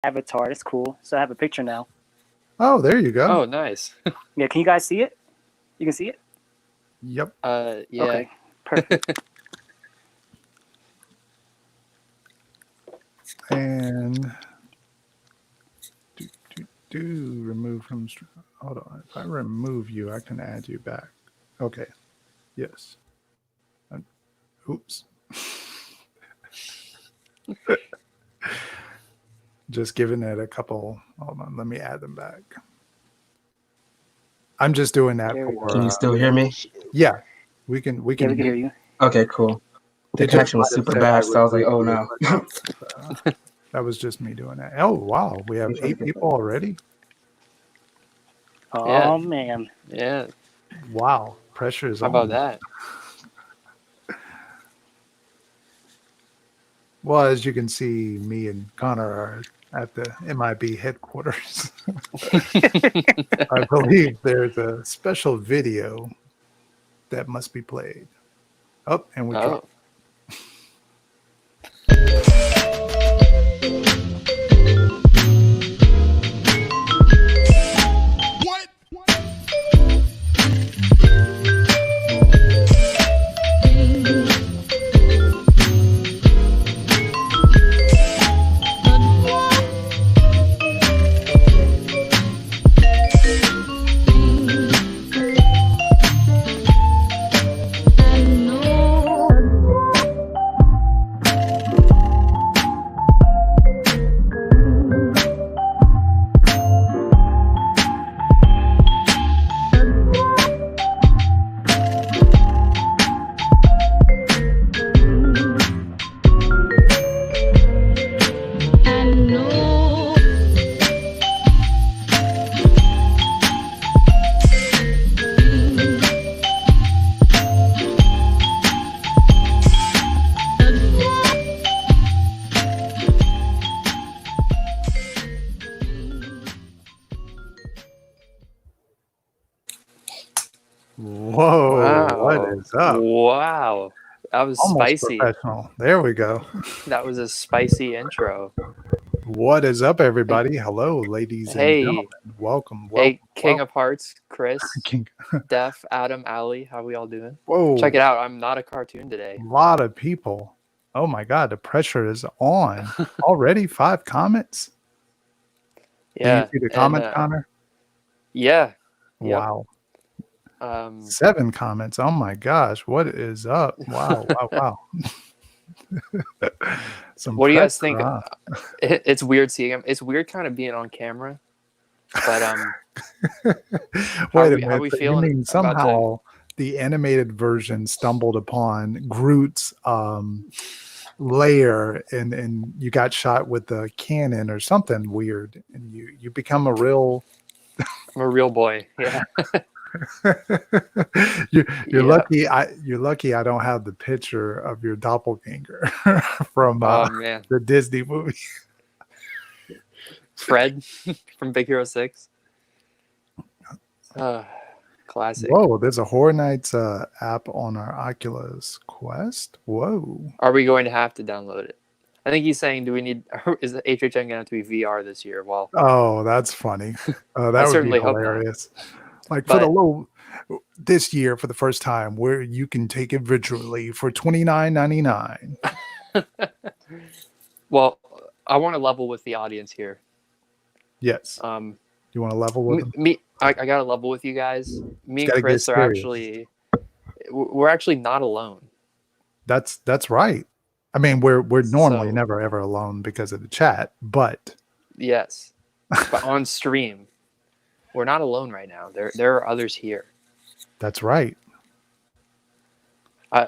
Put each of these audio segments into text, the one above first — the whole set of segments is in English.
avatar. It's cool. So I have a picture now. Oh, there you go. Oh, nice. Yeah, can you guys see it? You can see it? Yep. Yeah. Okay, perfect. And remove from. Hold on. If I remove you, I can add you back. Okay. Yes. Oops. Just giving it a couple. Hold on. Let me add them back. I'm just doing that for. Can you still hear me? Yeah, we can. Yeah, we can hear you. Okay, cool. The connection was super bad, so I was like, oh no. That was just me doing that. Oh, wow. We have 8 people already? Oh, Yeah. man. Yeah. Wow. Pressure is How on. about that? Well, as you can see, me and Connor are at the MIB headquarters. I believe there's a special video that must be played. Oh, and we dropped. Whoa, Wow. what is up? Wow. That was Almost spicy. professional. There we go. That was a spicy intro. What is up, everybody? Hello, ladies and Hey. gentlemen. Welcome. Hey, King of Hearts, Chris, King. Def, Adam, Ali, how we all doing? Whoa. Check it out. I'm not a cartoon today. A lot of people. Oh my God, the pressure is on. Already 5 comments? Yeah. Do you see the comment, Connor? Yeah. Yep. Wow. 7 7 comments. Oh my gosh, what is up? Wow, wow. What do you guys think? It's weird seeing him. It's weird kind of being on camera. But wait a minute. How we feeling? You mean somehow the animated version stumbled upon Groot's lair and you got shot with a cannon or something weird, and you become a real. I'm a real boy. Yeah. You're lucky. You're lucky. I don't have the picture of your doppelganger from the Disney movie. Fred from Big Hero 6. Classic. Whoa, there's a Horror Nights app on our Oculus Quest. Whoa. Are we going to have to download it? I think he's saying, is the HHN going to have to be VR this year? Well, oh, that's funny. That would be hilarious. Like this year for the first time, where you can take it virtually for $29.99. Well, I want to level with the audience here. Yes. You want to level with me? I got to level with you guys. Me and Chris are we're actually not alone. That's right. I mean, we're normally never ever alone because of the chat, but yes, but on stream, we're not alone right now. There are others here. That's right.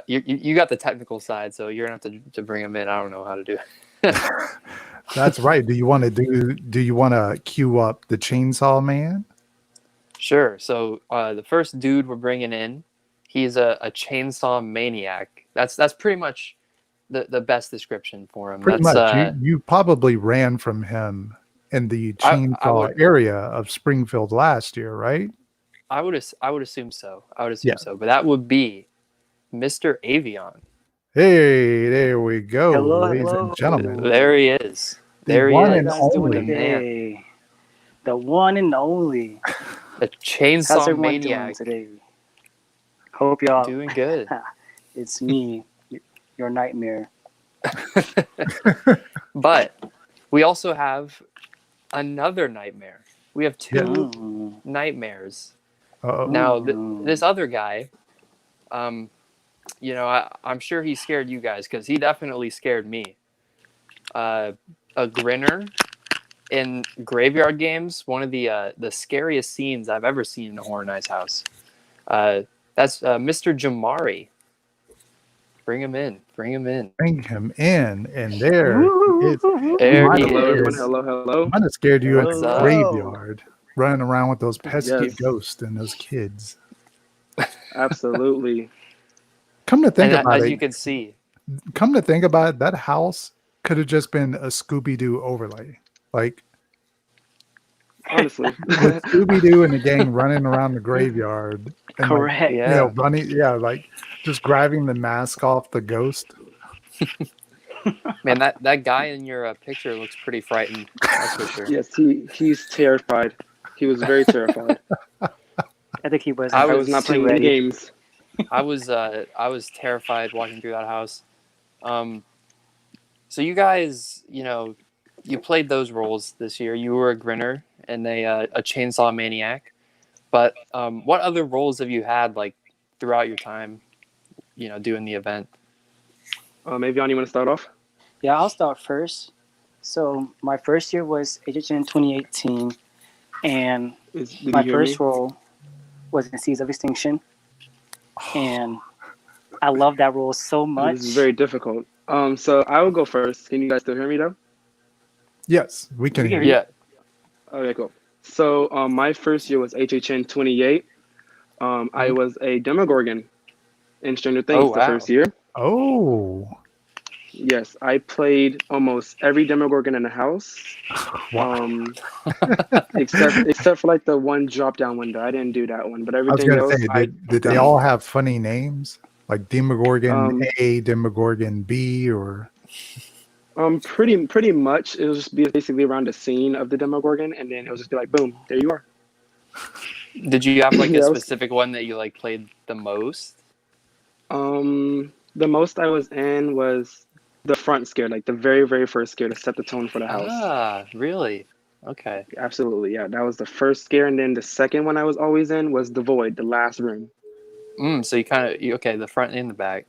You got the technical side, so you're gonna have to bring them in. I don't know how to do it. That's right. Do you want to queue up the Chainsaw Man? Sure. So the first dude we're bringing in, he's a chainsaw maniac. That's pretty much the best description for him. Pretty much. You probably ran from him in the chainsaw area of Springfield last year, right? I would assume so. So, but that would be Mr. Avion. Hey, there we go, hello, ladies and gentlemen. There he is. There he one How you is. and guys doing only. The man. today? The one and only. The How's chainsaw everyone doing maniac. today? Hope y'all. Doing good. It's me, your nightmare. But we also have another nightmare. We have two Yeah. Mm. nightmares. Uh-oh. Now, Mm. this other guy, I'm sure he scared you guys because he definitely scared me. A grinner in Graveyard Games, one of the scariest scenes I've ever seen in a Horror Nights house. That's Mr. Jamari. Bring him in. Bring him in. Bring him in, and there he is. There Might he have Hello, everyone. is. scared- Hello. Might have scared you at What's the up? graveyard, running around with those pesky Yes. ghosts and those kids. Absolutely. Come to think And about as it, you can see, that house could have just been a Scooby Doo overlay, like Honestly. with Scooby Doo and the gang running around the graveyard and like, Correct. yeah. running, like just grabbing the mask off the ghost. Man, that guy in your picture looks pretty frightened. That's for sure. Yes, he's terrified. He was very terrified. I think he was. I I was not too playing any ready. games. I was terrified walking through that house. So you guys, you played those roles this year. You were a grinner and a chainsaw maniac. But what other roles have you had like throughout your time, doing the event? Maybe you want to start off? Yeah, I'll start first. So my first year was HHN 2018, and Did my you hear me? first role was in Seas of Extinction, and I love that role so much. This is very difficult. So I will go first. Can you guys still hear me though? Yes, we can We hear can you. Yeah. Okay, cool. So my first year was HHN 28. I was a Demogorgon in Stranger Things Oh, the wow. first year. Oh, Yes, I played almost every Demogorgon in the house. wow. Except for like the one drop down window. I didn't do that one, but I was everything gonna else, say, did they all have funny names like Demogorgon A, Demogorgon B, or? pretty much it was just basically around the scene of the Demogorgon, and then it would just be like, boom, there you are. Did you have like Yeah, a it was- specific one that you like played the most? The most I was in was the front scare, like the very, very first scare to set the tone for the house. Ah, really? Okay. Absolutely, yeah. That was the first scare, and then the second one I was always in was the void, the last room. So you kind of okay, the front and the back.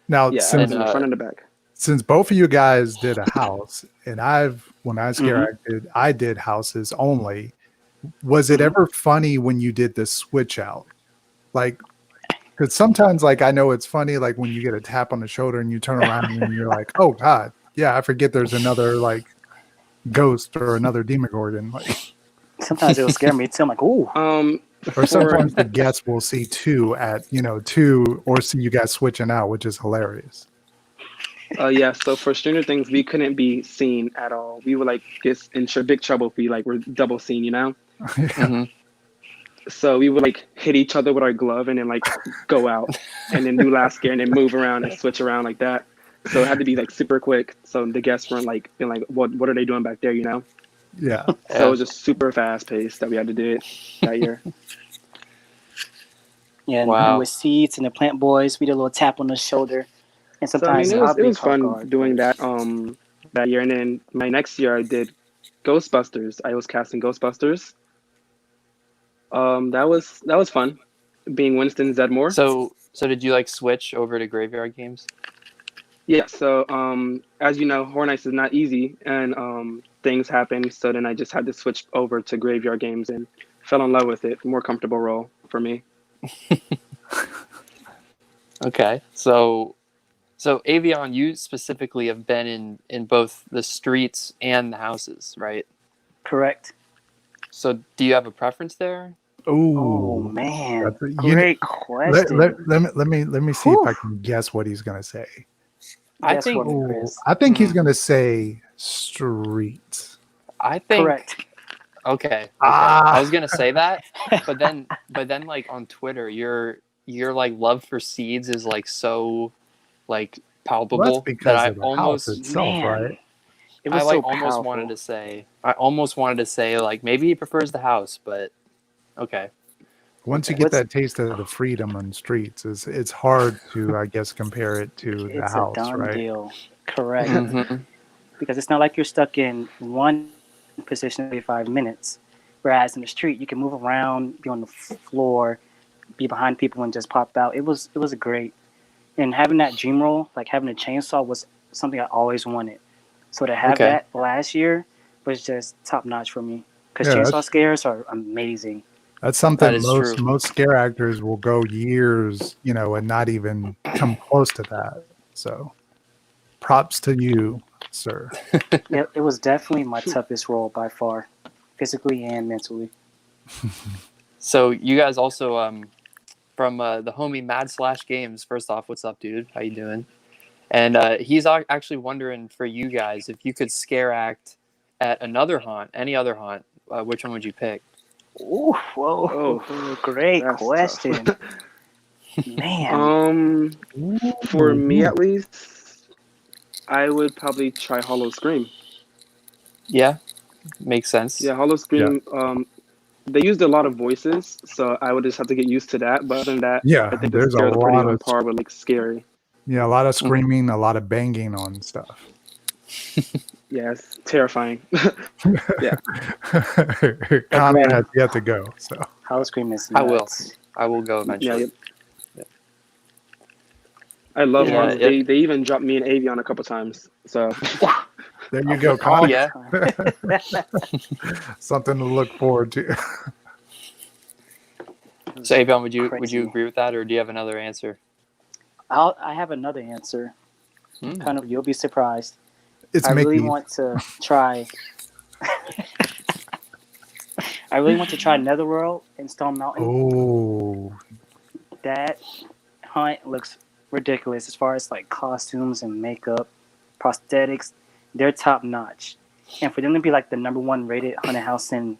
Now, Yeah, since in the front and the back. since both of you guys did a house, and when I was scare acted, I did houses only. Was it ever funny when you did the switch out? Like, because sometimes, like, I know it's funny, like when you get a tap on the shoulder and you turn around and you're like, "Oh God, yeah, I forget there's another like ghost or another Demogorgon." Like, Sometimes it will scare me too. I'm like, ooh. or sometimes the guests will see two or see you guys switching out, which is hilarious. Yeah, so for Stranger Things, we couldn't be seen at all. We were like get in big trouble if we like were double seen, you know? Mhm. So we would like hit each other with our glove and then like go out and then do last scare and then move around and switch around like that. So it had to be like super quick. So the guests weren't like being like, what are they doing back there, you know? Yeah. So it was just super fast paced that we had to do it that year. Yeah, and Wow. with Seeds and the Plant Boys, we did a little tap on the shoulder. And So I sometimes mean, I'll it be was caught fun guard, doing but- that year. And then my next year I did Ghostbusters. I was casting Ghostbusters. That was fun, being Winston Zedmore. So did you like switch over to Graveyard Games? Yeah, so as you know, Horror Nights is not easy, and things happen. So then I just had to switch over to Graveyard Games and fell in love with it. More comfortable role for me. Okay. So Avion, you specifically have been in both the streets and the houses, right? Correct. So do you have a preference there? Oh Ooh. man, That's a- great question. let me see if I Whew. can guess what he's gonna say. I Guess think- what, Ooh, Chris? I think he's gonna say street. I think Correct. Okay. Ah. I was gonna say that, but then like on Twitter, your like love for Seeds is like so like palpable Well, that's that because I of the almost house itself, Man. right? It I was like so almost powerful. wanted to say. I almost wanted to say like maybe he prefers the house, but okay. Once you Okay. get that taste of the freedom on streets, it's hard to, I guess, compare it to the It's a house, done right? deal. Correct. Hmm. Because it's not like you're stuck in one position every 5 minutes. Whereas in the street, you can move around, be on the floor, be behind people, and just pop out. It was great. And having that dream role, like having a chainsaw, was something I always wanted. So to have Okay. that last year was just top notch for me. Because Yeah, chainsaw scares are amazing. that's That something is true. most scare actors will go years, and not even come close to that. So, props to you, sir. It was definitely my toughest role by far, physically and mentally. So you guys also from the homie Mad Slash Games. First off, what's up, dude? How you doing? And he's actually wondering for you guys if you could scare act at another haunt, any other haunt, which one would you pick? Ooh, whoa, Oh, great that's question, tough. man. For me Ooh. at least, I would probably try Hollow Scream. Yeah, makes sense. Yeah, Hollow Yeah, Scream. They used a lot of voices, so I would just have to get used to that. But other than that, I yeah. think the There's a scares are pretty lot on of par with like scary. yeah, a lot of Mhm. screaming, a lot of banging on stuff. Yeah, it's terrifying. Yeah. Connor Agree. has yet to go. So House Scream is I will. nuts. I will go Yeah, eventually. I love Yeah, haunts. They even dropped me an Avion a couple times. So there you go, All Oh Connor. the yeah. time. Something to look forward to. So Avion, would you Crazy. agree with that, or do you have another answer? I have another answer. Hmm. Kind of, you'll be surprised. It's I really Mickey. want to try. I really want to try Netherworld in Stone Mountain. Oh, That hunt looks ridiculous as far as like costumes and makeup, prosthetics. They're top notch, and for them to be like the number one rated haunted house in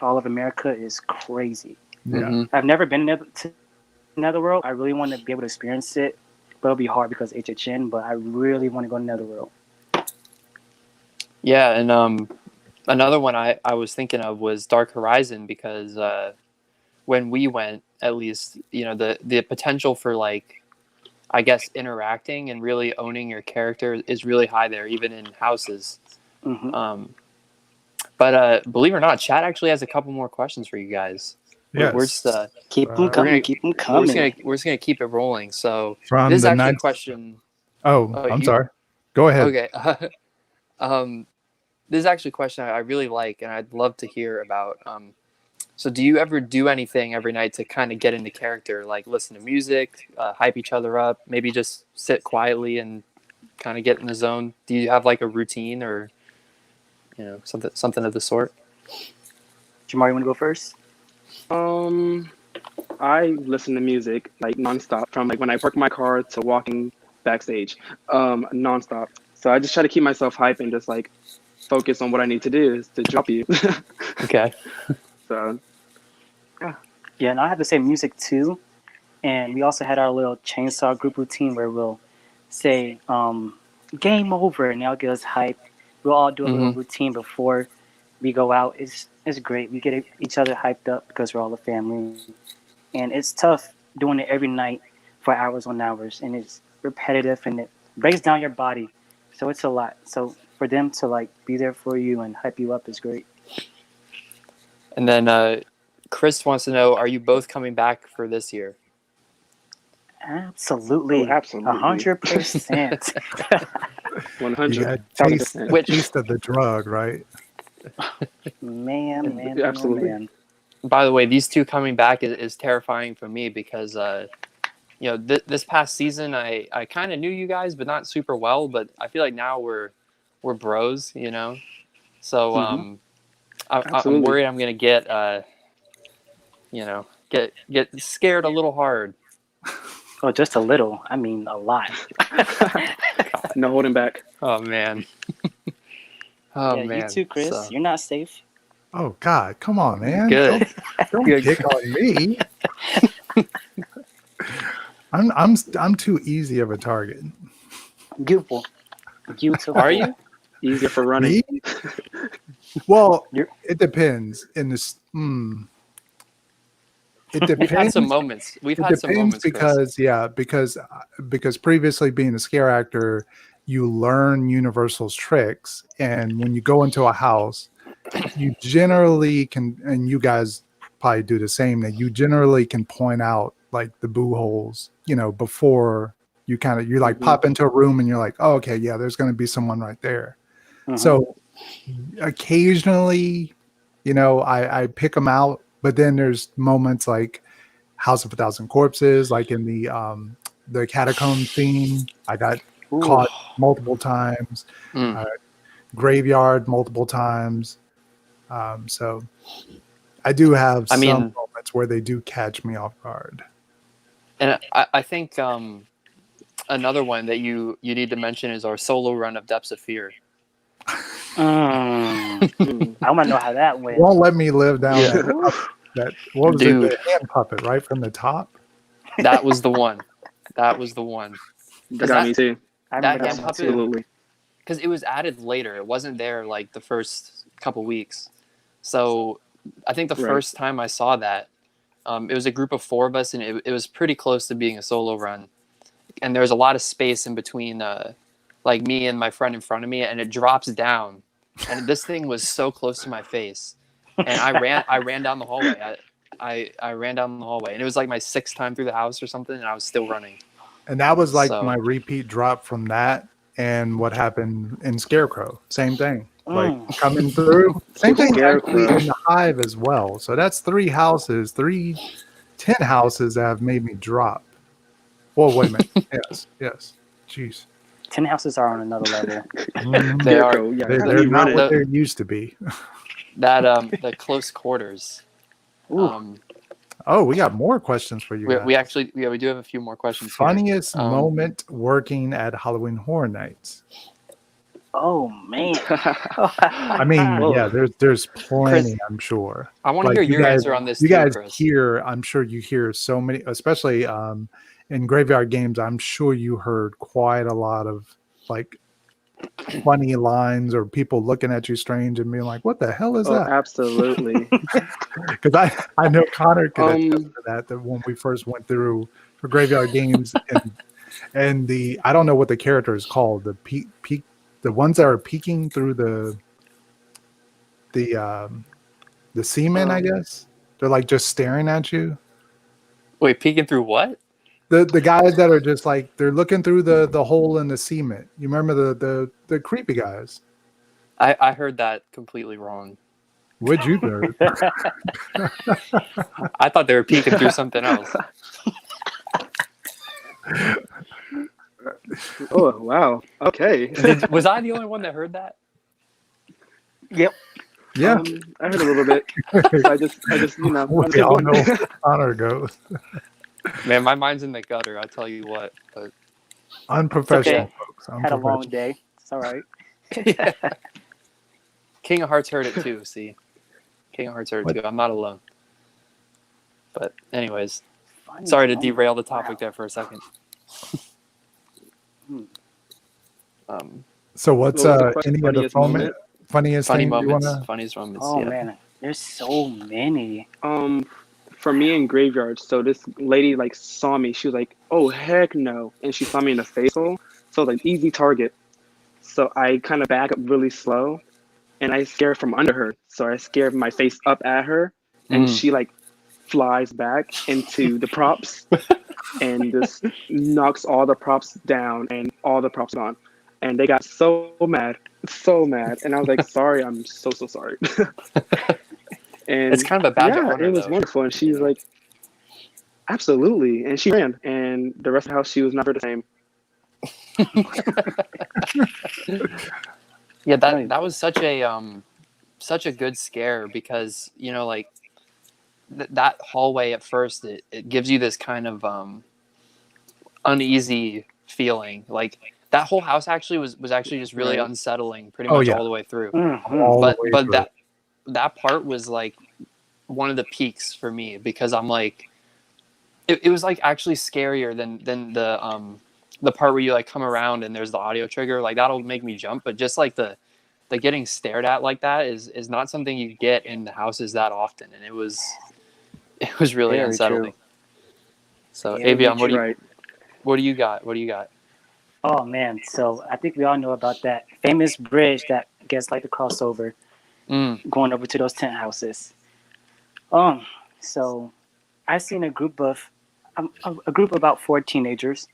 all of America is crazy. yeah. Mhm. I've never been to Netherworld. I really want to be able to experience it, but it'll be hard because HHN. But I really want to go to Netherworld. Yeah, and another one I was thinking of was Dark Horizon because when we went, at least the potential for like I guess interacting and really owning your character is really high there, even in houses. Hmm. But believe it or not, chat actually has a couple more questions for you guys. We're Yes. just Keep them we're coming. gonna Keep them we're just coming. gonna keep it rolling. So From this is the actually a night. question. Oh, Oh, I'm you sorry. Go ahead. okay? um, this is actually a question I really like, and I'd love to hear about. So do you ever do anything every night to kind of get into character, like listen to music, hype each other up, maybe just sit quietly and kind of get in the zone? Do you have like a routine or something of the sort? Jamar, you want to go first? um, I listen to music like nonstop from like when I park my car to walking backstage, nonstop. So I just try to keep myself hype and just like focus on what I need to do is to drop you. Okay. So Yeah, and I have the same music too. And we also had our little chainsaw group routine where we'll say, game over, and they'll get us hype. We'll all do a little Hmm. routine before we go out. It's great. We get each other hyped up because we're all a family. And it's tough doing it every night for hours on hours. And it's repetitive and it breaks down your body. So it's a lot. So for them to like be there for you and hype you up is great. And then Chris wants to know: are you both coming back for this year? Absolutely. absolutely. 100%. You got 100,000%. Which, taste of the drug, right? Man, oh Absolutely. man. by the way, these two coming back is terrifying for me because this past season I kind of knew you guys, but not super well. But I feel like now we're bros, So Hmm. I'm Absolutely. worried I'm gonna get get scared a little hard. Oh, just a little. I mean, a lot. No holding back. Oh man. Oh Yeah, you man. too, Chris. So, You're not safe. Oh God, come on, man! good. Don't Good. pick on me. I'm too easy of a target. Beautiful. Beautiful. Are you? Easier for running. Me? Well, You're- it depends. In this, it We've had depends. some moments. We've It had some depends moments, Chris. because previously being a scare actor, you learn Universal's tricks, and when you go into a house, you generally can, and you guys probably do the same. That you generally can point out like the boo holes, before you like Mhm. pop into a room and you're like, oh, okay, yeah, there's going to be someone right there. Mhm. So occasionally, I pick them out, but then there's moments like House of a Thousand Corpses, like in the catacomb scene. I got Ooh. caught multiple times. Mm. Graveyard multiple times. So I do have I some mean- moments where they do catch me off guard. And I think another one that you need to mention is our solo run of Depths of Fear. Mm. I want to know how that went. Won't let me live down Yeah. that what was Dude. it? The hand puppet, right from the top. That was the one. That was the one. That got me too. I That remember hand that one puppet- too. Absolutely. Because it was added later. It wasn't there like the first couple weeks. So I think the Right. first time I saw that, it was a group of 4 of us, and it was pretty close to being a solo run. And there was a lot of space in between, like me and my friend in front of me, and it drops down. And this thing was so close to my face, and I ran down the hallway. I ran down the hallway, and it was like my 6th time through the house or something, and I was still running. And that was like So- my repeat drop from that and what happened in Scarecrow. Same thing. Like coming through. Same thing actually Scarecrow. in the Hive as well. So that's 3 houses, 10 houses that have made me drop. Well, wait a minute. Yes. Jeez. 10 houses are on another level. Mhm. They are- Scarecrow, yeah, They're really not running. what they used to be. That the close quarters. Ooh. Oh, we got more questions for you guys. We actually we do have a few more questions. here. Funniest Um, moment working at Halloween Horror Nights. Oh, man. I mean, Whoa. yeah, there's plenty, Chris, I'm sure. I want to Like, hear you your guys- answer on this You too, guys Chris. hear, I'm sure you hear so many, especially in Graveyard Games, I'm sure you heard quite a lot of like funny lines or people looking at you strange and being like, what the hell is Oh, that? absolutely. Because I know Connor could attest Um, to that when we first went through for Graveyard Games and the, I don't know what the character is called, the peak, the ones that are peeking through the semen, I guess. They're like just staring at you. Wait, peeking through what? The guys that are just like they're looking through the hole in the cement. You remember the creepy guys? I heard that completely wrong. What'd you do? I thought they were peeking through something else. oh, wow. Okay. Was I the only one that heard that? Yep. Yeah, I heard a little bit. I just, I'm we just all going- know where Connor goes. Man, my mind's in the gutter. I tell you what. But Unprofessional, okay. folks. Had a long Unprofessional. day. It's all right. King of Hearts heard it too. See, King of Hearts heard it too. I'm not alone. But anyways, Funny sorry to moment. derail the topic Wow. there for a second. So what's What was the question? any other Funniest moment? funniest Funny thing moments. you wanna? Funniest moments. Oh, yeah. man. There's so many. For me in Graveyard, so this lady like saw me. She was like, "Oh heck no!" And she saw me in the face hole. So like easy target. So I kind of back up really slow, and I scare from under her. So I scared my face up at her, and she like flies back into the props, and just knocks all the props down, and all the props gone. And they got so mad, and I was like, "Sorry, I'm so sorry." And It's kind of a badge of honor, it was though. wonderful. And she's like, absolutely. And she ran. And the rest of the house, she was never the same. Yeah, that was such a good scare because like that hallway at first it gives you this kind of uneasy feeling. Like that whole house actually was actually just really Right. unsettling pretty Oh, much yeah. all the way through. Mhm. All the But way but through. that part was like one of the peaks for me because I'm like it was like actually scarier than the part where you like come around and there's the audio trigger. Like that'll make me jump, but just like the getting stared at like that is not something you get in the houses that often, and it was really Very unsettling. true. So Very Avion, true. Right. what do you got? What do you got? Oh man, so I think we all know about that famous bridge that gets like the crossover Mm, going over to those tent houses. So I seen a group of about 4 teenagers,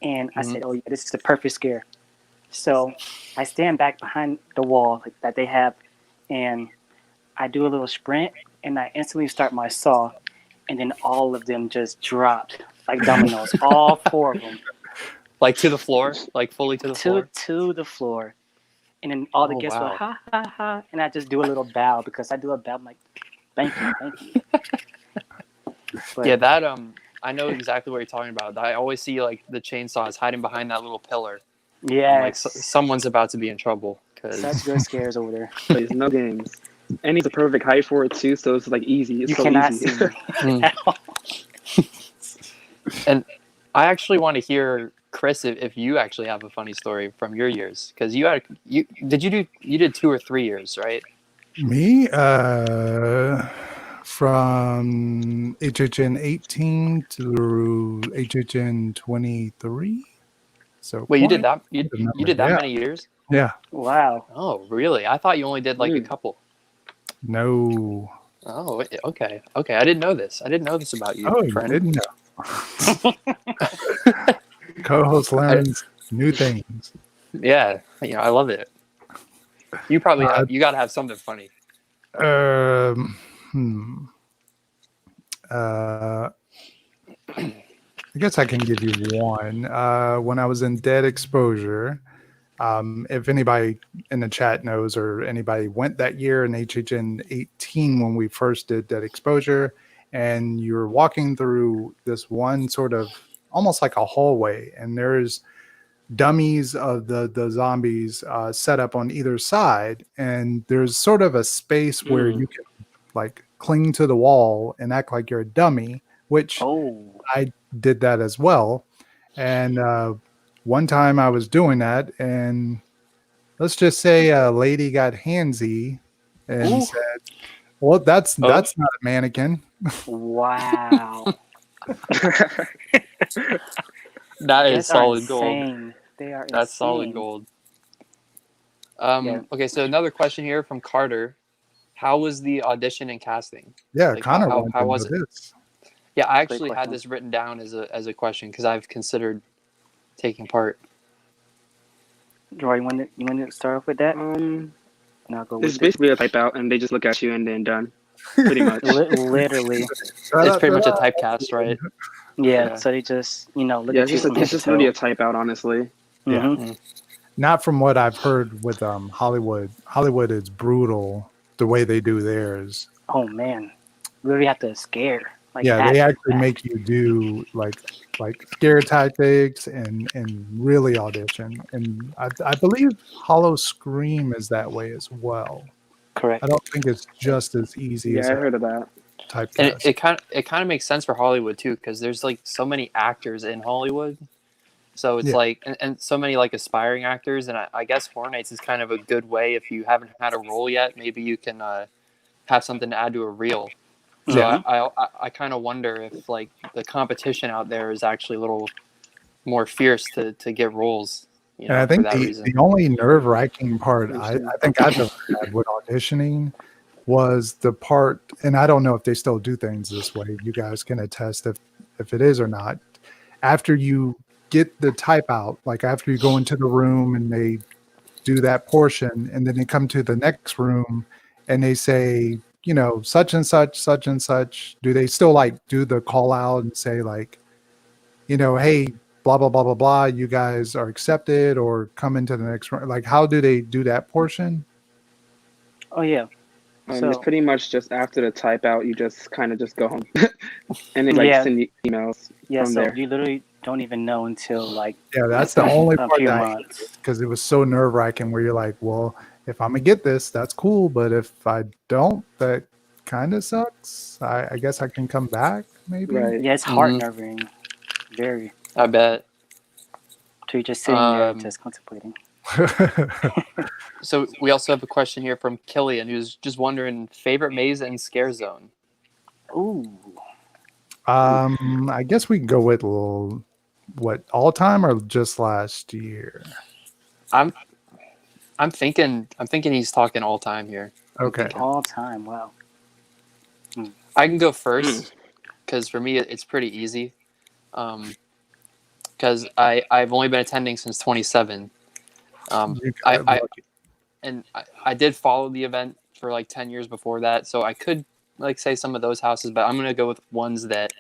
and I mhm. said, "Oh yeah, this is the perfect scare." So I stand back behind the wall that they have, and I do a little sprint, and I instantly start my saw, and then all of them just dropped like dominoes, all 4 of them Like to the floor, like fully to the floor. to the floor. And then all the Oh guests go wow. ha ha ha, and I just do a little bow because I do a bow. I'm like, thank you, thank you. But Yeah, that I know exactly what you're talking about. I always see like the chainsaws hiding behind that little pillar. I'm like, yes, someone's about to be in trouble such because good scares over there. Plays no games. And he's a perfect height for it too, so it's like easy. It's You so cannot easy. see me Mm. at all. And I actually want to hear Chris if you actually have a funny story from your years because you did 2 or 3 years, right? Me, from HHN 18 through HHN 23. So Wait, quite you remember. did that Yeah, many years? yeah. Wow. Oh, really? I thought you only did like a Mm. couple. No. Oh, okay. I didn't know this. I didn't know this about you, Oh, you friend. didn't know. Co-host learns new things. Yeah, I love it. You probably Uh, you got to have something funny. um, hmm. Uh, I guess I can give you one. When I was in Dead Exposure, if anybody in the chat knows or anybody went that year in HHN 18 when we first did Dead Exposure, and you're walking through this one sort of almost like a hallway, and there's dummies of the zombies set up on either side, and there's sort of a space where Mm. you can like cling to the wall and act like you're a dummy, which Oh, I did that as well. And one time I was doing that, and let's just say a lady got handsy and ooh, said, "Well, that's Oh, not a mannequin." wow. that is Guests are solid gold. insane. They are That's solid insane. gold. Yeah. Okay, so another question here from Carter. How was the audition and casting? Yeah, Like Connor wanted how to was know it? this. Yeah, I Great actually had question. this written down as a question because I've considered taking part. Roy, you want to start off with that? Um, And I'll go it's with it. basically a type out, and they just look at you and then done. Pretty much. Literally. Shout It's out pretty to much a that. typecast, right? Yeah. Yeah. So they just, look Yeah, at you from head it's to just really toe. a type out, honestly. Yeah. Hmm. Not from what I've heard with Hollywood. Hollywood is brutal the way they do theirs. Oh man, we really have to scare. Like Yeah, they act actually back. make you do like scare tactics and really audition. And I believe Hollow Scream is that way as well. I Correct. don't think it's just as easy Yeah, as I a heard of that. And typecast. it kind of makes sense for Hollywood too because there's like so many actors in Hollywood. So it's Yeah. like and so many like aspiring actors, and I guess Hornets is kind of a good way if you haven't had a role yet. Maybe you can have something to add to a reel. So Yeah. I kind of wonder if like the competition out there is actually a little more fierce to get roles, And I for think that the reason. only nerve wracking part Interesting. I think I've ever had with auditioning was the part, and I don't know if they still do things this way. You guys can attest if it is or not. After you get the type out, like after you go into the room and they do that portion, and then they come to the next room and they say, such and such, such and such. Do they still like do the call out and say like, hey, blah blah blah blah blah, you guys are accepted or come into the next room? Like, how do they do that portion? Oh yeah. It's So pretty much just after the type out, you just kind of just go home, and they like yeah, send you emails yeah. from So there. you literally don't even know until like Yeah, that's it's the been only a part few that months. because it was so nerve wracking where you're like, well, if I'm gonna get this, that's cool, but if I don't, that kind of sucks. I guess I can come back maybe. Right. Yeah, it's heart Hmm. nerving. Very. I bet. So you're just sitting there, Um, just contemplating. So we also have a question here from Killian, who's just wondering favorite maze and scare zone. Ooh. I guess we can go with what all time or just last year. I'm thinking he's talking all time here. Okay. All time. Wow. I can go first because for me it's pretty easy. Because I've only been attending since 27. I did follow the event for like 10 years before that, so I could like say some of those houses, but I'm gonna go with ones that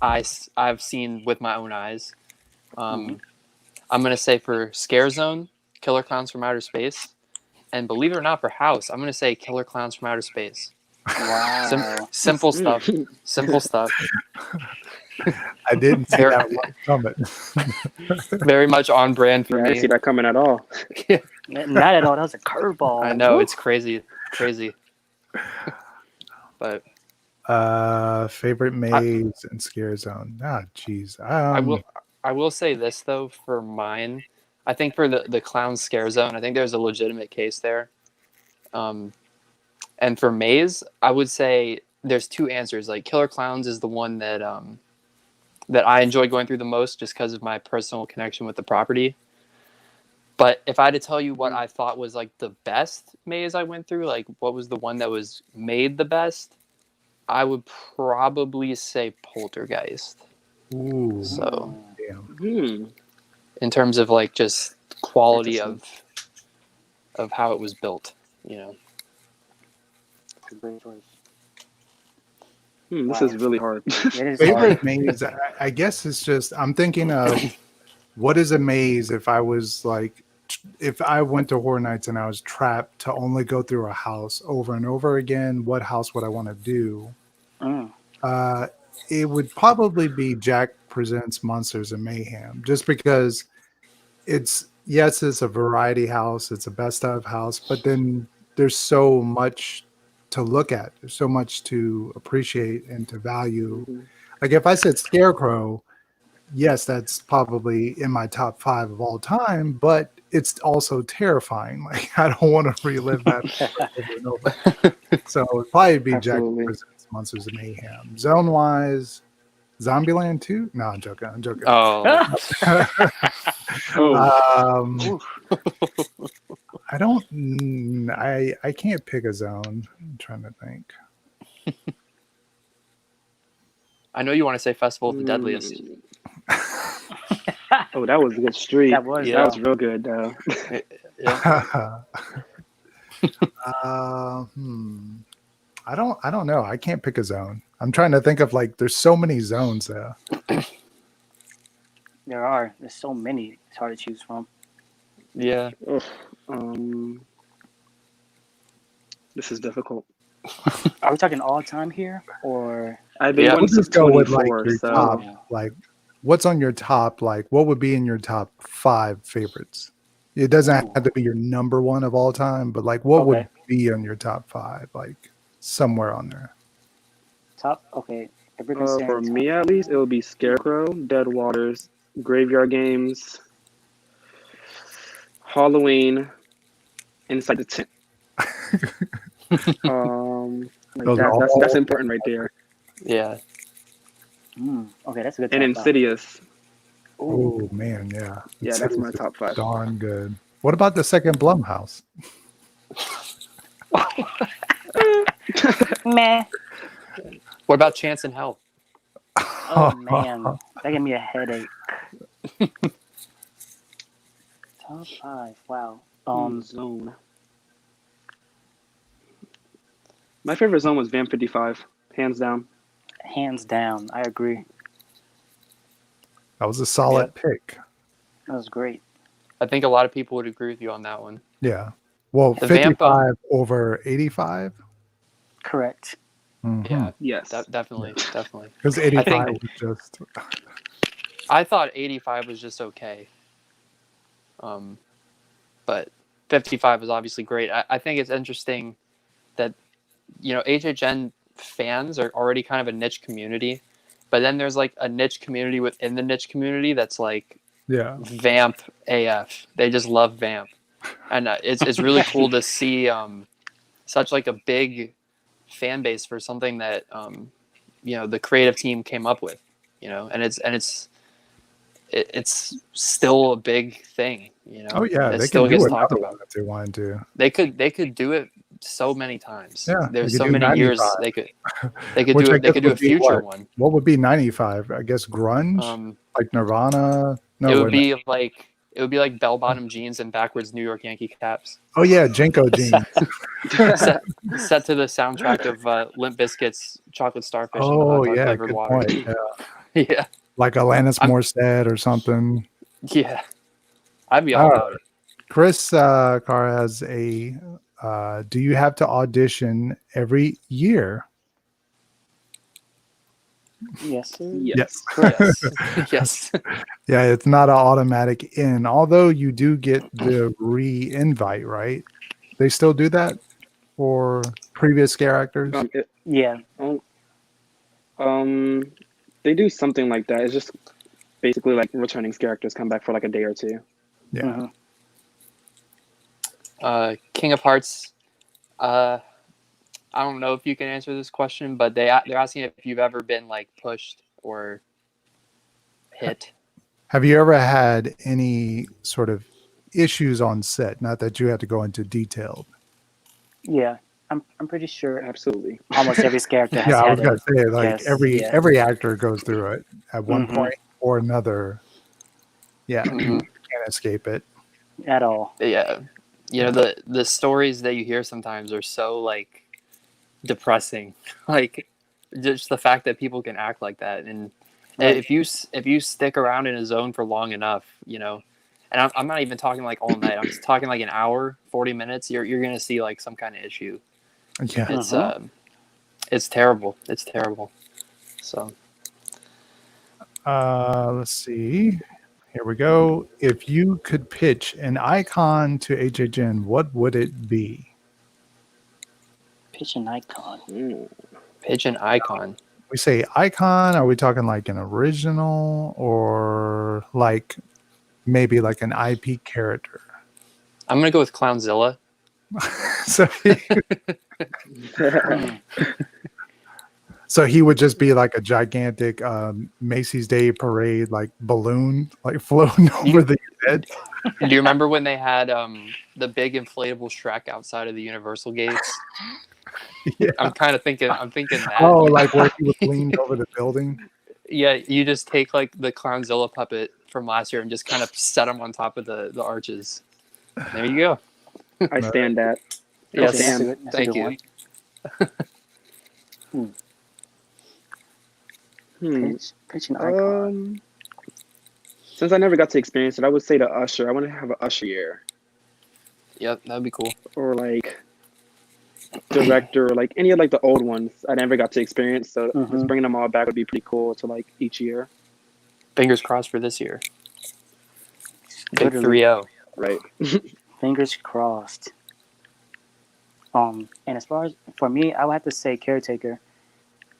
I've seen with my own eyes. I'm gonna say for Scare Zone, Killer Clowns from Outer Space, and believe it or not, for House, I'm gonna say Killer Clowns from Outer Space. Wow. Simple stuff. Simple stuff. I didn't see that one coming. Very much on brand for I me. didn't see that coming at all. Not at all. That was a curveball. I know, Woo. it's crazy. But Favorite maze and scare zone. Ah, jeez. I will say this though for mine. I think for the clown scare zone, I think there's a legitimate case there. And for maze, I would say there's two answers. Like Killer Clowns is the one that that I enjoy going through the most just because of my personal connection with the property. But if I had to tell you what I thought was like the best maze I went through, like what was the one that was made the best, I would probably say Poltergeist. Ooh. So Damn. in terms of like just quality of how it was built, you know. That's a great choice. This is really hard. It is Favorite hard. maze, I guess it's just I'm thinking of what is a maze if I was like if I went to Horror Nights and I was trapped to only go through a house over and over again, what house would I want to do? It would probably be Jack Presents Monsters and Mayhem, just because it's a variety house, it's a best of house, but then there's so much to look at, there's so much to appreciate and to value. Like if I said Scarecrow, yes, that's probably in my top 5 of all time, but it's also terrifying. Like I don't want to relive that over and over. So it'd probably be Absolutely. Jack Presents Monsters and Mayhem. Zone wise, Zombieland 2? No, I'm joking. Oh, I don't. I can't pick a zone. I'm trying to think. I know you want to say Festival of the Deadliest. Oh, that was a good streak. That was, That was real good, though. Yeah. I don't know. I can't pick a zone. I'm trying to think of like. There's so many zones there. There's so many. It's hard to choose from. Yeah. This is difficult. Are we talking all time here, or I've been Yeah. going Let's just since go with like 24, your so top. Like, what's on your top? Like, what would be in your top 5 favorites? It doesn't have to be your number 1 of all time, but like, what would be on your top 5? Like, somewhere on there. top? Okay. If we're for considering me at least, it would be Scarecrow, Dead Waters, Graveyard Games, Halloween, Inside the Tent. That's important right there. Yeah. Okay, that's a good. And Insidious. Oh man, yeah. Yeah, that's my top 5. Darn good. What about the second Blumhouse? Meh. What about Chance in Hell? Oh man, that gave me a headache. Top 5. Wow. Zone. My favorite zone was Van 55, hands down. Hands down, I agree. That was a solid pick. That was great. I think a lot of people would agree with you on that one. Yeah. Well, The 55 over 85. Correct. Yeah. Yes. Definitely. Because 85 was just. I thought 85 was just okay. But 55 was obviously great. I think it's interesting that, you know, HHN fans are already kind of a niche community, but then there's like a niche community within the niche community that's like Yeah. Vamp AF. They just love Vamp. And it's really cool to see such like a big fan base for something that the creative team came up with, and it's still a big thing, Oh yeah, it they still could do gets talked another about. one if they wanted to. They could do it so many times. Yeah, they There's could so do many 95. years they could Which do I it. They guess could do a would be future what? one. What would be 95? I guess grunge, like Nirvana. No, It wait a would minute. be like bell bottom jeans and backwards New York Yankee caps. Oh yeah, Jenko jeans. set to the soundtrack of Limp Bizkit's Chocolate Starfish and the Oh hot dog yeah, flavored good water. point. Yeah. Yeah, Like Alanis I'm- Morissette or something. yeah, I'd be all All right. about it. Chris Carr has a. Do you have to audition every year? Yes. Yes. Yes, yes. Yeah, it's not an automatic in. Although you do get the re-invite, right? They still do that for previous characters. Yeah. They do something like that. It's just basically like returning characters come back for like a day or two. Yeah. King of Hearts. I don't know if you can answer this question, but they're asking if you've ever been like pushed or hit. Have you ever had any sort of issues on set? Not that you have to go into detail. Yeah. I'm pretty sure Absolutely. almost every character has Yeah, I was had gonna it. say like Yes, every yeah. every actor goes through it at one Mhm. point or another. Yeah, Mhm. you can't escape it. At all. Yeah, the stories that you hear sometimes are so like depressing. Like just the fact that people can act like that, and Right. if you stick around in a zone for long enough, and I'm not even talking like all night. I'm just talking like an hour, 40 minutes. You're gonna see like some kind of issue. Yeah. It's terrible. It's terrible. So Let's see. Here we go. If you could pitch an icon to HHN, what would it be? Pitch an icon. pitch an icon. We say icon. Are we talking like an original or like maybe like an IP character? I'm gonna go with Clownzilla. So so he would just be like a gigantic Macy's Day Parade like balloon like floating over the head. Do you remember when they had the big inflatable Shrek outside of the Universal gates? Yeah. I'm thinking that. Oh, like where he was leaned over the building. Yeah, you just take like the Clownzilla puppet from last year and just kind of set him on top of the arches. There you go. I stand that. Yes, That's a good thank you. one. Hmm. Pitch an icon. Since I never got to experience it, I would say the Usher. I want to have an Usher year, Yep, that'd be cool. or like director, or like any of like the old ones I never got to experience. So just bringing them all back would be pretty cool to like each year. Fingers crossed for this year. Big Literally. 3-0. Right. Fingers crossed. And as far as for me, I would have to say Caretaker,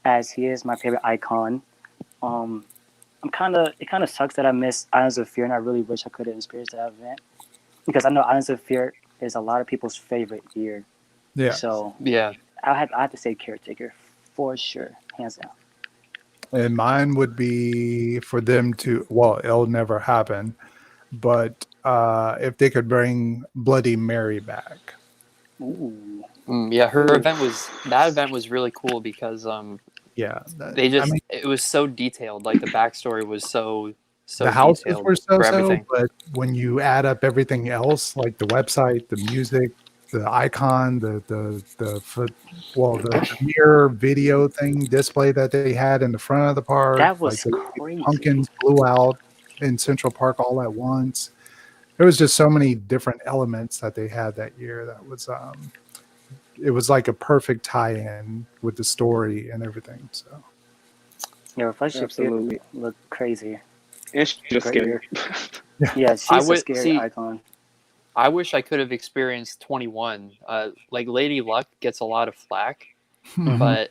as he is my favorite icon. It kind of sucks that I missed Islands of Fear, and I really wish I could have experienced that event because I know Islands of Fear is a lot of people's favorite year. Yeah. So Yeah. I have to say Caretaker for sure, hands down. And mine would be for them to, well, it'll never happen, but if they could bring Bloody Mary back. Ooh. Yeah, that event was really cool because Yeah. it was so detailed. Like the backstory was so the houses detailed were for so, everything. but when you add up everything else, like the website, the music, the icon, the mirror video thing display that they had in the front of the park, That was like crazy. pumpkins blew out in Central Park all at once. There was just so many different elements that they had that year. That was it was like a perfect tie-in with the story and everything. So Yeah, Reflection Absolutely. looked crazy. And she's just Great scared. Yeah, she's a would- scary see- icon. I wish I could have experienced 21. Like Lady Luck gets a lot of flack, but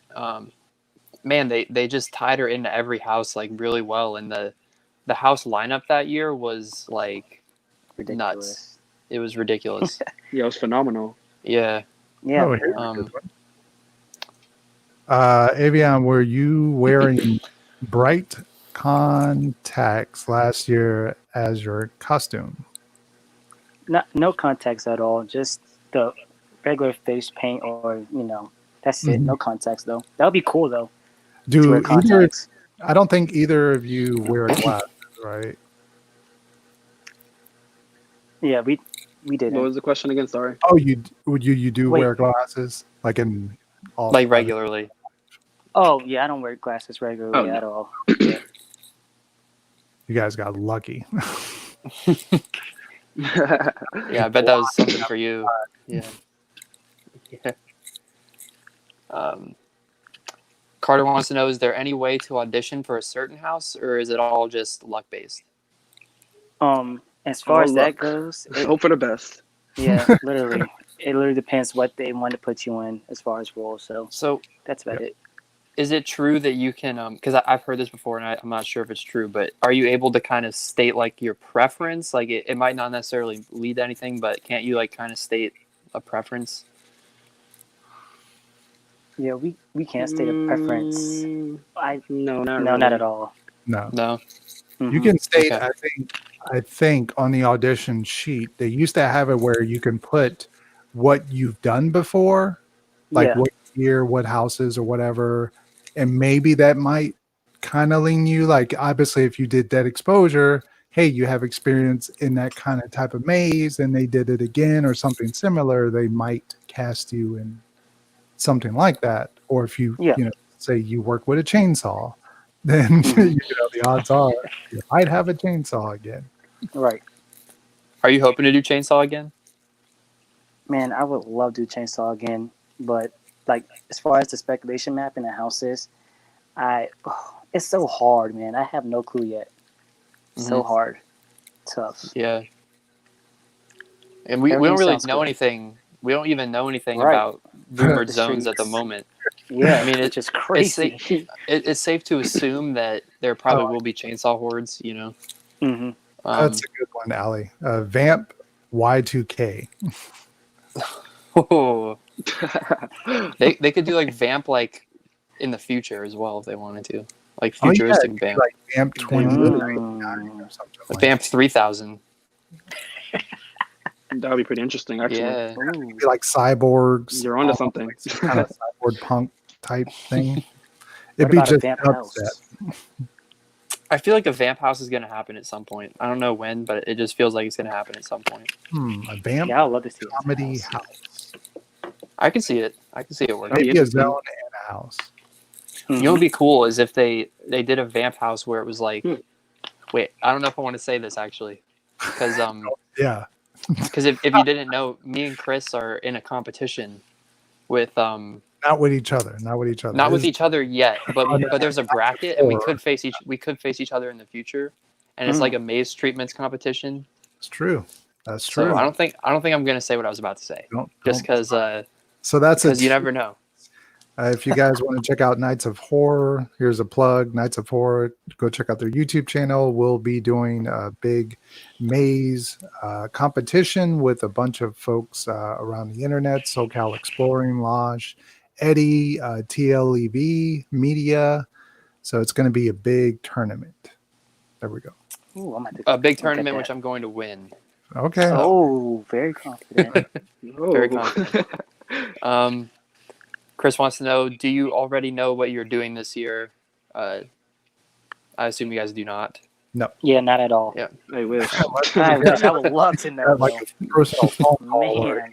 man, they just tied her into every house like really well, and the house lineup that year was like Ridiculous. nuts. It was ridiculous. Yeah, it was phenomenal. Yeah. Yeah. Oh, here's a Um, good one. Avion, were you wearing bright contacts last year as your costume? No contacts at all. Just the regular face paint, or that's it. No Mhm. contacts though. That would be cool though to wear Do either? contacts. I don't think either of you wear glasses, right? Yeah, we What didn't. was the question again? Sorry. Oh, you do Wait. wear glasses like in all like regularly. Oh yeah, I don't wear glasses regularly Oh, at no. all. Yeah. You guys got lucky. Yeah, I bet that was something for you. Yeah. Yeah. Carter wants to know: is there any way to audition for a certain house, or is it all just luck based? As far All as that luck. goes, Hope for the best. yeah, literally, it literally depends what they want to put you in as far as roles. So So, that's about it. is it true that you can? Because I've heard this before, and I'm not sure if it's true, but are you able to kind of state like your preference? Like it might not necessarily lead to anything, but can't you like kind of state a preference? Yeah, we can't state a preference. No, not No, really. not at all. No, No. you Mhm. can state. Okay. I think on the audition sheet they used to have it where you can put what you've done before, like Yeah. what year, what houses, or whatever, and maybe that might kind of lean you. Like obviously, if you did Dead Exposure, hey, you have experience in that kind of type of maze, and they did it again or something similar, they might cast you in something like that. Or if you Yeah. say you work with a chainsaw, then Mhm. the odds are you might have a chainsaw again. Right. Are you hoping to do Chainsaw again? Man, I would love to do Chainsaw again, but like as far as the speculation map in the houses, it's so hard, man. I have no clue yet. So hard, tough. Yeah. And we don't Everything really sounds know good. anything. We don't even know anything Right. about rumored The zones at the streets. moment. Yeah, I mean, which is It's crazy. safe, it's safe to assume that there probably will be chainsaw hordes, hmm That's a good one, Ali. Vamp Y2K. Oh, they could do like Vamp like in the future as well if they wanted to. Like futuristic Vamp. Like Vamp 2099 Mm. or something Like like Vamp 3000. That would be pretty interesting, actually. Yeah. Ooh. maybe like cyborgs. You're onto something. Like some kind of cyborg punk type thing. What It'd be about a just vamp an house? upset. I feel like a Vamp house is going to happen at some point. I don't know when, but it just feels like it's going to happen at some point. A Vamp Yeah, I would love to see a comedy house. house. I can see it. I can see it working. That'd be Maybe a interesting. zone and a house. You know what would be cool is if they did a Vamp house where it was like, wait, I don't know if I want to say this actually, because Yeah. if you didn't know, me and Chris are in a competition with Not with each other. Not with each other. not with This- each other yet, but there's a bracket and we Four. could face each other in the future, and it's like a maze treatments competition. It's true. That's true. So I don't think I'm gonna say what I was about to say, just because So that's you never know. If you guys want to check out Nights of Horror, here's a plug. Nights of Horror, go check out their YouTube channel. We'll be doing a big maze competition with a bunch of folks around the internet, SoCal Exploring Lodge, Eddie, TLEV Media. So it's going to be a big tournament. There we go. Ooh, I'm A big look at tournament that. which I'm going to win. Okay. Oh, very confident. Very Oh. confident. Chris wants to know: do you already know what you're doing this year? I assume you guys do not. Yeah, not at all. Yeah. I wish. I wish. I would love to know. Like a personal phone call. or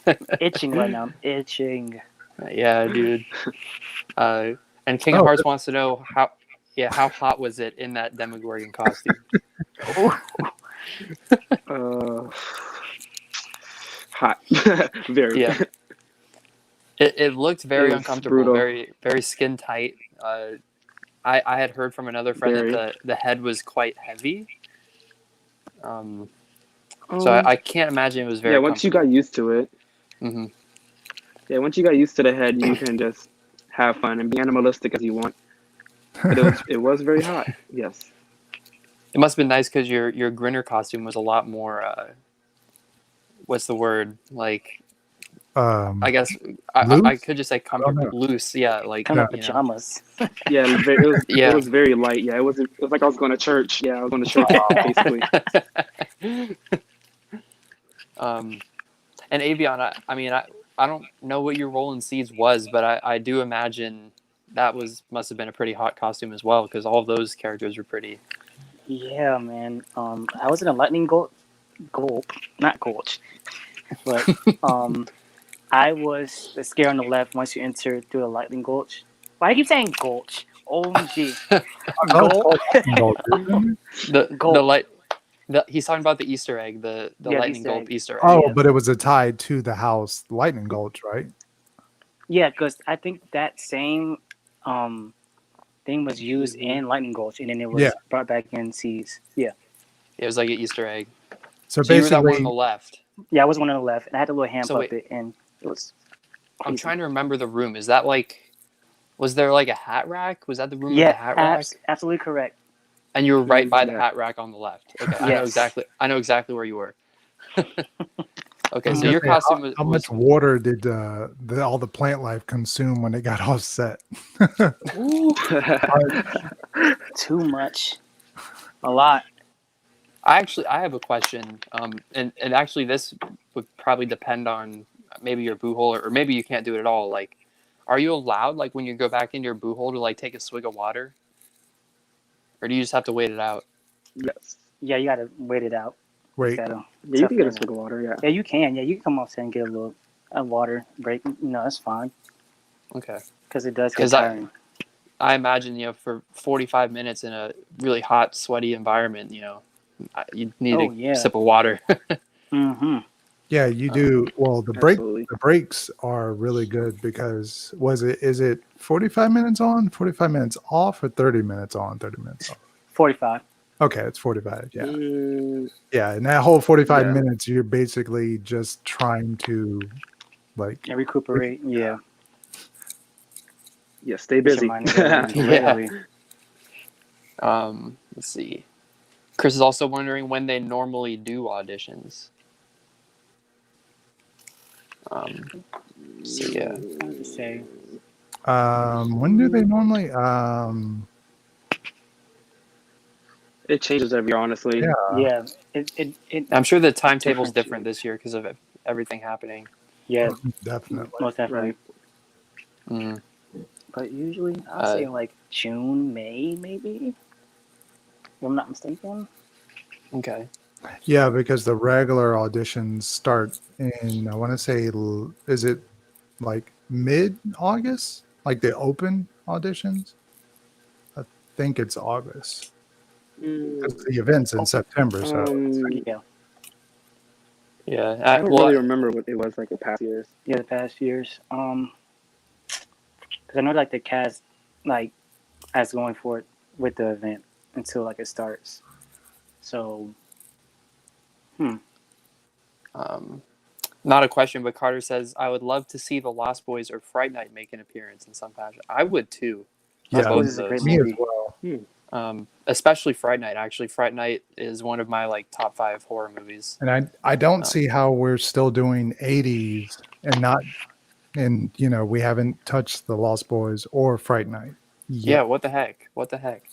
Man. Itching right now. I'm itching. Yeah, dude. And King of Hearts wants to know how hot was it in that Demogorgon costume? Hot. Very. Yeah. It looked very It was uncomfortable, brutal. very very skin tight. I had heard from another friend Very. that the head was quite heavy. So I can't imagine it was very. Yeah, once you got used to it. Mm-hmm. Yeah, once you got used to the head, you can just have fun and be animalistic as you want. But it was very hot. Yes. It must have been nice because your Grinner costume was a lot more what's the word? Like, Um, I guess I loose? could just say don't know. comfort, loose. Yeah, like Come in you know. pajamas. Yeah, it Yeah. was very light. Yeah, it was like I was going to church. Yeah, I was going to church basically. And Avion, I mean, I don't know what your role in Seeds was, but I do imagine that must have been a pretty hot costume as well, because all of those characters were pretty. Yeah, man. I was in a lightning not gulch, but I was the scare on the left once you enter through the lightning gulch. Why do you keep saying gulch? OMG. Oh, it's Gulp. called Lightning Bolt, isn't it? The Gulp. light. He's talking about the Easter egg, the Yeah, the lightning Easter gulp egg. Easter egg. Oh, Yeah. but it was a tie to the house Lightning Gulch, right? Yeah, because I think that same thing was used in Lightning Gulch, and then it was Yeah. brought back in Seas. Yeah. It was like an Easter egg. So So you were that one on basically, the left. Yeah, I was one on the left, and I had a little hand So wait. puppet, and it was I'm crazy. trying to remember the room. Is that like, was there like a hat rack? Was that the room with the hat rack? Absolutely correct. And you were right by the Yeah. hat rack on the left. Okay, Yes. I know exactly where you were. Okay, I was so gonna your say, costume was, how much water did all the plant life consume when it got all set? Too much. A lot. I have a question. And actually this would probably depend on maybe your boo hole, or maybe you can't do it at all. Like, are you allowed, like, when you go back into your boo hole, to like take a swig of water, or do you just have to wait it out? Yes. Yeah, you gotta wait it out. Wait, Gotta Yeah, you can get a toughen it swig of water. Yeah. out. Yeah, you can. Yeah, you can come off set and get a water break. That's fine Okay. because it does get 'Cause tiring. I imagine, for 45 minutes in a really hot, sweaty environment, you need Yeah. a sip of water. Mm-hmm. yeah, you do. Well, Absolutely. the breaks are really good because is it 45 minutes on, 45 minutes off, or 30 minutes on, 30 minutes off? 45. Okay, it's 45. Yeah. Yeah, and that whole 45 Yeah. minutes, you're basically just trying to like And recuperate. Yeah. Yeah. Stay Get your busy. mind together, Yeah. literally. Let's see. Chris is also wondering when they normally do auditions. So yeah. I would say when do they normally It changes every year, honestly. yeah, yeah. It I'm sure the timetable's different. different this year because of everything happening. yeah, definitely. most definitely. Mm. But usually I'll say like June, May, maybe. If I'm not mistaken. Okay. Yeah, because the regular auditions start in, I want to say, is it like mid-August? Like the open auditions? I think it's August. 'Cause the event's in September, so Yeah. Yeah. I don't really remember what it was like the past years. Yeah, the past years. Because I know like the cast like as going for it with the event until like it starts. So Not a question, but Carter says, I would love to see the Lost Boys or Fright Night make an appearance in some fashion. I would too. yeah, Boys is a great me as movie. well. Especially Fright Night. Actually, Fright Night is one of my like top 5 horror movies. And I don't see how we're still doing 80s and not, and we haven't touched the Lost Boys or Fright Night. Yeah, what the heck? What the heck?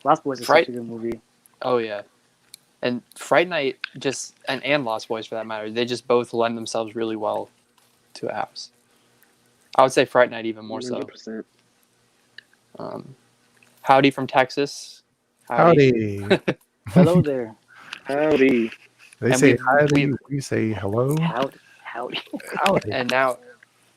Lost Boys is such a good movie. Oh yeah. And Fright Night and Lost Boys for that matter, they just both lend themselves really well to a house. I would say Fright Night even more 100%. so. Howdy from Texas. Howdy. Hello there. Howdy. They And say howdy. We say hello. Howdy. Howdy. And now,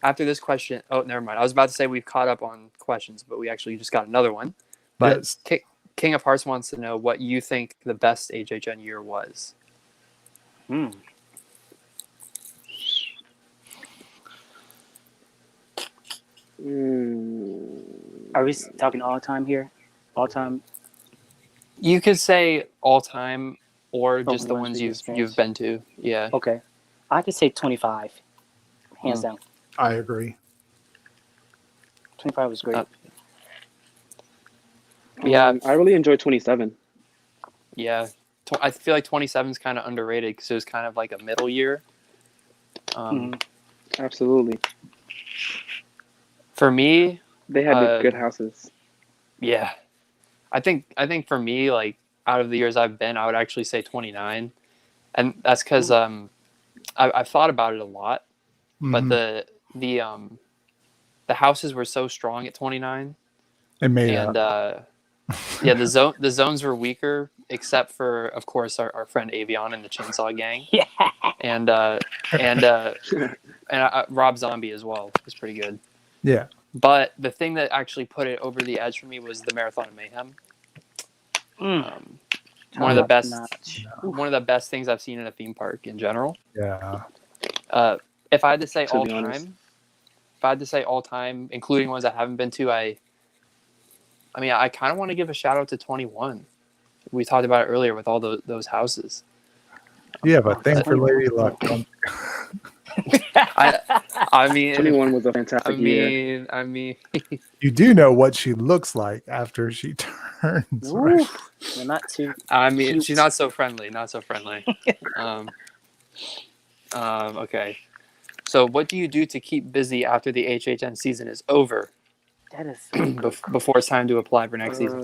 after this question, oh, never mind. I was about to say we've caught up on questions, but we actually just got another one. But Yes. King of Hearts wants to know what you think the best HHN year was. Are we talking all time here? All time? You could say all time or Oh, just the ones ones we you've experienced. been to. Yeah. Okay. I could say 25. Hands down. I agree. 25 was great. Yeah. I really enjoyed 27. Yeah. I feel like 27 is kind of underrated because it was kind of like a middle year. Absolutely. For me, They had good houses. yeah, I think for me, like out of the years I've been, I would actually say 29, and that's because I've thought about it a lot, but Mhm. the houses were so strong at 29, It made and yeah, the zones were weaker except for, of course, our friend Avion and the Chainsaw Gang, Yeah. and Rob Zombie as well was pretty good. yeah. But the thing that actually put it over the edge for me was the Marathon of Mayhem. Um, one of the Top best notch. one of the best things I've seen in a theme park in general. Yeah. If I had to say To all be honest. time, if I had to say all time, including ones I haven't been to, I mean, I kind of want to give a shout out to 21. We talked about it earlier with all those houses. Yeah, but thanks for 21. Lady Luck. I mean, 21 was a fantastic year. I mean, You do know what she looks like after she turns, right? Oof. Well, not too. I mean, Cute. she's not so friendly. Not so friendly. Okay. So, what do you do to keep busy after the HHN season is over? That is so good. Before it's time to apply for next season.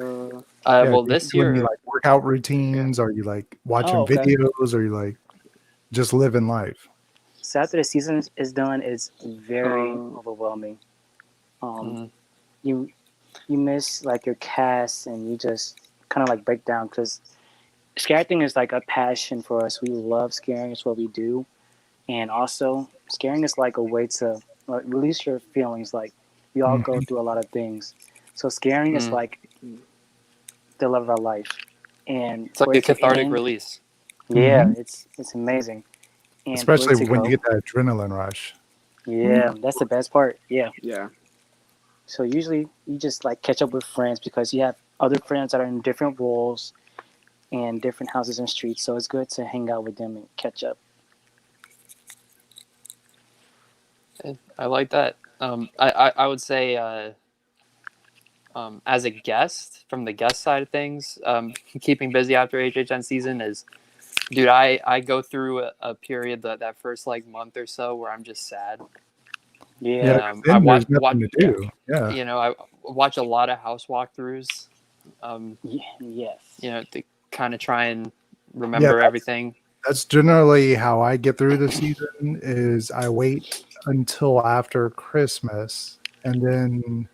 Yeah, Well, do this you do any, year, like workout routines? Are you like watching Oh, okay. videos? Or you like just living life? So after the season is done, it's very Oh. overwhelming. Mhm. You miss like your cast, and you just kind of like break down because scaring is like a passion for us. We love scaring; it's what we do, and also scaring is like a way to like, release your feelings. Like we all go through a lot of things, so scaring is Mm. like the love of our life, and It's for like a it to cathartic end, release. yeah, Mhm. it's amazing, and for it Especially to when you go, get that adrenaline rush. yeah, that's the best part. Yeah. Yeah. So usually you just like catch up with friends because you have other friends that are in different roles and different houses and streets. So it's good to hang out with them and catch up. I like that. I would say, as a guest, from the guest side of things, keeping busy after HHN season is, dude, I go through a period that first like month or so where I'm just sad. Yeah, Yeah. And 'cause I then there's nothing to yeah, do. Yeah. you know, I watch a lot of house walkthroughs, Yes. you know, to kind of try and Yeah, remember everything. that's generally how I get through the season is I wait until after Christmas, and then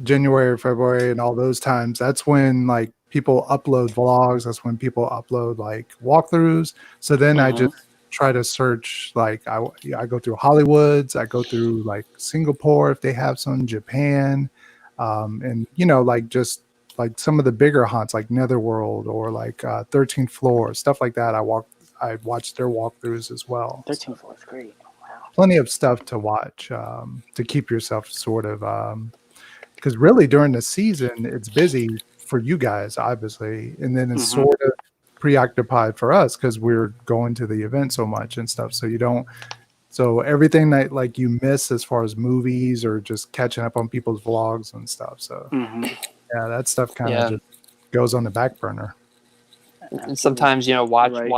January, February, and all those times, that's when like people upload vlogs. That's when people upload like walkthroughs. So then I Mm-hmm. just try to search like I go through Hollywoods, I go through like Singapore if they have some, Japan, and like just like some of the bigger haunts like Netherworld or like 13th Floor, stuff like that. I watch their walkthroughs as well. 13 floor is great. Wow. Plenty of stuff to watch to keep yourself sort of because really during the season it's busy for you guys obviously, and then it's Mm-hmm. sort of preoccupied for us because we're going to the event so much and stuff, so everything that like you miss as far as movies or just catching up on people's vlogs and stuff, so Mm-hmm. yeah, that stuff kind of Yeah. just goes on the back burner. And sometimes, you know, Right, and,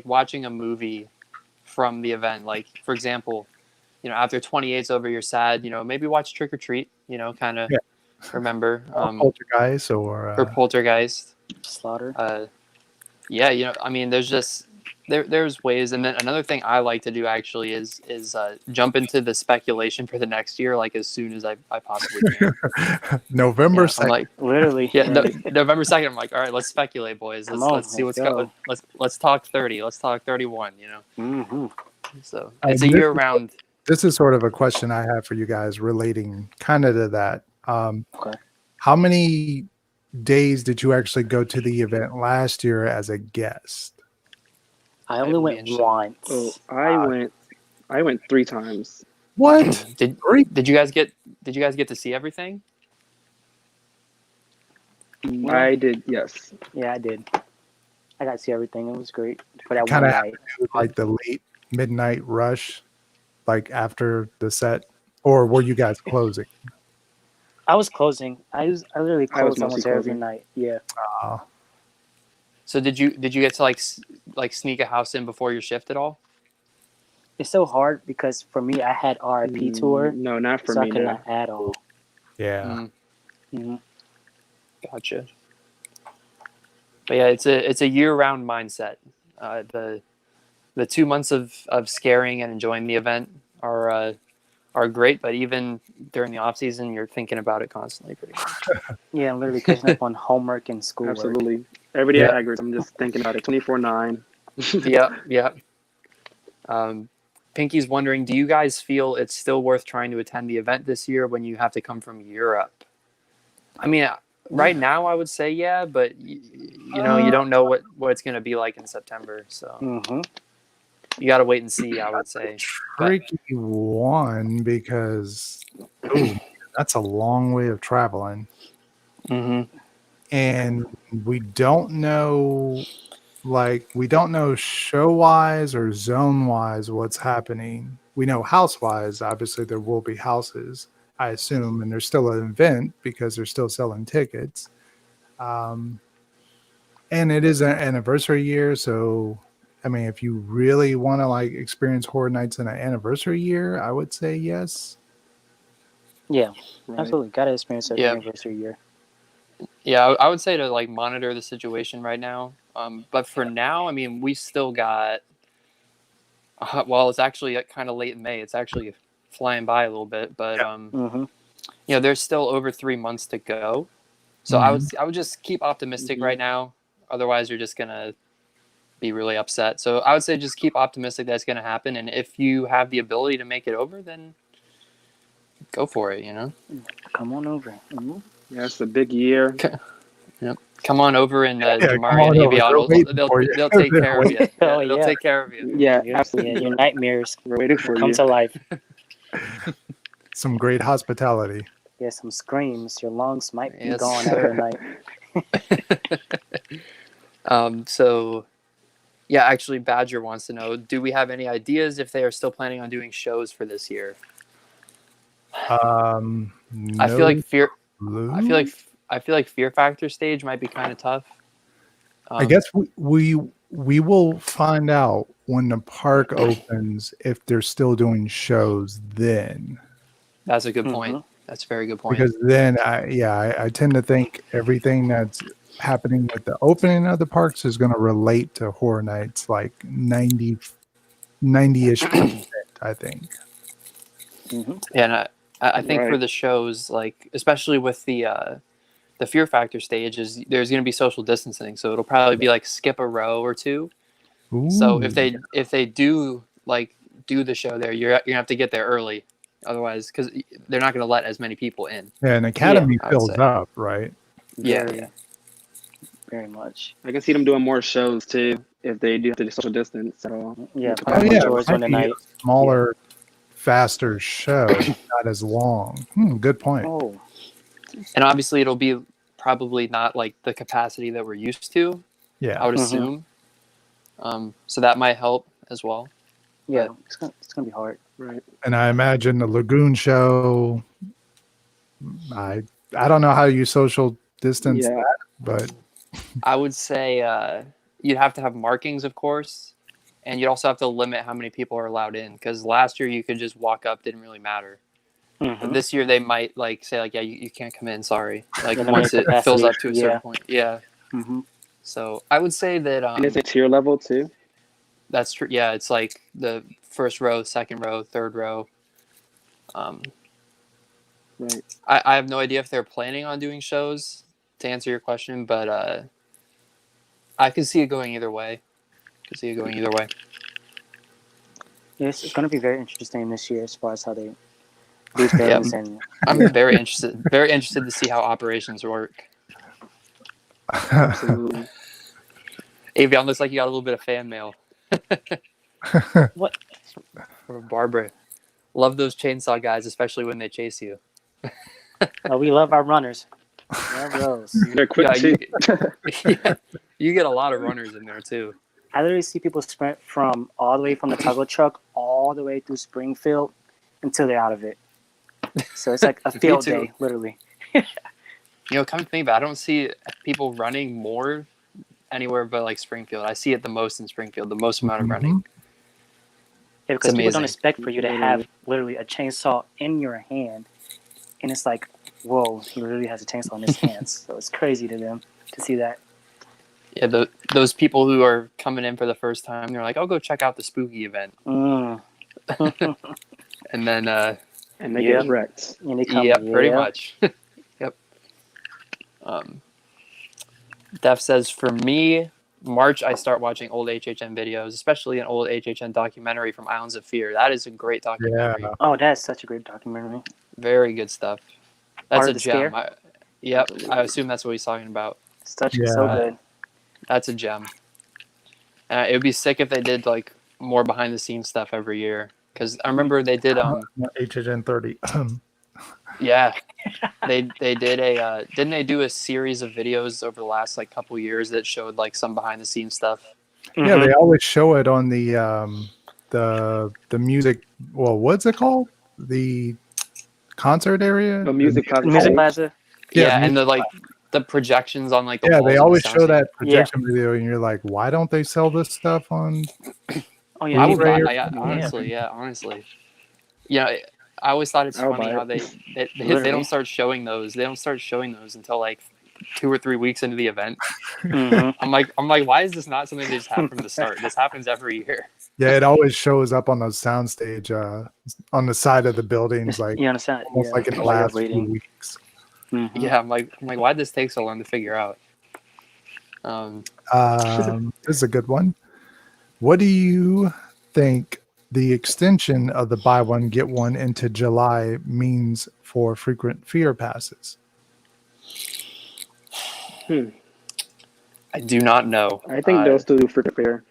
watching a movie from the event, like for example, you know, after 28's over, you're sad, you know, maybe watch Trick or Treat, you know, kind of Yeah. remember, Poltergeist or or Poltergeist. Slaughter. Yeah, you know, I mean, there's ways. And then another thing I like to do actually is jump into the speculation for the next year, like as soon as I possibly can. November Yeah, 2nd. I'm like, Literally. yeah, Right. November 2nd. I'm like, all right, let's speculate, boys. Come Let's on, see let's what's go. let's talk 30. Let's talk 31. You know, Mm-hmm. so I it's a mean, year round. this is sort of a question I have for you guys relating kind of to that. Okay. How many days did you actually go to the event last year as a guest? I only went once. oh, I went 3 times. What? Did you guys get to see everything? Yeah. I did, yes. Yeah, I did. I got to see everything. It was great for that Kinda one have night. Like the late midnight rush, like after the set, or were you guys closing? I was closing. I literally I was closed mostly almost every closing. night. Yeah. Uh, So did you get to like sneak a house in before your shift at all? It's so hard because for me, I had RIP tour, No, not for so me. I could No. not at all. Yeah. Mm, hmm gotcha. But yeah, it's a year-round mindset. The 2 months of scaring and enjoying the event are great, but even during the off season, you're thinking about it constantly, pretty much. Yeah, I'm literally catching up on homework and schoolwork. Absolutely. Every day Yeah. at Eggers, I'm just thinking about it 24/9. Yeah. Pinky's wondering, do you guys feel it's still worth trying to attend the event this year when you have to come from Europe? I mean, right now I would say yeah, but you know, you don't know what it's going to be like in September, so hmm you got to wait and see, I would say. But Tricky one because that's a long way of traveling, and we don't know show wise or zone wise what's happening. We know house wise, obviously there will be houses, I assume, and there's still an event because they're still selling tickets. And it is an anniversary year, so I mean, if you really want to like experience Horror Nights in an anniversary year, I would say yes. Yeah, Right. absolutely. Got to experience an Yeah. anniversary year. yeah, I would say to like monitor the situation right now. But for now, I mean, we still got. Well, it's actually kind of late in May. It's actually flying by a little bit, but hmm you know, there's still over 3 months to go. So I would just keep optimistic right now. Otherwise, you're just gonna be really upset. So I would say just keep optimistic that's gonna happen. And if you have the ability to make it over, then go for it. You know, Come on over. Yeah, it's a big year. come on over, and come Jamari on and over. They're Avion, waiting for you. they'll take care of you. Yeah, Oh, they'll yeah. take care of you. Yeah, Yeah, absolutely. your nightmares We're waiting for come you. to life. Some great hospitality. Yeah, some screams. Your lungs might be Yes, gone sir. after the night. So, yeah, actually, Badger wants to know: do we have any ideas if they are still planning on doing shows for this year? I feel like fear. clue? I feel like Fear Factor stage might be kind of tough. I guess we will find out when the park opens if they're still doing shows then. That's a good point. That's a very good point. Because then I tend to think everything that's happening with the opening of the parks is going to relate to Horror Nights like 90-ish%, I think. And I think for Right. the shows, like especially with the Fear Factor stage, is there's going to be social distancing, so it'll probably be like skip a row or two. So if they do like do the show there, you're gonna have to get there early, otherwise, because they're not going to let as many people in. an academy I would fills say. up, right? Yeah. Very much. I can see them doing more shows too if they do have to social distance at all. Yeah, Look at probably that. more it tours might during the be a night. smaller, faster show, not as long. Good point. Oh, And obviously, it'll be probably not like the capacity that we're used to. Yeah. I would assume. So that might help as well. yeah. It's gonna be hard. Right. And I imagine the Lagoon show. I don't know how you social distance Yeah. that, but I would say you'd have to have markings, of course, and you'd also have to limit how many people are allowed in. Because last year you could just walk up, didn't really matter. But this year they might like say like, yeah, you can't come in. Sorry. Like Limit once it capacity. fills up to a certain Yeah. point. Yeah. Mm-hmm. So I would say that And it's a tier level too. that's true. Yeah, it's like the first row, second row, third row. Right. I have no idea if they're planning on doing shows, to answer your question, but I could see it going either way. Yes, it's gonna be very interesting this year as far as how they do things and I'm very interested to see how operations work. Absolutely. Avion, looks like you got a little bit of fan mail. what? From Barbara. Love those chainsaw guys, especially when they chase you. We love our runners. Love those. They're quick too. You get a lot of runners in there too. I literally see people sprint from all the way from the tugboat truck all the way through Springfield until they're out of it. So it's like a field too. day, literally. Come to think about it, I don't see people running more anywhere but like Springfield. I see it the most in Springfield, the most amount of Mhm. running. Yeah, because people don't amazing. expect for you to have literally a chainsaw in your hand, and it's like, whoa, he literally has a chainsaw in his hands. So it's crazy to them to see that. Yeah, those people who are coming in for the first time, they're like, "I'll go check out the spooky event," Mm. and then And they Yeah. get wrecked. And they come, yep, pretty yeah. much. Yep. Def says, for me, March I start watching old HHN videos, especially an old HHN documentary from Islands of Fear. That is a great documentary. Yeah. Oh, that's such a great documentary. Very good stuff. That's Art a of the gem. Scare? Yep, I assume that's what he's talking about. So Yeah. good. That's a gem. It would be sick if they did like more behind the scenes stuff every year. Because I remember they did HHN 30. yeah, they did a didn't they do a series of videos over the last like couple years that showed like some behind the scenes stuff? Yeah, they always show it on the music. Well, what's it called? The concert area. The music plaza. Music stage. Plaza. Yeah, Yeah, and the projections on like the Yeah, walls they of the always sound show stage. that projection video, and you're like, why don't they sell this stuff on? Oh, yeah. I would Blu-ray buy. or I, something? honestly. Yeah, I always thought it's I'll funny buy how it. they Literally. don't start showing those. They don't start showing those until like 2 or 3 weeks into the event. Mhm. I'm like, why is this not something they just have from the start? This happens every year. Yeah, it always shows up on the soundstage on the side of the buildings, like You understand? almost like in the While you're last few waiting. weeks. Mhm. Yeah, I'm like, why'd this take so long to figure out? This is a good one. What do you think the extension of the buy one get one into July means for frequent fear passes? I do not know. I think they'll still do frequent fair.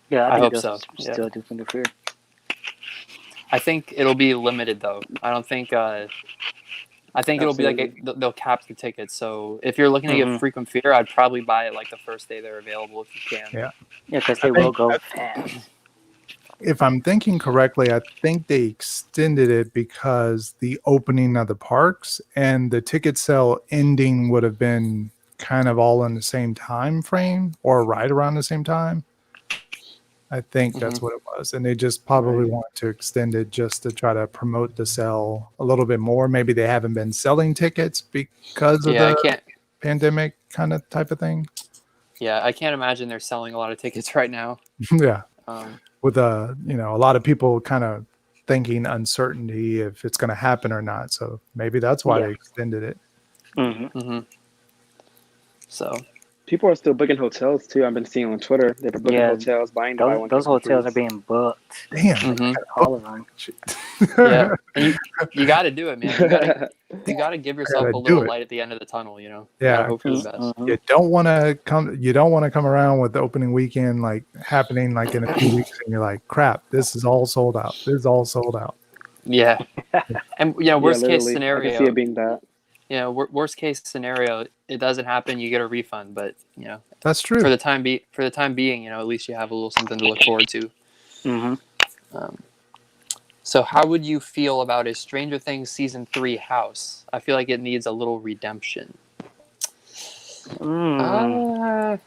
Yeah, I think hope they'll so. Yeah. Still do Finger Fear. I think it'll be limited though. I don't think. I think it'll be like they'll cap the tickets. So if you're looking to get frequent fear, I'd probably buy it like the first day they're available if you can. Yeah. Yeah, because they will go fast. If I'm thinking correctly, I think they extended it because the opening of the parks and the ticket sale ending would have been kind of all in the same time frame or right around the same time. I think that's what it was. And they just probably want to extend it just to try to promote the sale a little bit more. Maybe they haven't been selling tickets because of the pandemic kind of type of thing. Yeah, I can't imagine they're selling a lot of tickets right now. Yeah. With a lot of people kind of thinking uncertainty if it's going to happen or not. So maybe that's why they extended it. So people are still booking hotels too. I've been seeing on Twitter they're booking hotels, buying the buy one. Those hotels are being booked. Damn, all of them. Yeah, and you got to do it, man. You got to give yourself a little light at the end of the tunnel. You know. Yeah. You gotta hope for the best. You don't want to come. You don't want to come around with the opening weekend like happening like in a few weeks, and you're like, "Crap, this is all sold out. This is all sold out." Yeah, and worst case scenario, I can see it being that. Worst case scenario, it doesn't happen, you get a refund. But that's true for the time being. At least you have a little something to look forward to. So how would you feel about a Stranger Things season 3 house? I feel like it needs a little redemption. About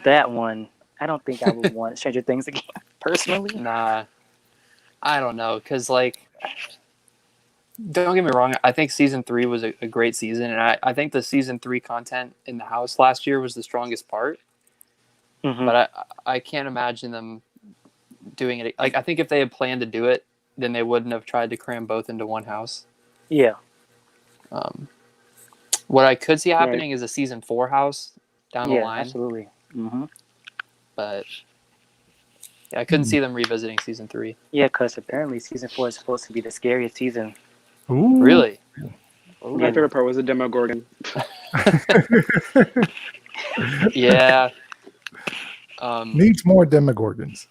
that one, I don't think I would want Stranger Things again, personally. Nah, I don't know, because like, don't get me wrong, I think season 3 was a great season, and I think the season 3 content in the house last year was the strongest part. But I can't imagine them doing it. Like, I think if they had planned to do it, then they wouldn't have tried to cram both into one house. Yeah. What I could see happening is a season 4 house down the line. Absolutely. But I couldn't see them revisiting season 3. Yeah, because apparently season 4 is supposed to be the scariest season. Ooh. Really? My favorite part was the Demogorgon. Yeah. Needs more Demogorgons.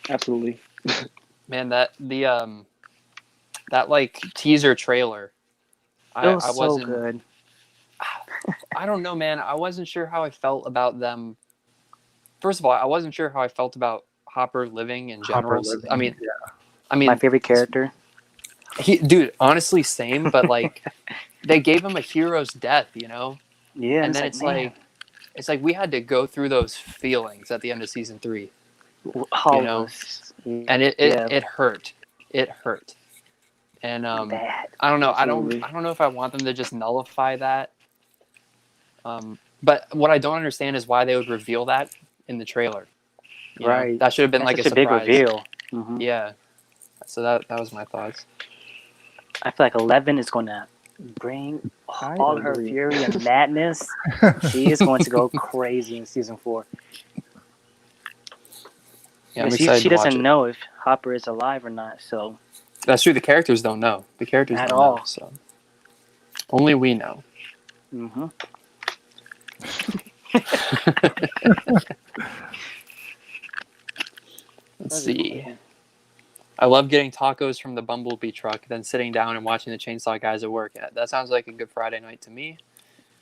Absolutely. Man, that like teaser trailer. It was so good. I don't know, man. I wasn't sure how I felt about them. First of all, I wasn't sure how I felt about Hopper living in general. I mean, my favorite character. Dude, honestly, same. But like, they gave him a hero's death, you know. Yeah, and then it's like, it's like we had to go through those feelings at the end of season 3, All you know, of us. and it hurt. It hurt. And Bad. I don't know. Absolutely. I don't know if I want them to just nullify that. But what I don't understand is why they would reveal that in the trailer. You know? Right. That should have been That's like a such a big surprise. reveal. Mm-hmm. Yeah. So that was my thoughts. I feel like 11 is going to bring I all her agree. fury and madness. She is going to go crazy in season 4. Yeah, I'm But excited she to watch doesn't it. know if Hopper is alive or not. So That's true. The characters don't know. The characters At don't all. know. So only we know. mm-hmm. Let's see. I love getting tacos from the Bumblebee truck, then sitting down and watching the Chainsaw Guys at work. Yeah, that sounds like a good Friday night to me.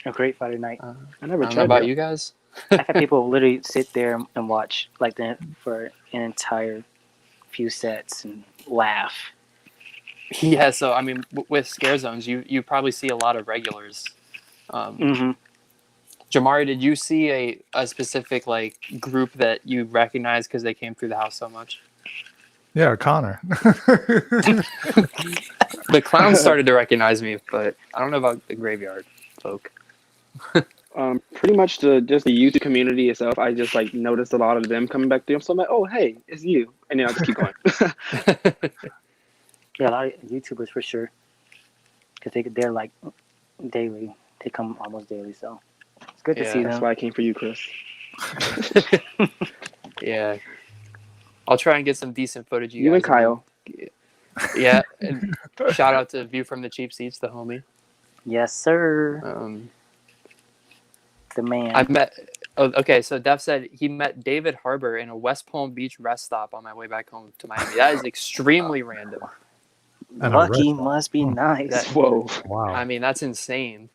A great Friday night. I I never don't know tried about that. you guys. I've had people literally sit there and watch like that for an entire few sets and laugh. Yeah, so I mean, with Scare Zones, you probably see a lot of regulars. Mm-hmm. Jamari, did you see a specific like group that you recognize because they came through the house so much? Yeah, Connor. The clowns started to recognize me, but I don't know about the graveyard folk. Pretty much just the YouTube community itself. I just like noticed a lot of them coming back through. So I'm like, oh hey, it's you, and then I'll just keep going. Yeah, a lot of YouTubers for sure. Because they're like daily. They come almost daily, so it's good to Yeah. see That's them. why I came for you, Chris. Yeah, I'll try and get some decent footage. You and guys Kyle. Yeah, and shout out to View from the Cheap Seats, the homie. Yes, sir. The man. I met. Oh, okay, so Def said he met David Harbour in a West Palm Beach rest stop on my way back home to Miami. That is extremely random. And a Lucky restaurant. must be nice. That- Whoa. Wow. I mean, that's insane.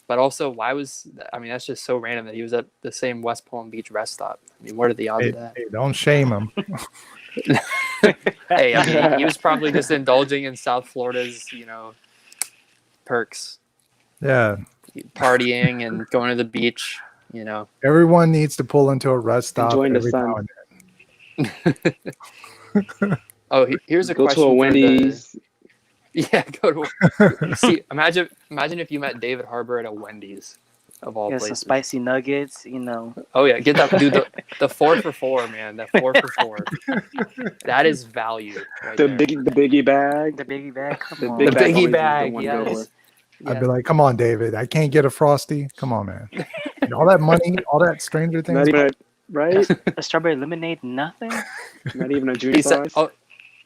But also, that's just so random that he was at the same West Palm Beach rest stop. I mean, what are the odds Hey, of that? hey, don't shame him. Hey, I mean, he was probably just indulging in South Florida's, perks, Yeah. partying and going to the beach, Everyone needs to pull into a rest stop Enjoying the every sun. now and then. Oh, here's a Go question to a for Wendy's. Yeah, go to. See, imagine if you met David Harbour at a Wendy's, of all Yeah, some places. spicy nuggets, Oh yeah, get that, dude. The 4 for $4, man. That 4 for $4. That is value. Right The there. biggie bag. the biggie bag. Come The on. big The bag biggie always is the bag, one to go yes. with. I'd be like, come on, David. I can't get a Frosty. Come on, man. All that money, all that Stranger Things. Not even right. A strawberry lemonade, nothing? Not even a junior He said, size.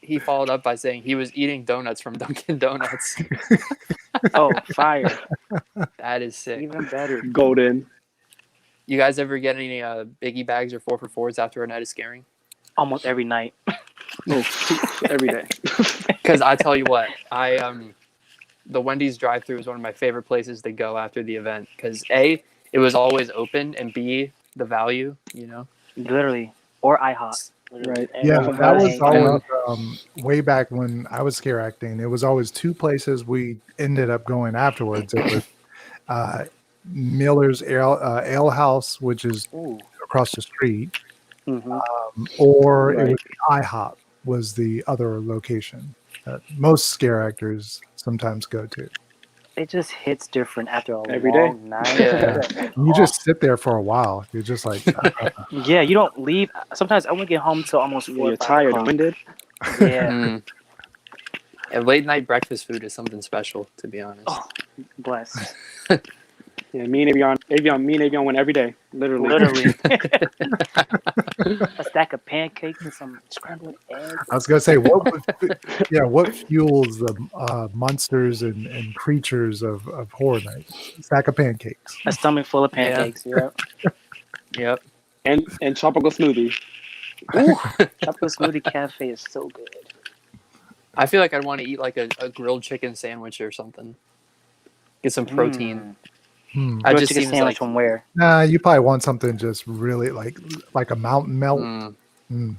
he followed up by saying he was eating donuts from Dunkin' Donuts. Oh, fire. That is sick. Even better. Golden. You guys ever get any biggie bags or 4 for $4s after a night of scaring? Almost every night. Oh, every day. Because I tell you what, the Wendy's drive-thru is one of my favorite places to go after the event. Because A, it was always open, and B, the value. Literally. Or IHOP. Right. Yeah, Every that was night. always way back when I was scare acting. It was always 2 places we ended up going afterwards. It was Miller's Ale House, which is Ooh. across the street, Mm-hmm. or Right. it was IHOP was the other location that most scare actors sometimes go to. It just hits different after a Every day. long night. Yeah. You just sit there for a while. You're just like, Yeah, you don't leave. Sometimes I won't get home till almost 4 You're or 5 tired, o'clock. winded. Yeah. Mm. And late night breakfast food is something special, to be honest. Oh, bless. Yeah, me and Avion went every day, literally. Literally. A stack of pancakes and some scrambled eggs. I was gonna say, what fuels the monsters and creatures of horror night? A stack of pancakes. A stomach full of pancakes. Yeah. Yep. And tropical smoothie. Tropical Smoothie Cafe is so good. I feel like I'd want to eat like a grilled chicken sandwich or something. Get some protein. That Grilled just chicken seems sandwich like from where? Nah, you probably want something just really like a mountain melt. I don't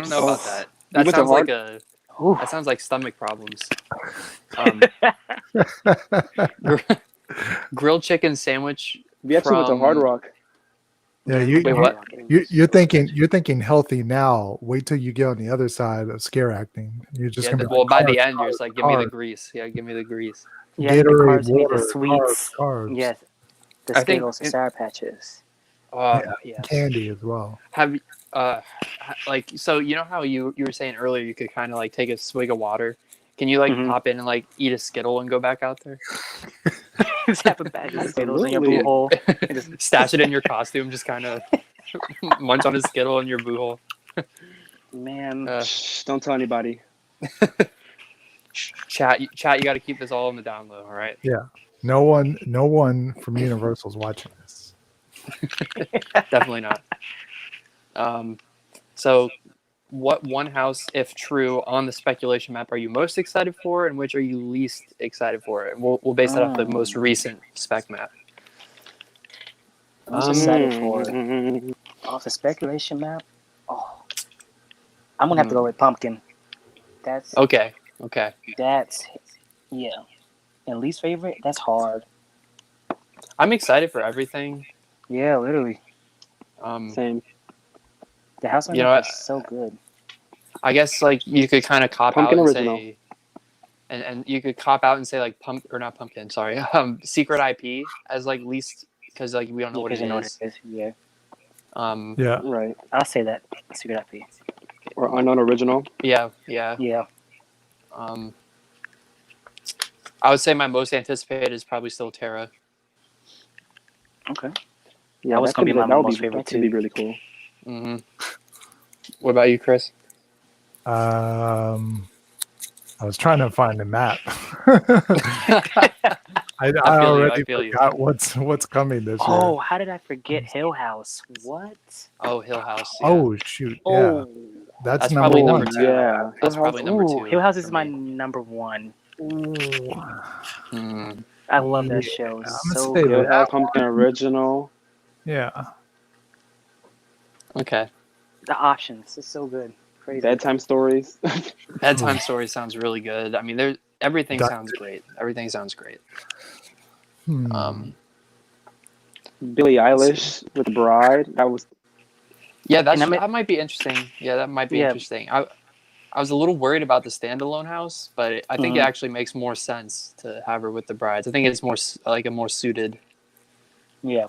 know about that. That went to sounds like hard- Ooh. that sounds like stomach problems. Grilled chicken sandwich We actually went to Hard from Rock. Yeah, we Wait, were what? rocking. you're thinking healthy now. Wait till you get on the other side of scare acting. You're just Yeah, gonna be well, like, by carbs, the end, you're carbs, just like, give me the carbs, grease. Yeah, give me the grease. Yes, the Gatorade, carbs, me, the water, carbs, sweets. carbs. Yes, the I think, Skittles, the Sour Patches. oh, Yeah, yes. candy as well. Have like, so you know how you were saying earlier you could kind of like take a swig of water. Can you like Mhm. pop in and like eat a Skittle and go back out there? Just have a bag of Skittles in your Absolutely. boo hole. Stash it in your costume, just kind of munch on a Skittle in your boo hole. Man, Shh, don't tell anybody. Chat, you got to keep this all in the down low. All right. Yeah. No one from Universal's watching this. Definitely not. So, what one house, if true, on the speculation map are you most excited for, and which are you least excited for? And we'll base that off the most recent spec map. I'm just excited for Mm. off the speculation map. Oh, I'm gonna have to go with Pumpkin. That's Okay. that's yeah. And least favorite? That's hard. I'm excited for everything. Yeah, literally. Same. The house on You know, is so good. I guess like you could kind of cop Pumpkin out and original. say, and you could cop out and say like not pumpkin, sorry, secret IP as like least because like we don't know what it is. Yeah, Yeah. Right. I'll say that. Secret IP. Or unknown original. Yeah. Yeah. I would say my most anticipated is probably still Terra. Okay. Yeah, That was gonna be my most favorite That could be too. really cool. Mm-hmm. What about you, Chris? I was trying to find the map. I already feel you. forgot what's coming this Oh, year. how did I forget Hill House? What? Oh, Hill House. Yeah. Oh shoot! Yeah, Oh, that's That's number probably one. number two. Yeah. That's Hill probably House. number ooh, two. Hill House is for my me. number one. Mm. I love that Yeah, show. It's I'm gonna so say Hill good. that. House, Pumpkin original. Yeah, Okay. The options is so good. Crazy. Bedtime stories. Bedtime story sounds really good. I mean, everything That- sounds great. Everything sounds great. Hmm. Billie Eilish with the Bride. That was Yeah, And that might be interesting. Yeah, that might be Yeah. interesting. I was a little worried about the standalone house, but I think it actually makes more sense to have her with the brides. I think it's more like a more suited. Yeah.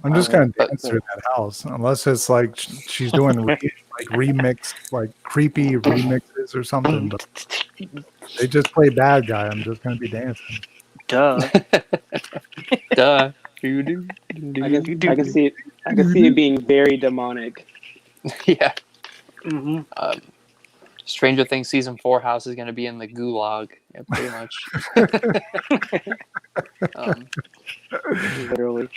I'm just gonna but- dance through that house, unless it's like she's doing like remix, like creepy remixes or something. But they just play bad guy. I'm just gonna be dancing. Duh. Duh. I can see it being very demonic. Yeah. hmm Stranger Things season 4 house is going to be in the gulag. Yeah, pretty much. Literally.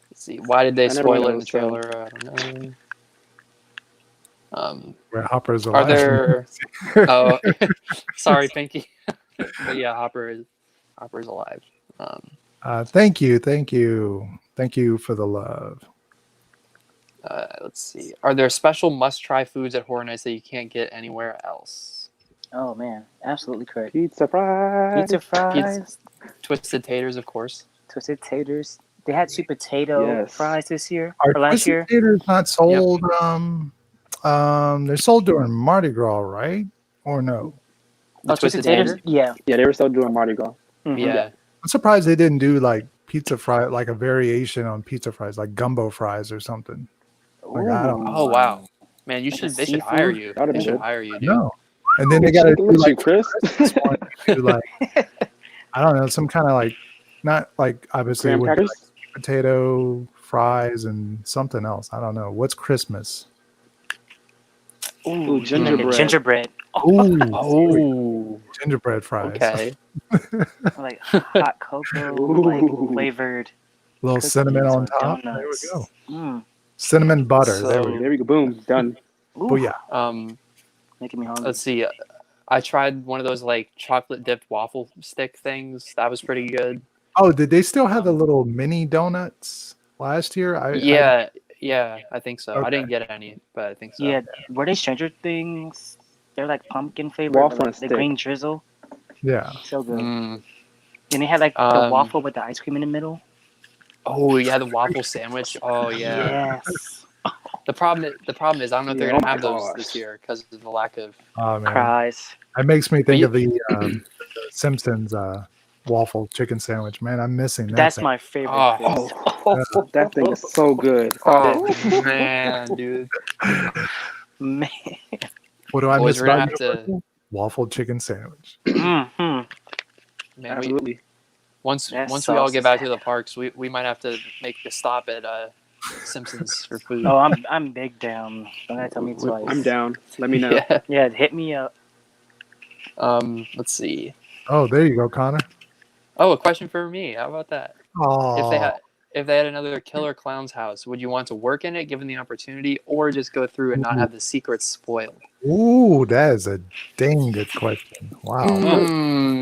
Let's see. Why did they I never spoil went it to in the those shows. trailer? I don't know. Where Hopper's Are alive. there? Oh, sorry, Pinky. But yeah, Hopper's alive. Thank you for the love. Let's see. Are there special must-try foods at Horror Nights that you can't get anywhere else? Oh man, absolutely correct. Pizza fries. Pizza fries, Twisted taters, of course. twisted taters. They had sweet potato Yes. fries this year Are or last Twisted year. Taters not sold? They're sold during Mardi Gras, right? Or no? The Twisted Twisted taters. Tater? Yeah. Yeah, they were still doing Mardi Gras. Mhm. Yeah. I'm surprised they didn't do like pizza fry, like a variation on pizza fries, like gumbo fries or something. Like, I don't Oh wow, man! Like the They should hire seafood? you. That'd They be should good. hire you, dude. know. And then they got to do Look at you, like Chris. Christmas one, do like I don't know, some kind of like not like obviously Graham with crackers. like potato fries and something else. I don't know what's Christmas. Ooh, gingerbread. Gingerbread. Ooh, Oh, gingerbread fries. okay. Like hot cocoa, like Ooh. flavored. A little cookies cinnamon on or top. donuts. There we go. Mm. Cinnamon butter. there we So- go. There we go. Boom. Done. Ooh, Booyah. making me hungry. Let's see. I tried one of those like chocolate dipped waffle stick things. That was pretty good. Oh, did they still have the little mini donuts last year? Yeah, I think so. Okay. I didn't get any, but I think so. Yeah, were they Stranger Things? They're like pumpkin flavored, Waffle but, and like, the stick. green drizzle. Yeah. So good. Mm, And they had like the Um, waffle with the ice cream in the middle. Oh yeah, the waffle sandwich. Oh yeah. Yes. The problem is I don't know if they're Yeah, oh gonna my have those gosh. this year because of the lack of. Oh man, Cries. that makes me But think you, of the Simpsons waffle chicken sandwich. Man, I'm missing that That's thing. my favorite, oh, Chris. That thing is so good. oh man, dude. Man. What do I Boys, miss we're gonna about have to. Universal? Waffle chicken sandwich. Hmm. Man, Absolutely. once That we all sauce get is back to heaven. the parks, we might have to make a stop at Simpsons for food. Oh, I'm big down. Don't gotta tell me I'm twice. down. Let me know. Yeah. Yeah, hit me up. Let's see. Oh, there you go, Connor. Oh, a question for me. How about that? If they Oh, had another Killer Clown's house, would you want to work in it given the opportunity, or just go through and not have the secrets spoiled? ooh, that is a dang good question. Wow.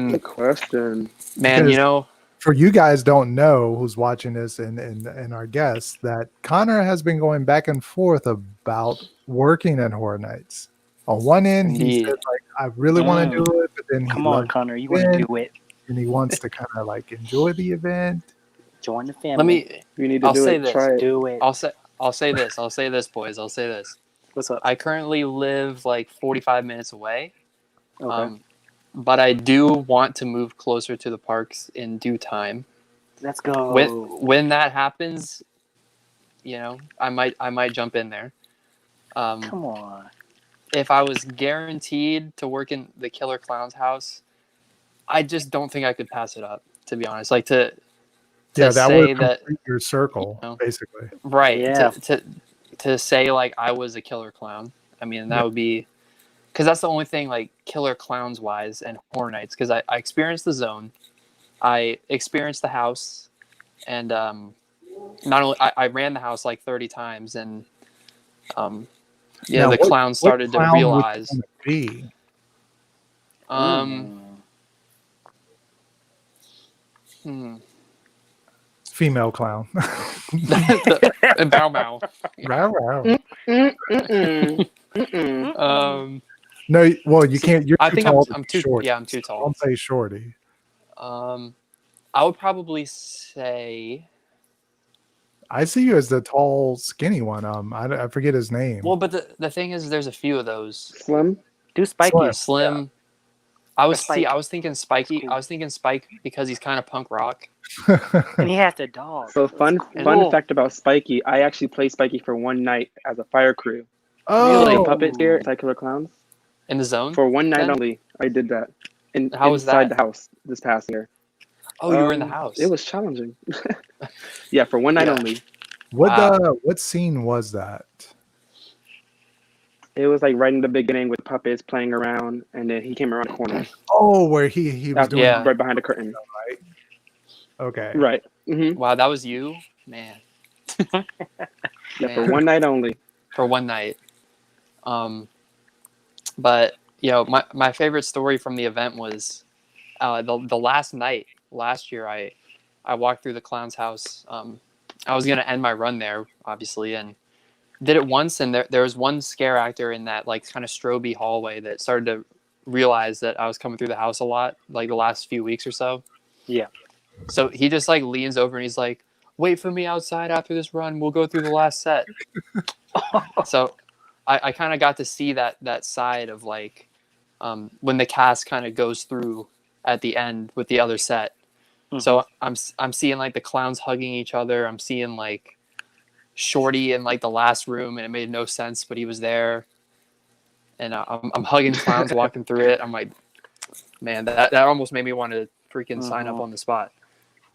Good question. Man, Because for you guys don't know who's watching this and our guests that Connor has been going back and forth about working at Horror Nights. On one end, he says indeed. like, I really want to do it, but then he Come on, loves Connor. You the want to event do it? and he wants to kind of like enjoy the event. Join the family. Let me. You need to I'll do say it. this. Try it. do it. I'll say this. I'll say this, boys. I'll say this. What's up? I currently live like 45 minutes away. Okay. But I do want to move closer to the parks in due time. Let's go. When that happens, I might jump in there. Come on. If I was guaranteed to work in the Killer Clown's house, I just don't think I could pass it up. To be honest, like to Yeah, that say would that complete your circle, basically. right. Yeah. To say like I was a killer clown. I mean, that would be because that's the only thing like Killer Clowns wise and Horror Nights, because I experienced the zone, I experienced the house, and not only I ran the house like 30 times, and Now, the clowns started what to clown would you realize wanna be? Female clown. and bow bow. Row, row. Um, No, well, you can't. You're I too think tall to I'm be too shorty. yeah I'm too tall. Don't say shorty. I would probably say. I see you as the tall, skinny one. I forget his name. Well, but the thing is, there's a few of those. Slim. Do Spiky. Slim. I was Spike. I was thinking Spiky. Cool. I was thinking Spike because he's kind of punk rock. And he has the dog. So fun Cool. fact about Spiky, I actually played Spiky for one night as a fire crew. Oh, Like puppets here at Killer Clowns. In the zone? For one night Then? only, I did that. How was inside that? the house this past year. Oh, you were in the house. It was challenging. Yeah, for one night Yeah. only. what scene was that? It was like right in the beginning with puppets playing around, and then he came around the corner. Oh, where he was doing Yeah. Right behind the curtain. right. Okay. Right. Mm-hmm. Wow, that was you, man. Yeah, for one night only. For one night. But my favorite story from the event was the last night last year. I walked through the clown's house. I was gonna end my run there, obviously, and did it once. And there was one scare actor in that like kind of stroby hallway that started to realize that I was coming through the house a lot, like the last few weeks or so. Yeah. So he just like leans over and he's like, "Wait for me outside after this run. We'll go through the last set." So I kind of got to see that side of like when the cast kind of goes through at the end with the other set. Mm-hmm. So I'm seeing like the clowns hugging each other. I'm seeing like Shorty in like the last room, and it made no sense, but he was there. And I'm hugging clowns walking through it. I'm like, man, that almost made me want to freaking sign up on the spot.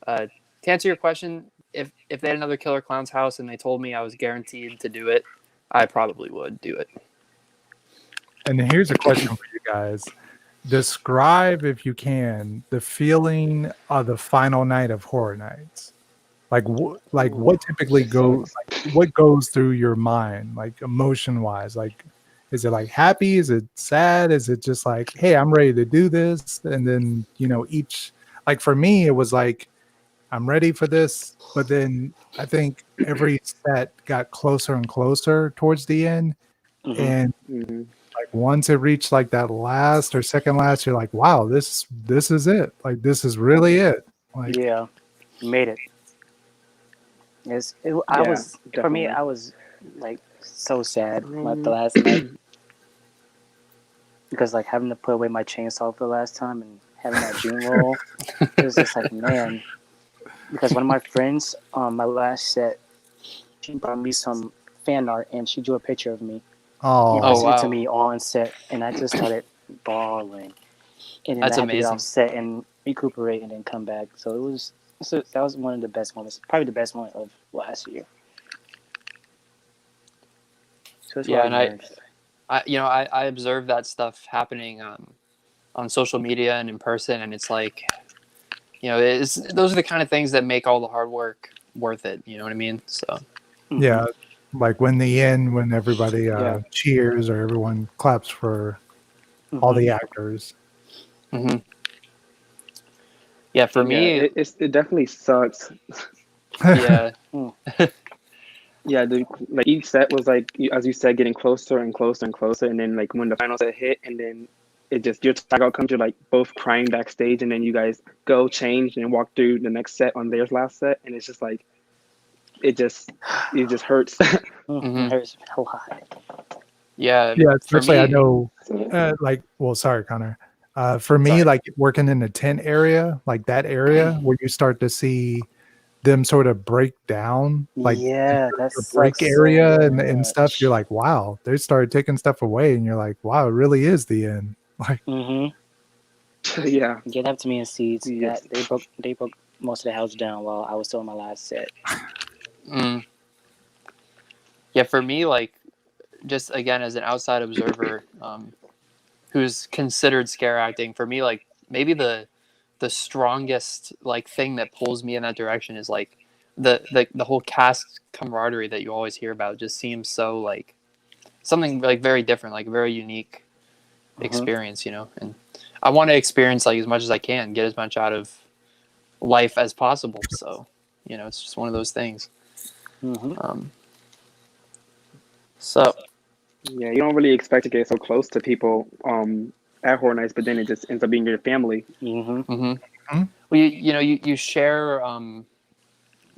To answer your question, if they had another Killer Clown's house and they told me I was guaranteed to do it, I probably would do it. And here's a question for you guys. Describe, if you can, the feeling of the final night of Horror Nights. Like what typically goes, like, what goes through your mind, like emotion wise? Like, is it like happy? Is it sad? Is it just like, hey, I'm ready to do this? And then, each, like for me, it was like, I'm ready for this. But then I think every set got closer and closer towards the end. Mm-hmm. And like once it reached like that last or second last, you're like, wow, this is it. Like, this is really it. Like, yeah, you made it. I Yeah, was for me. definitely. I was like so sad like the last night because like having to put away my chainsaw for the last time and having that June roll. It was just like man, because one of my friends on my last set, she brought me some fan art and she drew a picture of me and Oh Oh, presented it to wow, me on set, and I just started bawling. And then I that's had to get off amazing. set and recuperate and then come back. So it was that was one of the best moments, probably the best moment of last year. So it's Yeah, really and nice. I observe that stuff happening on social media and in person, and it's like, those are the kind of things that make all the hard work worth it. You know what I mean? So yeah. Like when everybody Yeah. cheers or everyone claps for all Mm-hmm. the actors. mhm. Yeah, for Yeah, me, it definitely sucks. yeah, Yeah, like each set was like as you said, getting closer and closer and closer, and then like when the final set hit, and then it just your tag out comes, you're like both crying backstage, and then you guys go change and walk through the next set on their last set, and it's just like it just it just hurts. mhm. It hurts a lot. Yeah, Yeah, for especially I me, know, well, sorry, Connor. For me, sorry. like working in the tent area, like that area where you start to see them sort of break down, like Yeah, that the break sucks so area and stuff. You're much. like, wow, they started taking stuff away, and you're like, wow, it really is the end. Like, Mm-hmm. Yeah. Get up to me in seeds. That Yes. they broke most of the house down while I was still on my last set. Mm. Yeah, for me, like just again as an outside observer, who's considered scare acting, for me, like maybe the strongest like thing that pulls me in that direction is like the whole cast camaraderie that you always hear about just seems so like something like very different, like a very unique Mm-hmm. experience, and I want to experience like as much as I can, get as much out of life as possible. So it's just one of those things. Mm-hmm. um, so Yeah, you don't really expect to get so close to people at Horror Nights, but then it just ends up being your family. Mm-hmm. hmm hmm? well, you share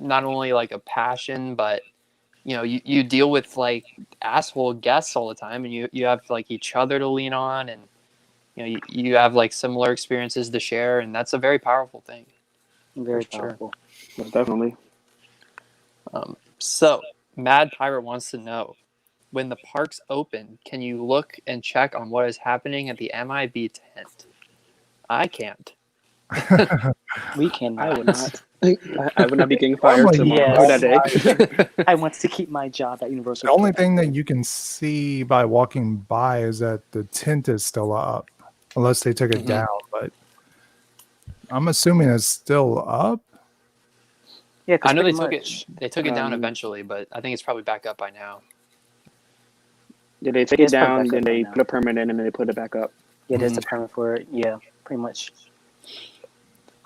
not only like a passion, but you deal with like asshole guests all the time, and you have like each other to lean on, and you have like similar experiences to share, and that's a very powerful thing for Very sure. powerful. Most definitely. So Mad Pirate wants to know, when the parks open, can you look and check on what is happening at the MIB tent? I can't. We I would cannot. not. I would not be getting fired Normally, you can tomorrow or walk that Yes. day. by. I want to keep my job at The Universal. only thing that you can see by walking by is that the tent is still up, unless they took it Mhm. down. But I'm assuming it's still up. Yeah, I because know pretty they much. took it down Um, eventually, but I think it's probably back up by now. yeah, they take Yeah, it it's probably down, back then up by they now. put a permit in, and then they put it back up. Yeah, there's Mhm. the permit for it. Yeah, pretty much.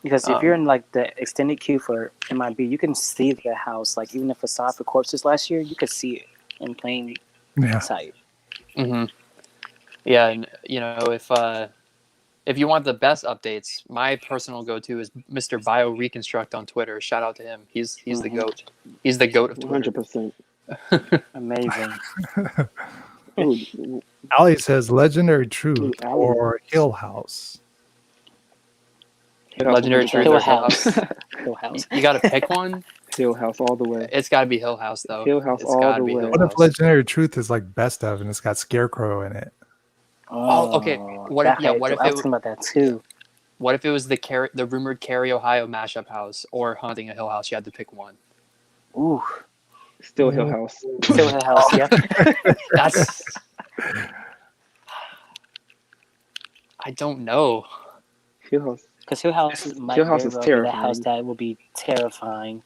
Because if you're Um, in like the extended queue for MIB, you can see the house. Like even if it's Facade for Corpses last year, you could see it in plain Yeah. sight. mhm. Yeah, and if you want the best updates, my personal go-to is Mr. Bio Reconstruct on Twitter. Shout out to him. He's the Mm-hmm. goat. He's the goat of Twitter. 100%. Amazing. Ooh, Ali says Legendary Truth Allie. or Hill House. Hill House Legendary Truth 'Hill or 100%. Hill House. House. Hill House. You got to pick one. Hill House all the way. It's got to be Hill House though. Hill House It's all got to the be way. Hill What if House. Legendary Truth is like best of and it's got Scarecrow in it? Oh, okay. What if I what if was it thinking about that too. what if it was the rumored Cary, Ohio mashup house or Haunting a Hill House? You had to pick one. Ooh, Still Hill House. still Hill House. Yeah. That's I don't know. Hill House. Because Hill House might Hill House very is well be the house terrifying. that will be terrifying.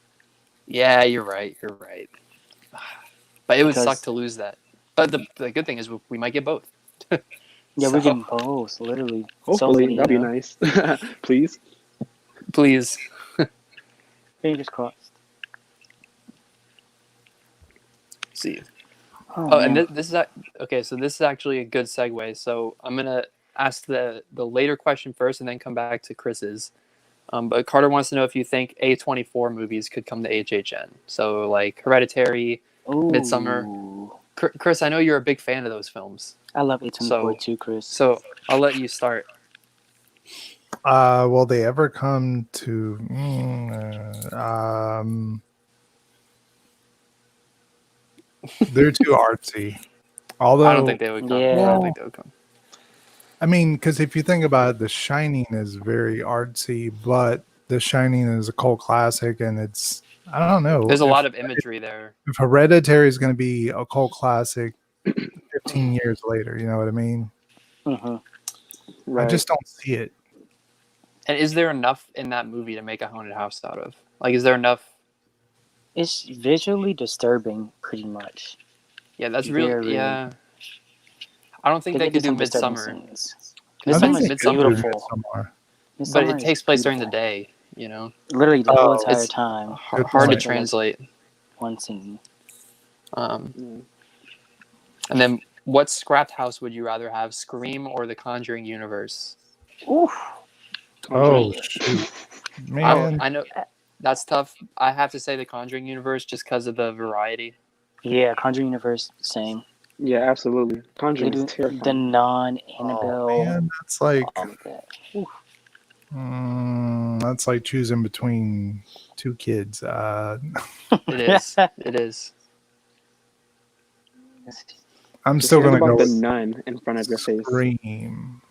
Yeah, you're right. You're right. But it would suck Because to lose that. But the good thing is we might get both. yeah, So, we're getting both. Literally, so Hopefully, many. that'd be nice. Please. please. Fingers crossed. See. Oh, Oh, and man. this is okay. So this is actually a good segue. So I'm gonna ask the later question first, and then come back to Chris's. But Carter wants to know if you think A24 movies could come to HHN. So like Hereditary, Midsummer. Ooh. Chris, I know you're a big fan of those films. I love A24 too, Chris. So I'll let you start. Will they ever come to? They're too artsy. Although I don't think they would come. Yeah. I don't think they would come. I mean, because if you think about it, The Shining is very artsy, but The Shining is a cult classic, and it's I don't know. There's a lot of imagery there. If Hereditary is going to be a cult classic 15 years later, you know what I mean? Mm-hmm. Right. I just don't see it. And is there enough in that movie to make a haunted house out of? Like, is there enough? It's visually disturbing, pretty much. Yeah, that's really Very. yeah. I don't think they could do Midsummer, Midsummer's they could do beautiful. Midsommar. but Midsummer it is takes place during the beautiful. day. You know, Literally the whole Oh. entire It's- time. Good hard to point. translate. One scene. And then, what scrapped house would you rather have, Scream or the Conjuring universe? Oof. Oh, shoot. Man. I know that's tough. I have to say the Conjuring universe just because of the variety. Yeah, Conjuring Universe, same. Yeah, absolutely. They Conjuring do is terrifying. the non Oh, Annabelle. man, that's like all of that. Oof. that's like choosing between two kids. It is. It is. I'm Just still think going to go about the with nun in front of your face. Scream.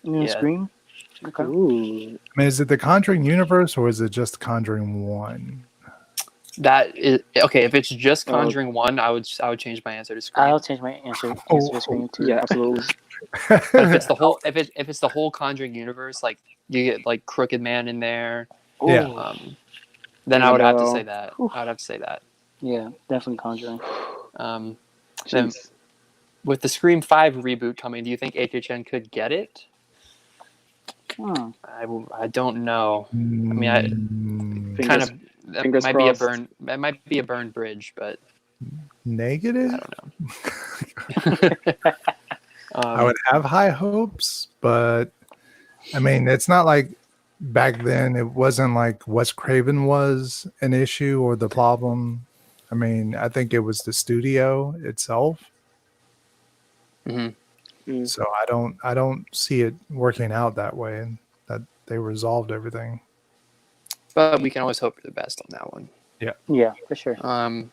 You Yeah. Scream? Okay. Ooh. I mean, is it the Conjuring universe or is it just Conjuring 1? That is okay. If it's just Conjuring 1, I would change my answer to Scream. I'll change my answer to Scream too. Yeah, absolutely. But if it's the whole if it's the whole Conjuring universe, like you get like Crooked Man in there, Yeah. then I would have to Annabelle. say that. I would have to say that. Yeah, definitely Conjuring. Then Jeez. with the Scream 5 reboot coming, do you think HHN could get it? Hmm. I don't know. I mean, I kind of that fingers might crossed. be a burn. That might be a burned bridge, but Negative? I don't know. I would have high hopes, but I mean, it's not like back then it wasn't like Wes Craven was an issue or the problem. I mean, I think it was the studio itself. Mhm. So I don't see it working out that way, and that they resolved everything. But we can always hope for the best on that one. Yeah, for sure. And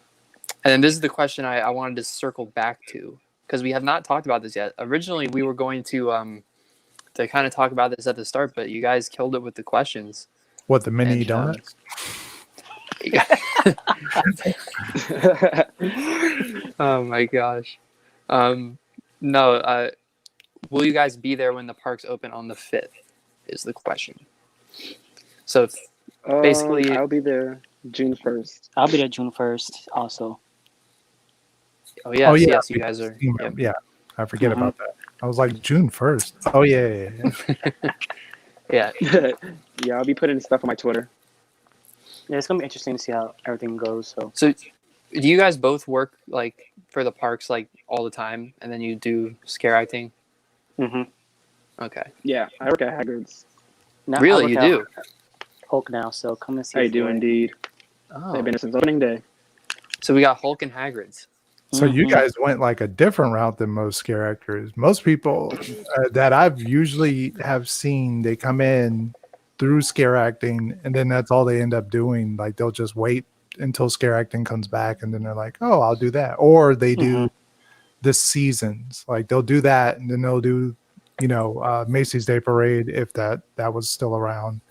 then this is the question I wanted to circle back to because we have not talked about this yet. Originally, we were going to kind of talk about this at the start, but you guys killed it with the questions. What, the mini And, donuts? Oh my gosh. No, will you guys be there when the parks open on the 5th is the question. So basically- I'll be there June 1st. I'll be there June 1st also. oh yes, you guys are. Yep. Yeah, I forget Mhm. about that. I was like June 1st. Oh yeah. Yeah. Yeah, I'll be putting stuff on my Twitter. Yeah, it's gonna be interesting to see how everything goes. So So do you guys both work like for the parks like all the time and then you do scare acting? Okay. Yeah, I work at Haggard's. now, Really, I work you at do? Hulk now, so come and see. I us do there. indeed. Oh. I've been here since opening day. So we got Hulk and Hagrid's. So you Mhm. guys went like a different route than most scare actors. Most people that I've usually have seen, they come in through scare acting, and then that's all they end up doing. Like they'll just wait until scare acting comes back, and then they're like, "Oh, I'll do that." Or they do the seasons. Like they'll do that, and then they'll do, Macy's Day Parade if that was still around.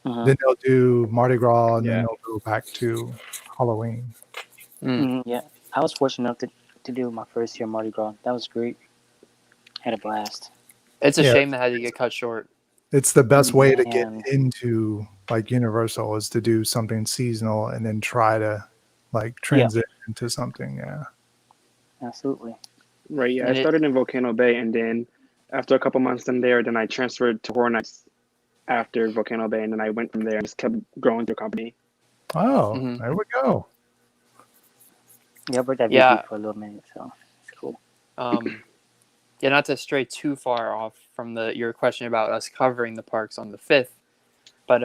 Then they'll do Mardi Gras, and then Yeah. they'll go back to Halloween. Yeah, I was fortunate enough to do my first year Mardi Gras. That was great. Had a blast. It's a Yeah. shame that had to get cut short. It's the best way to get Man. into like Universal is to do something seasonal and then try to like transition into something. Yeah. Absolutely. Right, yeah. And I started in Volcano Bay, and then after a couple months in there, then I transferred to Horror Nights after Volcano Bay, and then I went from there and just kept growing through company. Oh, Mhm. there we go. Yeah, I worked at Yeah. VP for a little minute, so it's cool. Yeah, not to stray too far off from your question about us covering the parks on the 5th, But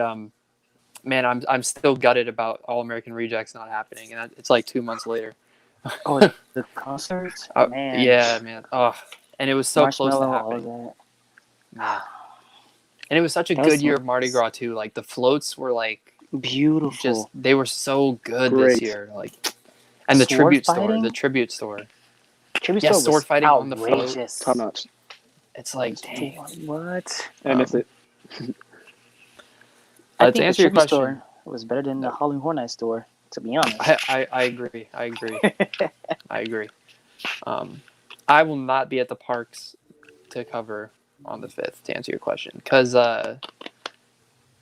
man, I'm still gutted about All American Rejects not happening, and it's like 2 months later. Oh, the concerts, man. Yeah, man. Oh, and it was so close to Marshmallow, all happening. of that. Man. And it was such a That good was year of Mardi Gras too. Like the floats were like beautiful. they were so good Great. this year. Like, and the Sword tribute fighting? store. Tribute Yeah, store sword was fighting on the float. outrageous. Top notch. It's like, dang. What? I miss it. I To think the answer your tribute question, store was better than the Halloween Horror Night store, to be honest. I agree. I agree. I will not be at the parks to cover on the 5th, to answer your question, because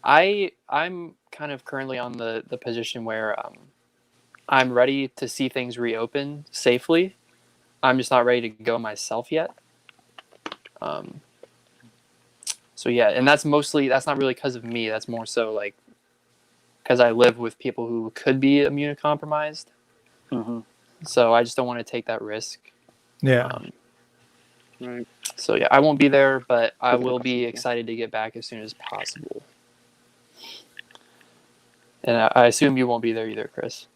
I'm kind of currently on the position where I'm ready to see things reopen safely. I'm just not ready to go myself yet. So yeah, and that's not really because of me. That's more so like because I live with people who could be immunocompromised. Mm-hmm. So I just don't want to take that risk. Yeah. Right. So yeah, I won't be there, but I Totally will be possible. excited to get back as soon as possible. And I assume you won't be there either, Chris.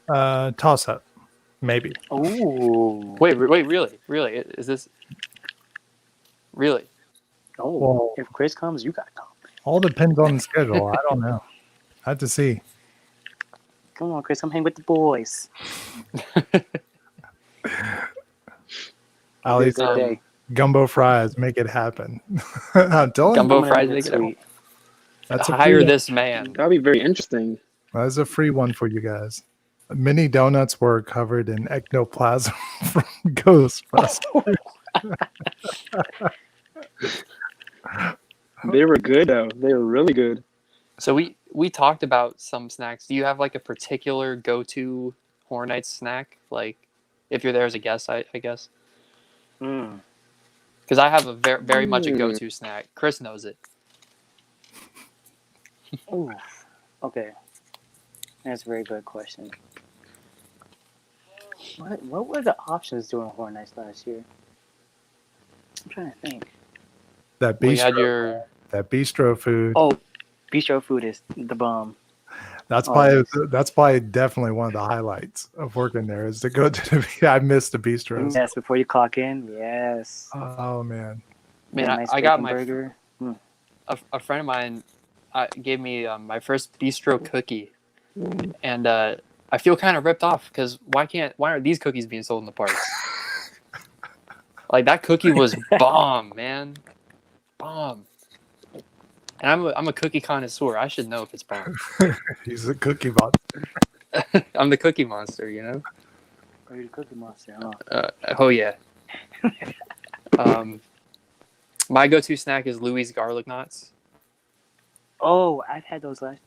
Toss up, maybe. Oh. Wait, really? Is this really? Oh. Well- If Chris comes, you gotta come. All depends on the schedule. I don't know. I have to see. Come on, Chris, come hang with the boys. I'll It'll be a eat good Um, day. gumbo fries. Make it happen. I'm telling Gumbo you, I'm gonna fries, get make it sweet. that's a Hire free, this man. That'd be very interesting. that's a free one for you guys. Mini donuts were covered in ectoplasm from Ghostbusters. They were good though. They were really good. So we talked about some snacks. Do you have like a particular go-to Horror Nights snack? Like if you're there as a guest, I guess. Mm. Because I have a very much a go-to snack. Chris knows it. Ooh. Okay. That's a very good question. What were the options during Horror Nights last year? I'm trying to think. That We had bistro, that bistro food. Oh, bistro food is the bomb. That's Oh, probably definitely one of the highlights of working there is to go to the. I missed the bistros. Yes, before you clock in. Yes. Oh man. Man, Yeah, nice I got bacon my burger. a friend of mine gave me my first bistro cookie, and I feel kind of ripped off because why aren't these cookies being sold in the parks? Like that cookie was bomb, man, bomb. And I'm a cookie connoisseur. I should know if it's bomb. He's a cookie monster. I'm the cookie monster, you know. Are you the Cookie Monster? Huh? Oh yeah. My go-to snack is Louis garlic knots. Oh, I've had those last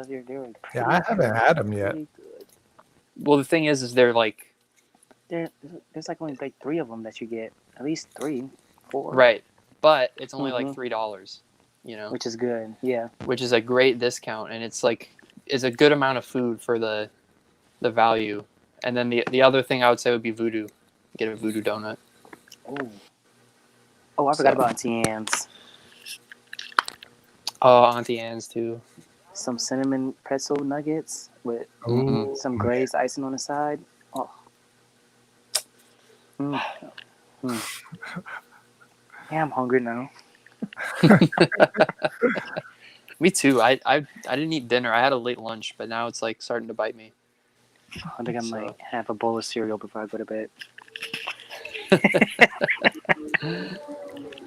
year. They were pretty, Yeah, I haven't had them yet. pretty good. Well, the thing is they're like There's like only like 3 of them that you get. At least 3, 4. right, but it's only like Mhm. $3. You know, Which is good. Yeah. which is a great discount, and it's a good amount of food for the value. And then the other thing I would say would be voodoo. Get a voodoo donut. Oh. Oh, I forgot So- about Auntie Anne's. Oh, Auntie Anne's too. Some cinnamon pretzel nuggets with Ooh, some glazed icing on the side. Oh. Mm. Mm. Yeah, I'm hungry now. Me too. I didn't eat dinner. I had a late lunch, but now it's like starting to bite me. I think I might have a bowl of cereal before I go to bed.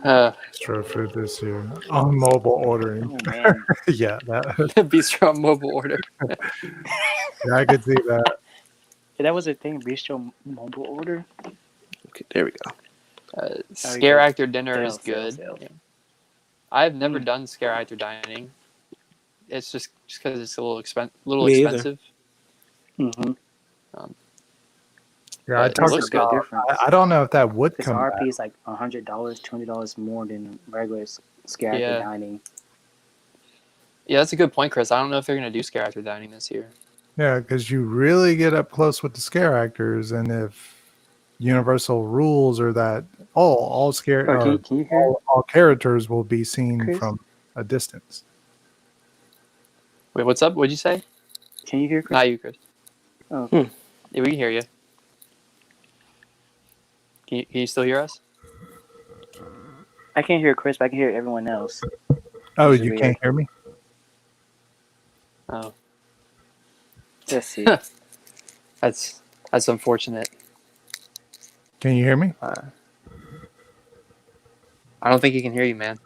bistro food this year on mobile ordering. Oh man. Yeah, that, Bistro mobile order. yeah, I could see that. That was a thing, bistro mobile order. Okay, there we go. Scare actor dinner is Sale, good. sale. Yeah. I've never done scare actor dining. It's just because it's a little Me either. expensive. Mm-hmm. Yeah, I But it talked looks about. good. I don't know if that would This come RP back. is like $100, $20 more than regular scare actor Yeah. dining. Yeah, that's a good point, Chris. I don't know if they're gonna do scare actor dining this year. Yeah, because you really get up close with the scare actors, and if Universal rules are that all scare Oh, can you hear? all characters will be seen Chris? from a distance. Wait, what's up? What'd you say? Can you hear Chris? Not you, Chris. Oh. Yeah, we can hear you. Can you still hear us? I can't hear Chris, but I can hear everyone else. Oh, Which is you weird. can't hear me? Oh, Let's see. that's unfortunate. Can you hear me? I don't think he can hear you, man.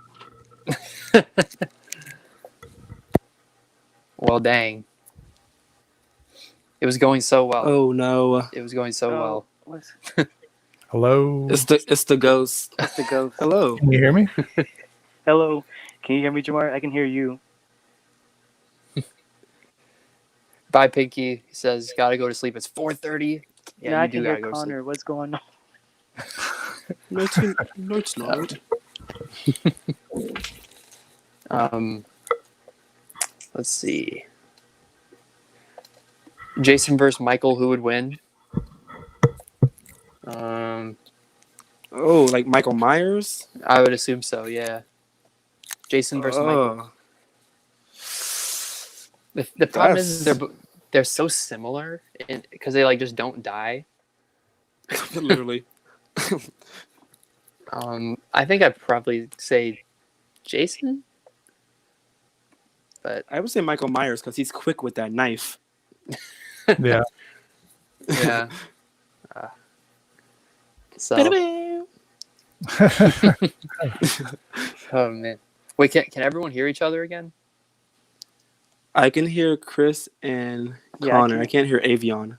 Well, dang. It was going so well. Oh no. It was going so well. What's Hello? It's the ghost. It's the ghost. Hello. Can you hear me? Hello. Can you hear me, Jamar? I can hear you. Bye, Pinky. He says, gotta go to sleep. It's 4:30. Yeah, now you I do can gotta hear go to sleep. Connor. What's going on? No, it's not. Let's see. Jason versus Michael, who would win? Oh, like Michael Myers? I would assume so, yeah. Jason versus Michael. The problem is they're so similar because they like just don't die. Literally. I think I'd probably say Jason, but I would say Michael Myers because he's quick with that knife. Yeah. yeah. So, oh man, wait, can everyone hear each other again? I can hear Chris and Yeah, Connor. I can't hear Avion.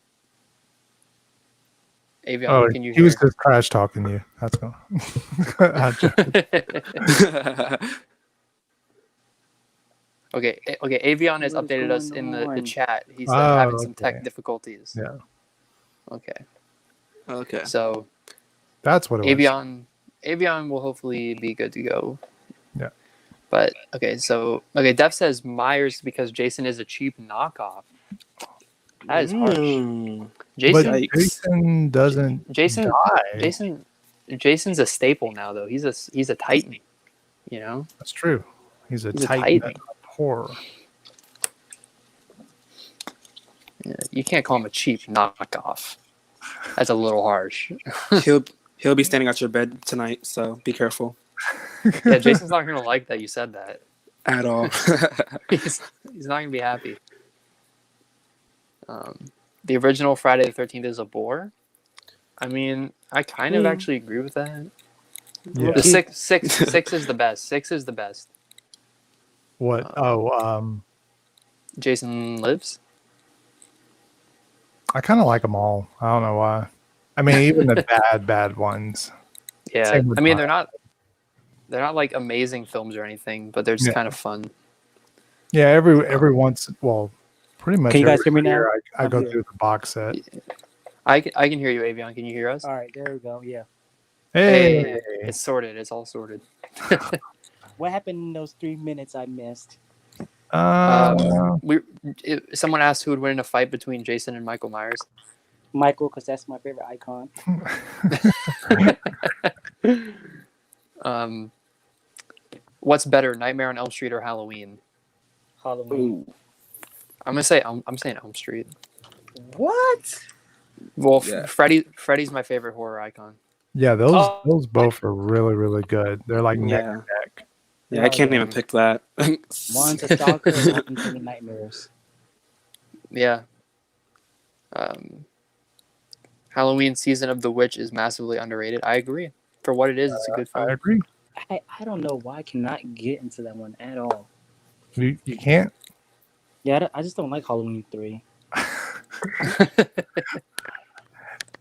Avion, Oh, can you he hear? was just trash talking you. That's cool. Okay, Avion has What is updated us in going the on? chat. He's Oh, having some okay. tech difficulties. Yeah. Okay. Okay. So That's what it was. Avion will hopefully be good to go. Yeah. But Def says Myers because Jason is a cheap knockoff. That is harsh. Mm. Jason, But Jason doesn't Jason, die. Jason's a staple now though. He's a titan. You know. That's true. He's a He's a titan titan. of horror. Yeah, you can't call him a cheap knockoff. That's a little harsh. He'll be standing at your bed tonight, so be careful. Yeah, Jason's not gonna like that you said that. At all. He's not gonna be happy. The original Friday the 13th is a bore. I mean, I kind of actually agree with that. Yeah. The six is the best. 6 is the best. What? Jason Lives. I kind of like them all. I don't know why. I mean, even the bad ones. Yeah, Same with I mean mine. they're not like amazing films or anything, but they're just kind of fun. Yeah, every once, well, pretty much. Can you guys every hear me now? year I I'm go here. through the box set. I can hear you, Avion. Can you hear us? All right, there we go. Yeah. Hey, It's sorted. It's all sorted. What happened in those 3 minutes I missed? Someone asked who would win in a fight between Jason and Michael Myers. Michael, because that's my favorite icon. What's better, Nightmare on Elm Street or Halloween? Halloween. I'm saying Elm Street. What? Well, Yeah. Freddy's my favorite horror icon. yeah, those both are really really good. They're like neck Yeah. and neck. Yeah, I can't even pick that. One's a stalker, one's in nightmares. Yeah. Halloween Season of the Witch is massively underrated. I agree. For what it is, it's a good I film. agree. I don't know why I cannot get into that one at all. You can't. Yeah, I just don't like Halloween 3.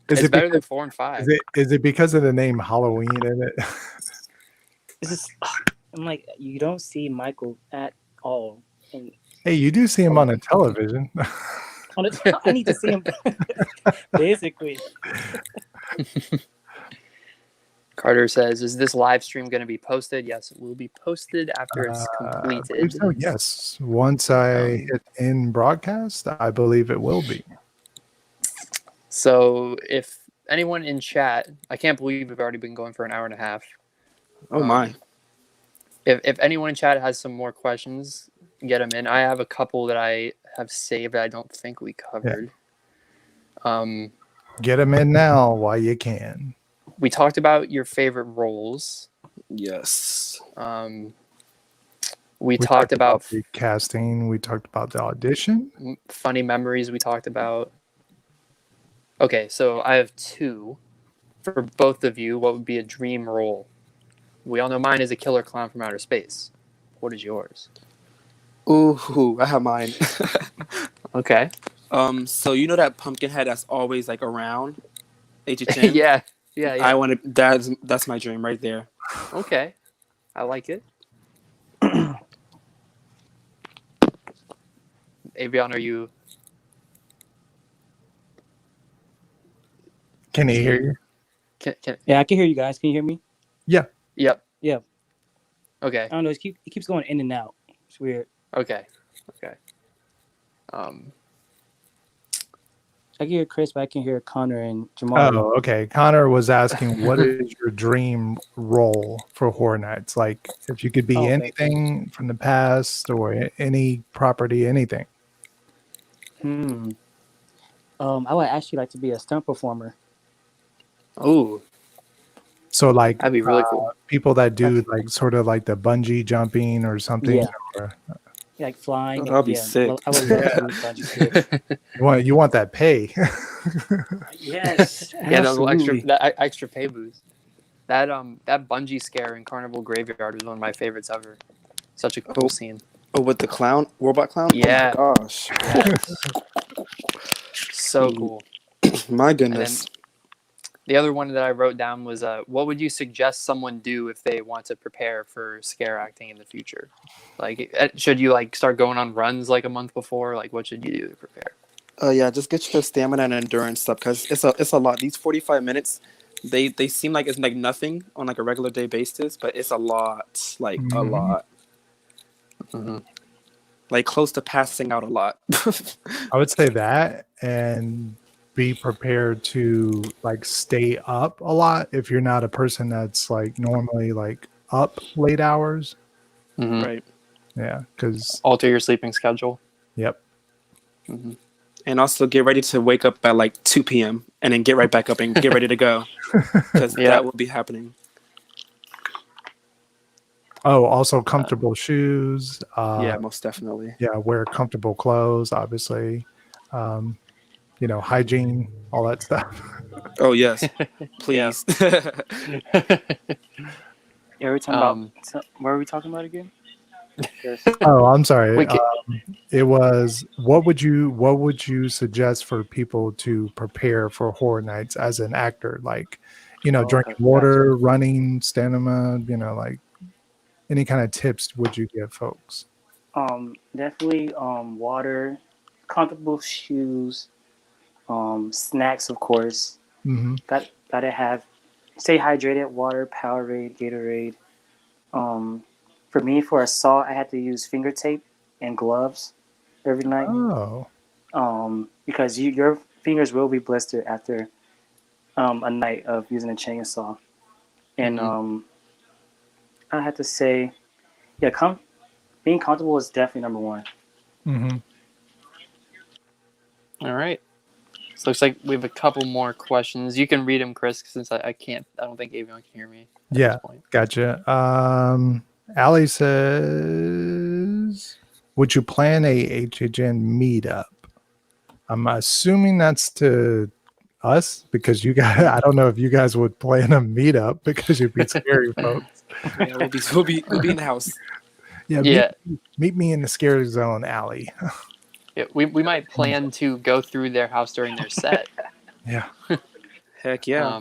It's better than 4 and 5. Is it because of the name Halloween in it? It's just, I'm like, you don't see Michael at all. And Hey, you do see him on the television. I need to see him basically. Carter says, "Is this live stream going to be posted?" Yes, it will be posted after it's I completed. believe so, yes. Once I hit in broadcast, I believe it will be. So if anyone in chat, I can't believe we've already been going for an hour and a half. Oh my. If anyone in chat has some more questions, get them in. I have a couple that I have saved that I don't think we covered. Get them in now while you can. We talked about your favorite roles. Yes. We talked about the casting. We talked about the audition. funny memories. We talked about. Okay, so I have two for both of you. What would be a dream role? We all know mine is a killer clown from outer space. What is yours? Ooh, I have mine. Okay. So you know that pumpkin head that's always like around HHN? yeah. I want to. That's my dream right there. Okay. I like it. Avion, are you? Can he hear you? Yeah, I can hear you guys. Can you hear me? Yeah. Yep. Yeah. Okay. I don't know. It keeps going in and out. It's weird. Okay. I can hear Chris, but I can hear Connor and Jamal. Oh, okay. Connor was asking, what is your dream role for Horror Nights? Like, if you could be anything from the past or any property, anything. I would actually like to be a stunt performer. Oh. So, like, that'd be really cool. People that do like sort of like the bungee jumping or something. Yeah. Or, Like flying. Oh, that'd be sick. I would love to do bungee. you want that pay? Yes. Yeah, that extra pay boost. That bungee scare in Carnival Graveyard was one of my favorites ever. Such a cool scene. Oh, with the clown, robot clown. Yeah. Oh my gosh. Yes. So cool. My goodness. The other one that I wrote down was, what would you suggest someone do if they want to prepare for scare acting in the future? Like, should you like start going on runs like a month before? Like, what should you do to prepare? Yeah, just get your stamina and endurance up because it's a lot. These 45 minutes, they seem like it's like nothing on like a regular day basis, but it's a lot, like a lot. Mm-hmm. Like close to passing out a lot. I would say that, and be prepared to like stay up a lot if you're not a person that's like normally like up late hours. Mm-hmm. Right. Yeah, because alter your sleeping schedule. Yep. Mm-hmm. And also get ready to wake up at like 2 p.m. and then get right back up and get ready to go because that will be happening. Oh, also comfortable shoes. Yeah, most definitely. Yeah, wear comfortable clothes, obviously. Hygiene, all that stuff. Oh, yes. Please. Every time what are we talking about again? Oh, I'm sorry. It was what would you suggest for people to prepare for Horror Nights as an actor? Like, drinking water, running, stamina, like any kind of tips would you give folks? Definitely water, comfortable shoes, snacks, of course. Mm-hmm. Gotta have, stay hydrated, water, Powerade, Gatorade. For me, for assault, I had to use finger tape and gloves every night. Oh. Because your fingers will be blistered after a night of using a chainsaw. And I have to say, being comfortable is definitely number one. Mm-hmm. All right. So looks like we have a couple more questions. You can read them, Chris, since I can't. I don't think Avion can hear me. Yeah, gotcha. Allie says, would you plan a HHN meetup? I'm assuming that's to us because you guys, I don't know if you guys would plan a meetup because you'd be scary folks. Yeah, we'll be in the house. Yeah. Meet me in the scary zone, Allie. Yeah, we might plan to go through their house during their set. Yeah. Heck yeah.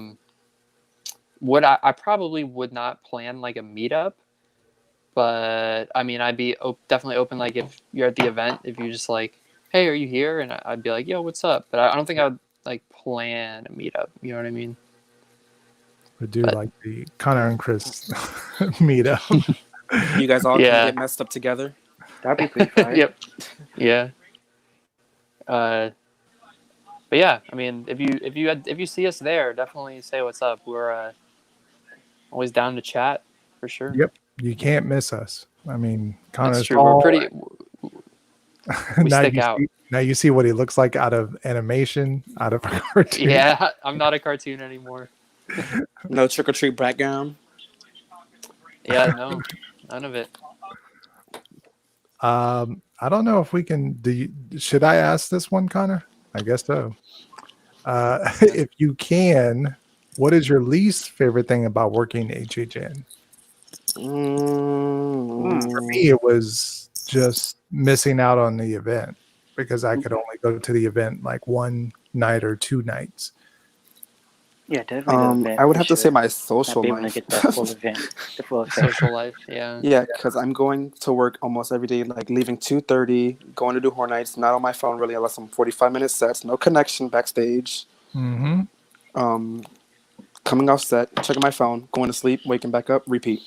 What I probably would not plan like a meetup, but I mean I'd be definitely open. Like if you're at the event, if you just like, hey, are you here? And I'd be like, yo, what's up? But I don't think I would like plan a meetup. You know what I mean? We do like the Connor and Chris meetup. You guys all can get messed up together. That'd be pretty fun. Yep. Yeah. But yeah, I mean, if you see us there, definitely say what's up. We're always down to chat for sure. Yep, you can't miss us. I mean, Connor's That's true. tall. We stick out. Now you see what he looks like out of animation, out of a cartoon. Yeah, I'm not a cartoon anymore. No trick or treat background. Yeah, no, none of it. I don't know if we can. Should I ask this one, Connor? I guess so. If you can, what is your least favorite thing about working HHN? For me, it was just missing out on the event because I could only go to the event like one night or 2 nights. Yeah, definitely the event. I would for have to say sure. my Not social be able to life. get that full event, the full effect. Social life, yeah. Yeah, because I'm going to work almost every day, like leaving 2:30, going to do Horror Nights, not on my phone really, unless I'm 45-minute sets, no connection backstage. Mm-hmm. Coming off set, checking my phone, going to sleep, waking back up, repeat.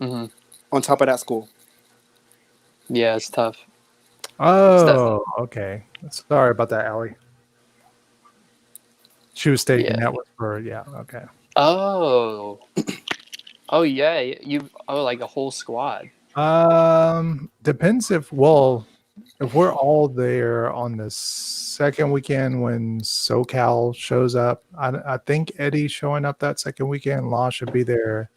Mm-hmm. On top of that, school. Yeah, it's tough. Oh, okay. Sorry about that, Allie. She was stating that was for okay. Oh, oh yeah, like a whole squad. Depends if we're all there on the second weekend when SoCal shows up. I think Eddie's showing up that second weekend. Law should be there.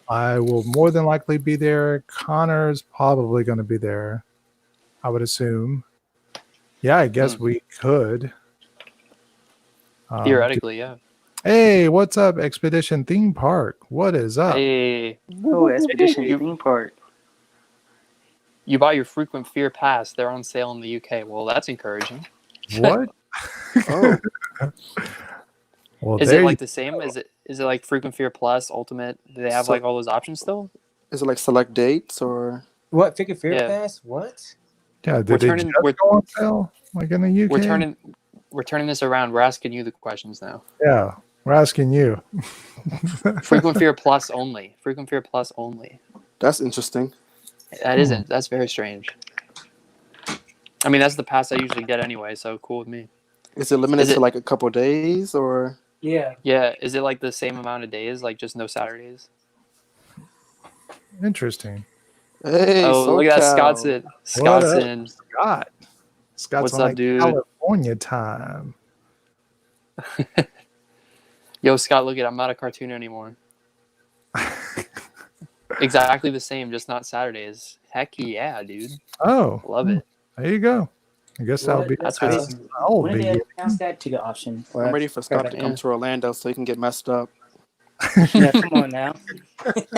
I will more than likely be there. Connor's probably going to be there, I would assume. Yeah, I guess we could. Theoretically, yeah. Hey, what's up, Expedition Theme Park? What is up? Hey, Oh, Expedition Theme Park. You bought your frequent fear pass. They're on sale in the UK. Well, that's encouraging. What? Oh. Well, Is it like the same? Is it like frequent fear plus ultimate? Do they have like all those options still? Is it like select dates or What? Freaking Fear Yeah. Pass? What? Yeah, did they just go on sale like in the UK? We're turning this around. We're asking you the questions now. Yeah, we're asking you. Frequent fear plus only. Frequent fear plus only. That's interesting. That isn't. That's very strange. I mean, that's the pass I usually get anyway, so cool with me. Is it limited to like a couple days or? Yeah. Yeah. Is it like the same amount of days, like just no Saturdays? Interesting. Hey, look at that, Scott's in. Scott's What's on up, like dude? California time. Yo, Scott, look at I'm not a cartoon anymore. Exactly the same, just not Saturdays. Heck yeah, dude. Oh, Love it. There you go. I guess that'll be. That's what's. When did they announce that to the option? I'm ready for Scott to come to Orlando so he can get messed up. Yeah, come on now.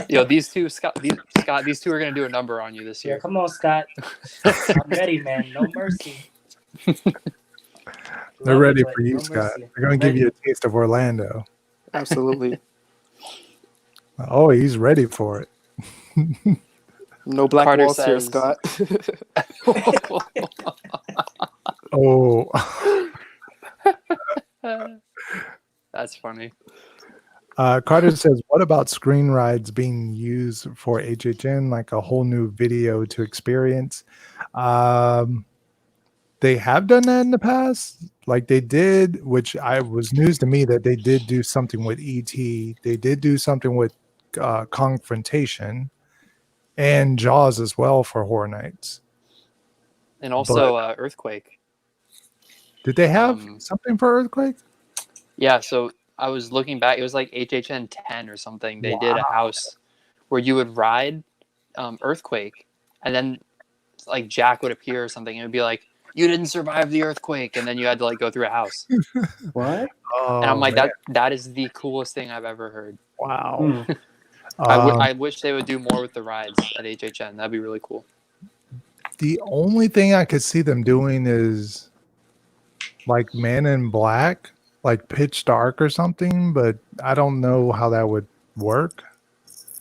Yo, these two are gonna do a number on you this year. Yeah, come on, Scott. I'm ready, man. No mercy. They're ready for you, Scott. They're going to give you a taste of Orlando. Absolutely. Oh, he's ready for it. No black Carter walls here, says- Scott. Oh. That's funny. Carter says, what about screen rides being used for HHN, like a whole new video to experience? They have done that in the past. Like they did, which was news to me that they did do something with ET. They did do something with Confrontation and Jaws as well for Horror Nights. And also Earthquake. Did they have something for Earthquake? Yeah, so I was looking back. It was like HHN 10 or something. They did a house where you would ride Earthquake, and then like Jack would appear or something. And it would be like, you didn't survive the earthquake, and then you had to like go through a house. What? Oh, and I'm like, that is the coolest thing I've ever heard. Wow. I wish they would do more with the rides at HHN. That'd be really cool. The only thing I could see them doing is like Man in Black, like Pitch Dark or something, but I don't know how that would work.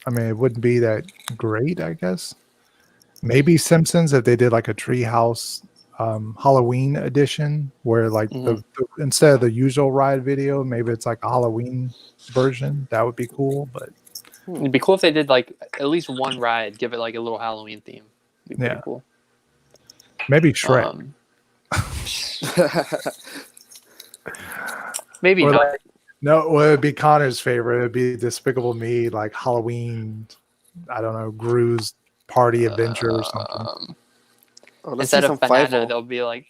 I mean, it wouldn't be that great, I guess. Maybe Simpsons if they did like a Treehouse Halloween edition where like the instead of the usual ride video, maybe it's like a Halloween version. That would be cool, but it'd be cool if they did like at least one ride, give it like a little Halloween theme. It'd be pretty cool. Maybe Shrek. Maybe or not. Like, no, well, it'd be Connor's favorite. It'd be Despicable Me, like Halloween. I don't know, Gru's Party Adventure or something. Oh, let's Instead see of some banana, Fievel. they'll be like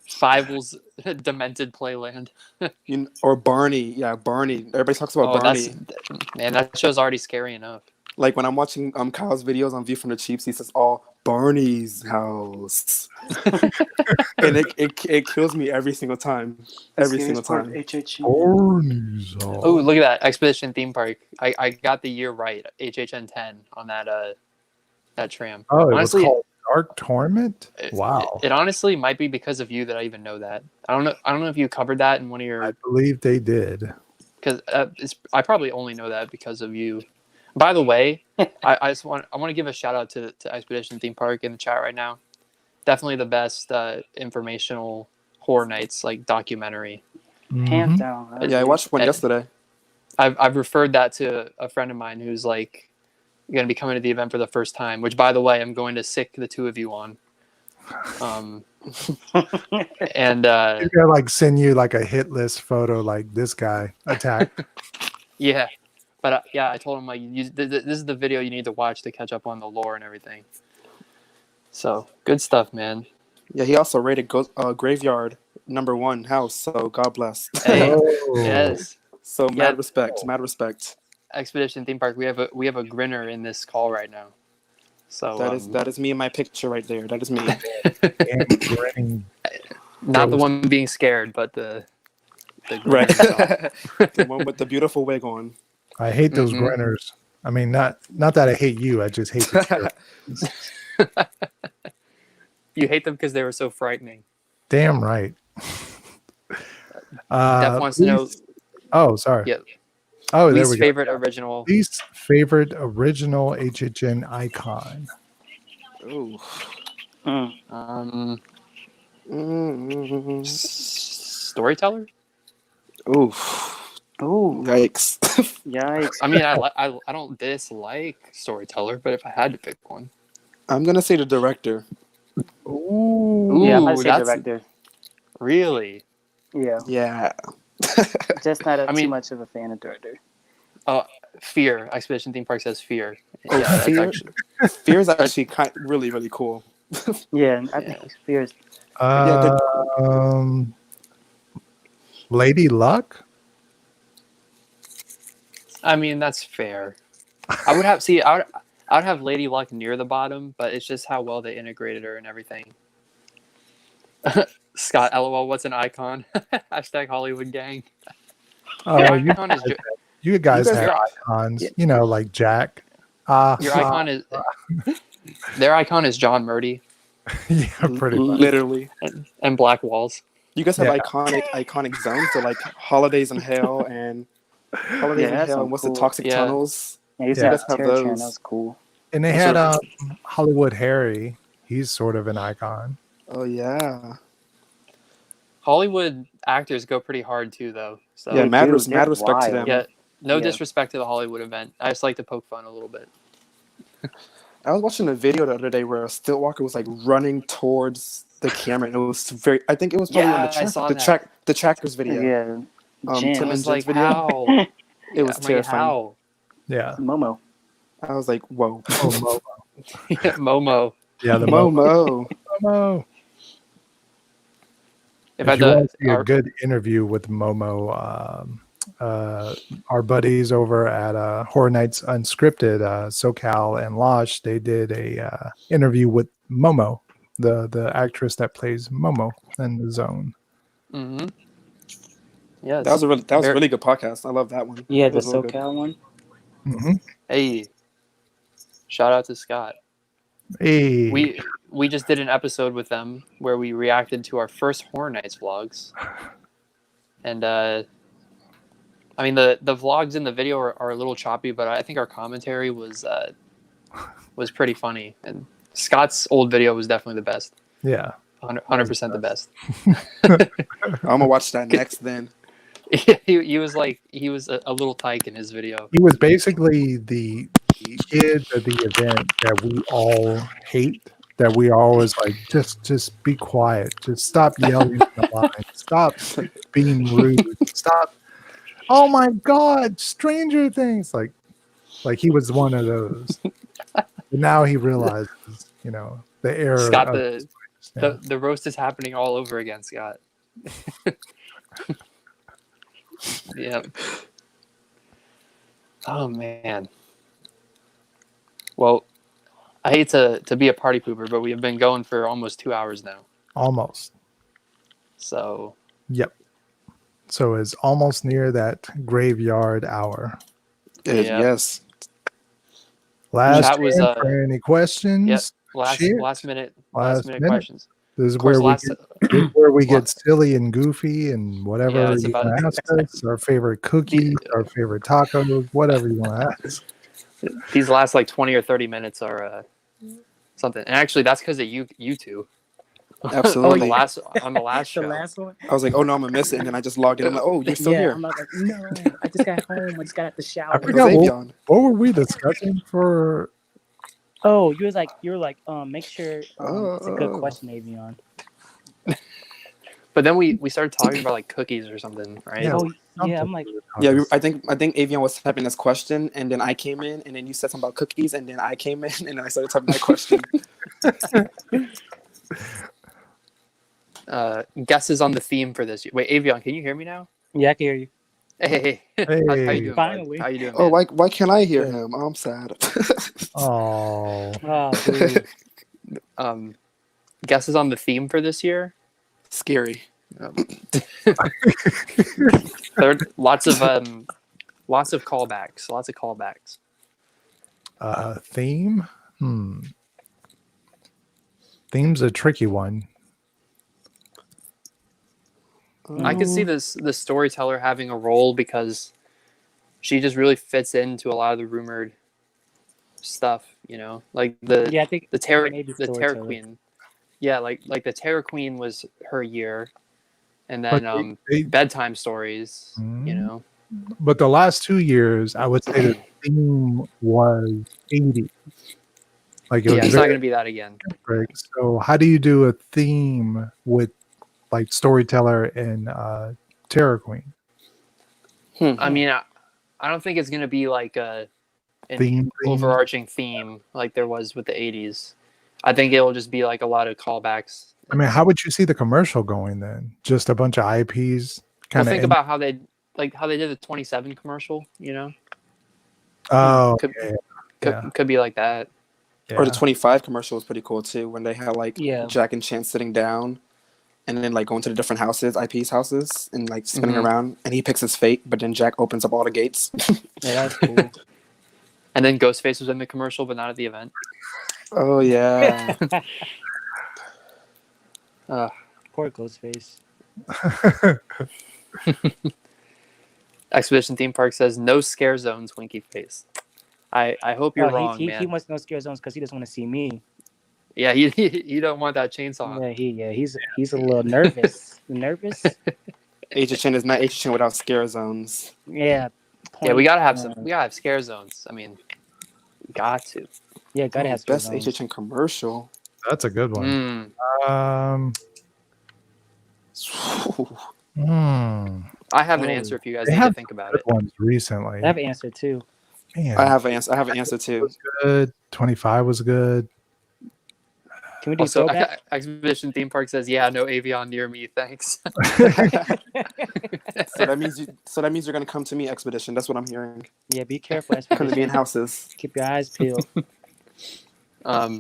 Fievel's Demented Playland. Or Barney. Yeah, Barney. Everybody talks about Oh, Barney. man, that show's already scary enough. Like when I'm watching Kyle's videos on View from the Cheaps, he says, "Oh, Barney's house," and it kills me every single time. Every single time. HHN. Oh, look at that Expedition theme park. I got the year right. HHN 10 on that tram. Oh, it Honestly, was called Dark Torment? Wow. It honestly might be because of you that I even know that. I don't know if you covered that in one of I your, believe they did. because I probably only know that because of you. By the way, I want to give a shout out to Expedition Theme Park in the chat right now. Definitely the best informational horror nights like documentary. Hands Mhm. down. Yeah, I watched one yesterday. I've referred that to a friend of mine who's like going to be coming to the event for the first time. Which, by the way, I'm going to sick the two of you on. And They're gonna like send you like a hit list photo, like this guy attacked. yeah, but yeah, I told him like this is the video you need to watch to catch up on the lore and everything. So good stuff, man. Yeah, he also rated Graveyard #1 house. So God bless. Hey, Oh. yes, So Yeah. mad respect. Expedition Theme Park. We have a grinner in this call right now. So That is me in my picture right there. That is me. And grinning. not the one being scared, but the Right. grinner. The one with the beautiful wig on. I hate those Mhm. grinners. I mean, not that I hate you. I just hate the kid. You hate them because they were so frightening. Damn right. Def wants to know least- Oh, sorry. Yeah. Oh, there least we go. favorite original. Least favorite original HHN icon. Ooh. Mm. Storyteller. Ooh. Ooh, Yikes. yikes. I mean, I don't dislike Storyteller, but if I had to pick one, I'm gonna say the director. Ooh, Yeah, I'd say that's director. really. Yeah, Yeah. just not I mean- too much of a fan of director. Fear. Expedition Theme Park says Fear. Oh, that's Fear? actually- Fear is actually really, really cool. Yeah, I think Spears. Lady Luck? I mean, that's fair. I would have Lady Luck near the bottom, but it's just how well they integrated her and everything. Scott, LOL, what's an icon? Hashtag Hollywood gang. Oh, Your you icon is you guys You guys have are- icons, you know, like Jack. your icon is their icon is John Murdy Yeah, pretty much. Literally. and Black Walls. You guys have Yeah. iconic zones. So like Holidays in Hell and Holidays Yeah, in that's Hell some and what's cool- the Toxic Yeah. Tunnels. Yeah, he's Yeah. got Have Terror Chan. those. That was cool. And they That's had Hollywood Harry. He's sort of an icon. Oh yeah. Hollywood actors go pretty hard too, though. So Yeah, They mad do. respect They're to wild. them. yeah, no Yeah. disrespect to the Hollywood event. I just like to poke fun a little bit. I was watching a video the other day where Still Walker was like running towards the camera, and it was very. I think it was probably Yeah, on I saw the trackers video. Yeah, Tim It and was Jen's like video. how It was I'm like, terrifying. how? Yeah. Momo. I was like, whoa, Oh, Momo. Yeah, Momo. Yeah, the Momo. Momo. If If you want to see a our- good interview with Momo, our buddies over at Horror Nights Unscripted, SoCal and Losh, they did a interview with Momo, the actress that plays Momo in The Zone. Mhm. Yes. That was a Very- really good podcast. I love that one. Yeah, It the was real good. SoCal one. Mm-hmm. Hey, shout out to Scott. Hey, We just did an episode with them where we reacted to our first Horror Nights vlogs, and I mean the vlogs in the video are a little choppy, but I think our commentary was pretty funny. And Scott's old video was definitely the best, yeah. 100% the best. I'm gonna watch that next then. he was a little tyke in his video. He was basically the kid at the event that we all hate. That we always like, just be quiet. Just stop yelling in the line. Stop being rude. Stop. Oh my God, Stranger Things. Like he was one of those. But now he realizes the air. Scott, of- the roast is happening all over again, Scott. Yeah. Oh man. Well, I hate to be a party pooper, but we have been going for almost 2 hours now. Almost. So Yep. So it's almost near that graveyard hour. Yeah. Yes. Last Chat was, chance for any questions. Share. last minute Last minute. questions. This is Of course, where this is where we get silly and goofy and whatever Yeah, it's you about- want to ask us. Our favorite cookies, our favorite tacos, whatever you want to ask. these last like 20 or 30 minutes are something. And actually, that's because of you two. Absolutely. on the last show. The last one. I was like, oh no, I'm gonna miss it, and then I just logged in. I'm like, oh, you're still here. I'm like, no, I just got home. I just got out the I shower. forgot It was what, Avion. what were we discussing for. Oh, you were like, make sure it's a good Oh. question, Avion. But then we started talking about like cookies or something, right? Yeah. Oh, yeah. I'm like, Yeah, I think Avion was typing this question, and then I came in, and then you said something about cookies, and then I came in, and then I started typing my question. Guesses on the theme for this year. Wait, Avion, can you hear me now? yeah, I can hear you. Hey. How you doing? Finally. Bud? How you doing? Oh, man? why can't I hear Good. him? Oh, I'm sad. Oh. Oh, dude. Guesses on the theme for this year? Scary. Lots of callbacks. Lots of callbacks. Theme? Theme's a tricky one. I could see the storyteller having a role because she just really fits into a lot of the rumored stuff, like Yeah, I think the Terror maybe the Terror storyteller. Queen. Yeah, like the Terror Queen was her year, and But then they- bedtime stories. Mm. But the last 2 years, I would say the theme was 80s. Like it Yeah, was it's not very gonna be that again. right. So how do you do a theme with like storyteller and Terror Queen I mean, I don't think it's gonna be like an theme? overarching theme like there was with the '80s. I think it will just be like a lot of callbacks. I mean, how would you see the commercial going then? Just a bunch of IPs, Well, kind of. think about how they did the 27 commercial. Oh, could, yeah. could be like that. yeah. Or the 25 commercial was pretty cool too, when they had like Yeah. Jack and Chance sitting down, and then like going to the different houses, IP's houses, and like spinning around, and he picks his fate, but then Jack opens up all the gates. Yeah, that's cool. And then Ghostface was in the commercial, but not at the event. Oh yeah. Poor Ghostface. Expedition Theme Park says no scare zones, winky face. I hope you're wrong, man. He wants no scare zones because he doesn't want to see me. Yeah, he don't want that chainsaw. He's a little nervous. Nervous? HHN is not HHN without scare zones. Yeah. Yeah, we gotta have we gotta have scare zones. I mean, got to. Yeah, gotta have scare Best zones. HHN commercial. That's a good one. I have an Oh. answer if you guys They need to have think about good it. ones recently. I have an answer too. Man, I have an answer too. was good. 25 was good. Can we do Also, throwback? Expedition Theme Park says, "Yeah, no Avion near me, thanks." So that means you're gonna come to me, Expedition. That's what I'm hearing. Yeah, be careful. Gonna be in houses. Keep your eyes peeled. All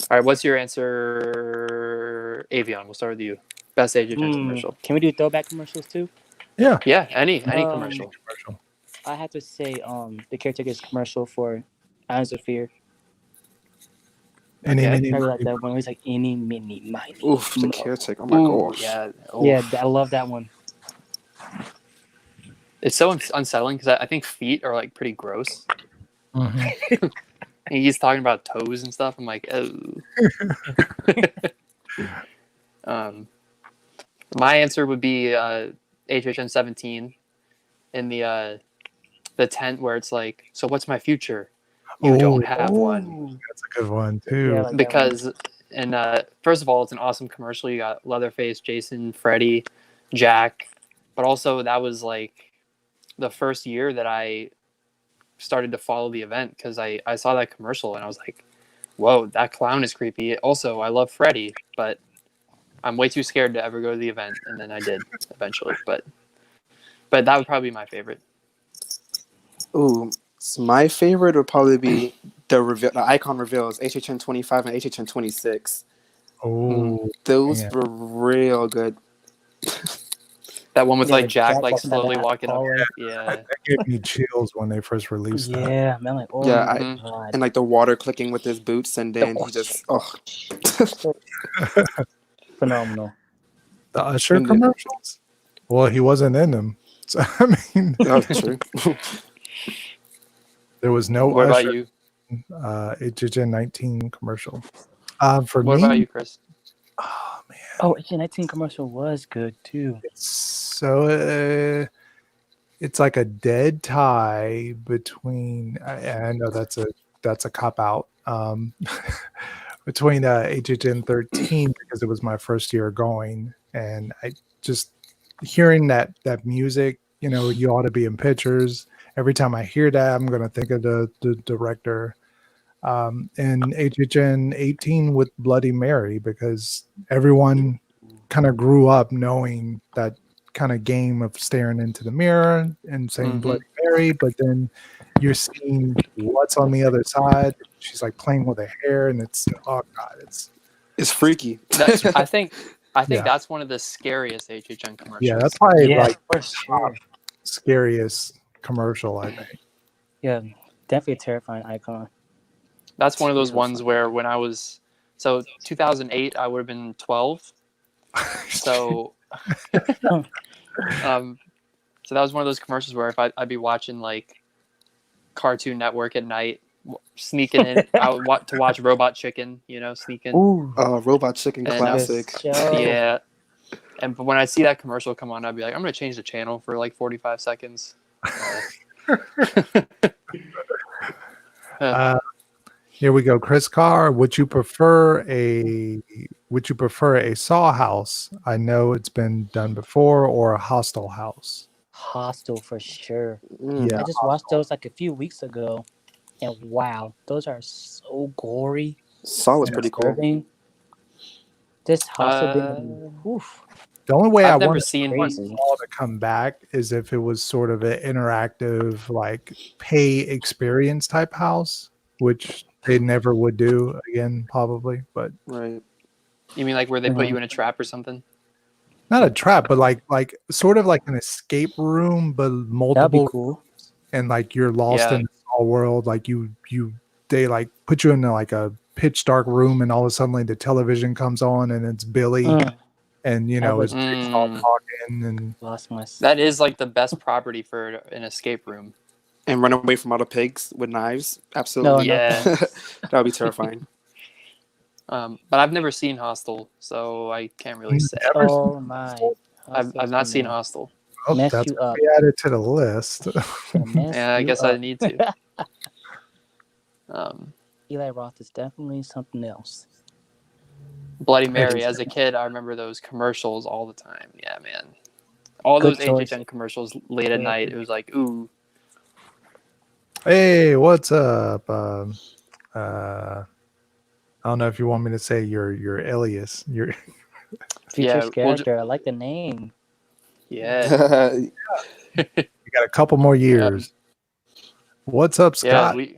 right, what's your answer, Avion? We'll start with you. Best HHN commercial. Can we do throwback commercials too? Yeah, any commercial. I have to say, the caretaker's commercial for Islands of Fear. Any, Okay. many, I like that one. It's like any, mini, miny. Oof, the caretaker. Oh my Ooh, gosh. yeah. Yeah, I love that one. It's so unsettling because I think feet are like pretty gross. Mhm. And he's talking about toes and stuff. I'm like, oh. My answer would be HHN 17 in the tent where it's like, so what's my future? You don't have one. That's a good one too. Yeah, like that Because, and first of all, it's an awesome commercial. You got Leatherface, Jason, Freddy, Jack. But also that was like the first year that I started to follow the event because I saw that commercial and I was like, Whoa, that clown is creepy. Also, I love Freddy, but I'm way too scared to ever go to the event, and then I did eventually. But that would probably be my favorite. Ooh, so my favorite would probably be the icon reveals, HHN 25 and HHN 26. Oh, Those man. were real good. That one with Yeah, like Jack like walking down slowly that walking up. hallway. Yeah. That gave me chills when they first released that. Yeah, man, like, oh Yeah, my Mhm. god. and like the water clicking with his boots, and then he just Phenomenal. The Usher And then- commercials? Well, he wasn't in them. So, I mean, that was true. there was no What about Usher you? HHN 19 commercial. For What me, about you, Chris? oh man, Oh, HN19 commercial was good too. it's like a dead tie between. I know that's a cop out. Between HHN 13 because it was my first year going, and I just hearing that music. You know, you ought to be in pictures. Every time I hear that, I'm going to think of the director. And HHN 18 with Bloody Mary because everyone kind of grew up knowing that kind of game of staring into the mirror and saying Bloody Mary, but then you're seeing what's on the other side. She's like playing with her hair, and it's oh god, It's freaky. I think Yeah. that's one of the scariest HHN commercials. yeah, that's probably Yeah, like for sure. scariest commercial I think. Yeah, definitely a terrifying icon. That's one of those ones where when I was 2008, I would have been 12. So, so that was one of those commercials where if I'd be watching like Cartoon Network at night, sneaking in out to watch Robot Chicken, sneaking. Ooh, Robot Chicken And, classic. Yeah. And when I see that commercial come on, I'd be like, I'm going to change the channel for like 45 seconds. Here we go, Chris Carr. Would you prefer a Saw house? I know it's been done before, or a Hostel house. Hostel for sure. Yeah, I just watched those like a few weeks ago, and wow, those are so gory. Saw was and pretty cool. disturbing. This Hostel being, oof, the only way I've I never want seen Saw to come back is if it was sort of an interactive, like pay experience type house, which they never would do again, probably. But Right. You mean like where they put you in a trap or something? not a trap, but like sort of like an escape room, but that'd be multiple, cool. and like you're lost Yeah. in the small world. Like they like put you in like a pitch dark room, and all of a sudden like, the television comes on, and it's Billy, and I would- it's all talking, and Lost myself. That is like the best property for an escape room. And run away from all the pigs with knives. Absolutely. No. Yeah. That would be terrifying. But I've never seen Hostel, so I can't really say. Never Oh my! I've not seen Hostel. oh, Mess that's you up. we added to the list. Yeah, I guess I need to. Eli Roth is definitely something else. Bloody Mary. As a kid, I remember those commercials all the time. Yeah, man. All Good those choice. HHN commercials late at night. It was like, ooh. Hey, what's up? I don't know if you want me to say your alias. Your Features Yeah, we'll character. I like the name. Yeah. you got a couple more years. What's up, Yeah, Scott? we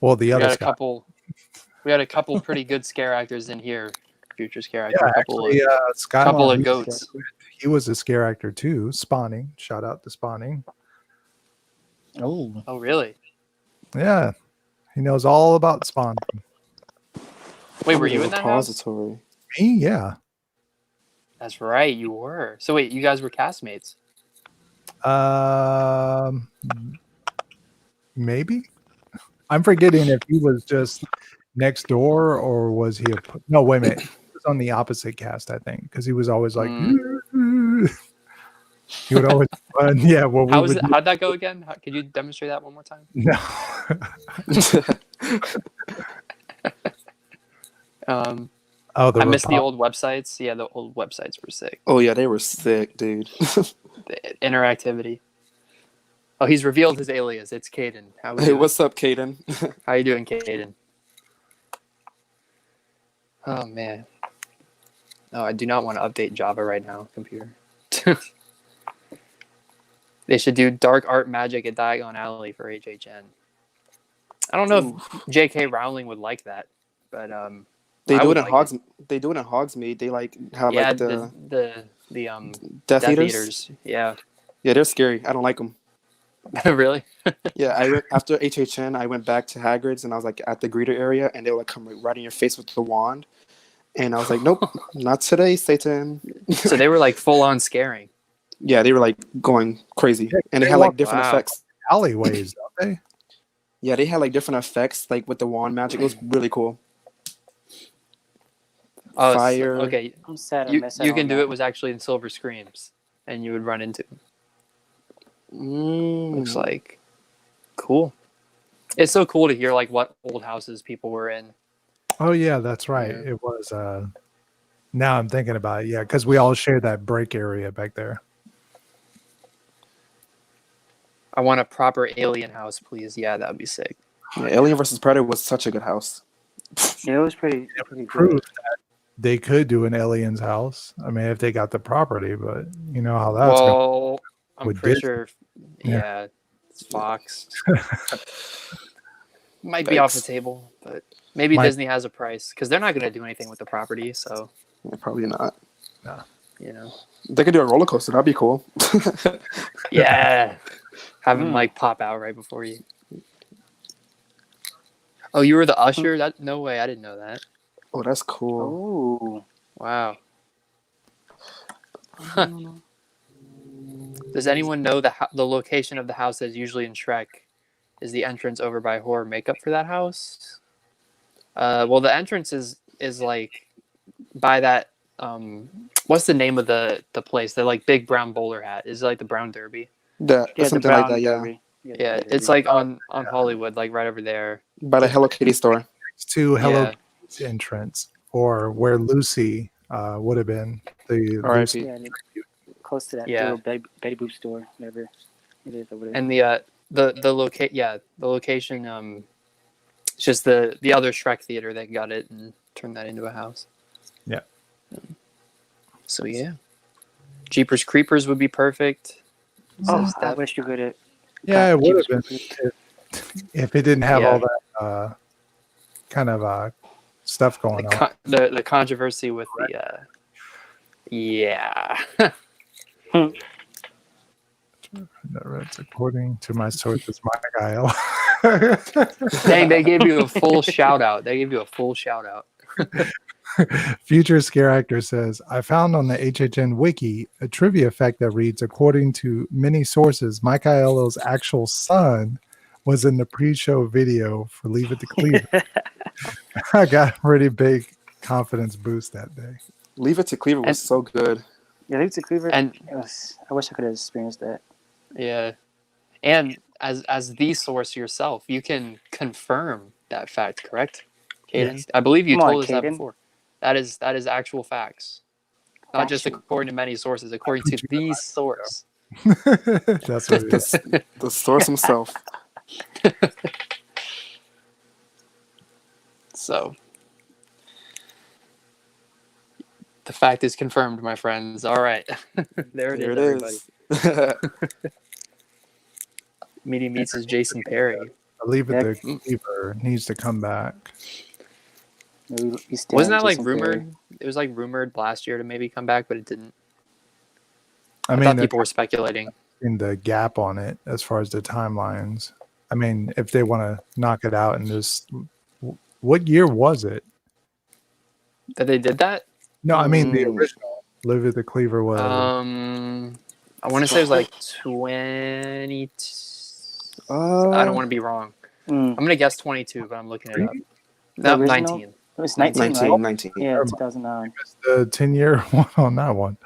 Well, the other had a Scott. couple. We had a couple pretty good scare actors in here. Future scare actor. Yeah, a couple actually, Scott. couple of he- goats. He was a scare actor too. Spawning. Shout out to Spawning. Oh, Oh, really? Yeah, he knows all about Spawn. Wait, were you in that house? repository? Me, yeah. That's right, you were. So wait, you guys were castmates. Maybe. I'm forgetting if he was just next door or was he no, wait a minute. He was on the opposite cast, I think, because he was always like he would always yeah, well How was it? How'd that go again? Could you demonstrate that one more time? No. I missed the old websites. Yeah, the old websites were sick. Oh yeah, they were sick, dude. The interactivity. Oh, he's revealed his alias. It's Caden. Hey, what's up, Caden? How you doing, Caden? Oh man. No, I do not want to update Java right now, computer. They should do dark art magic at Diagon Alley for HHN. I don't know if J.K. Rowling would like that, but They I do would it in like Hogs. They do it in Hogsmeade. They like have Yeah, like the the Death Death Eaters. Eaters. Yeah. Yeah, they're scary. I don't like them. Really? Yeah, after HHN, I went back to Hagrid's and I was like at the greeter area, and they would like come right in your face with the wand, and I was like, nope, not today, Satan. So they were like full on scaring. Yeah, they were like going crazy, and they They had like walk different Wow. effects. Alleyways, don't they? Yeah, they had like different effects, like with the wand magic. It was really cool. Oh, Fire. okay. I'm sad I You missed out can on do that. it was actually in Silver Screams, and you would run into them. Looks like cool. It's so cool to hear like what old houses people were in. Oh yeah, that's right. Yeah. It was. Now I'm thinking about it. Yeah, because we all share that break area back there. I want a proper alien house, please. Yeah, that would be sick. Yeah, Alien vs Predator was such a good house. Yeah, it was pretty good. Prove that they could do an alien's house. I mean, if they got the property, but you know how that's going. Well, I'm with pretty Disney. sure. Yeah. Yeah, it's Fox. Might be off the table, but maybe Disney has a price because they're not going to do anything with the property. So, Yeah, probably not. you know, They could do a roller coaster. That'd be cool. yeah, have him like pop out right before you. Oh, you were the usher? That no way! I didn't know that. Oh, that's cool. Oh, Wow. Does anyone know the location of the house that's usually in Shrek? Is the entrance over by horror makeup for that house? Well, the entrance is like by that. What's the name of the place? The like big brown bowler hat. Is it like the Brown Derby? Yeah, yeah, the something like brown that. Yeah, derby. the Yeah, derby. it's like on Hollywood, like right over there. by the Hello Kitty store. It's to Hello Yeah. Kitty's entrance, or where Lucy would have been. The R.I.P. Yeah, close to that Yeah. little baby boop store, whatever it is over there. And the location. It's just the other Shrek theater that got it and turned that into a house. Yeah. So yeah, Jeepers Creepers would be perfect. Oh, Says I that- wish you could have. Yeah, it would have been if it didn't have Yeah. all that kind of stuff going on. the controversy with the yeah. That's according to my sources, my guy. Dang, they gave you a full shout out. Future Scare Actor says, I found on the HHN wiki a trivia fact that reads, according to many sources, Mike Aiello's actual son was in the pre-show video for Leave It to Cleveland. I got a pretty big confidence boost that day. Leave It to Cleveland was so good. Yeah, Leave It to Cleveland. And I wish I could have experienced that. yeah, and as the source yourself, you can confirm that fact, correct, Caden? Yes. I believe you Come on, told us that Caden. before. That is actual facts, not just Factual. according to many sources, according to the source. That's what it is. The source himself. So the fact is confirmed, my friends. All right, there it is, everybody. Meaty Meats is Jason Perry. I Leave It to Cleaver needs to come back. We stand Wasn't that like Jason Perry. rumored? It was like rumored last year to maybe come back, but it didn't. I I mean, thought people were speculating. in the gap on it as far as the timelines. I mean, if they want to knock it out in this, what year was it? That they did that? No, I mean the original Live at the Cleaver was. I want to say it was like 20. I don't want to be wrong. I'm gonna guess 22, but I'm looking it up. No, original? 19. It was 19, 19, right? 19. Yeah, 2009. the 10-year one on that one.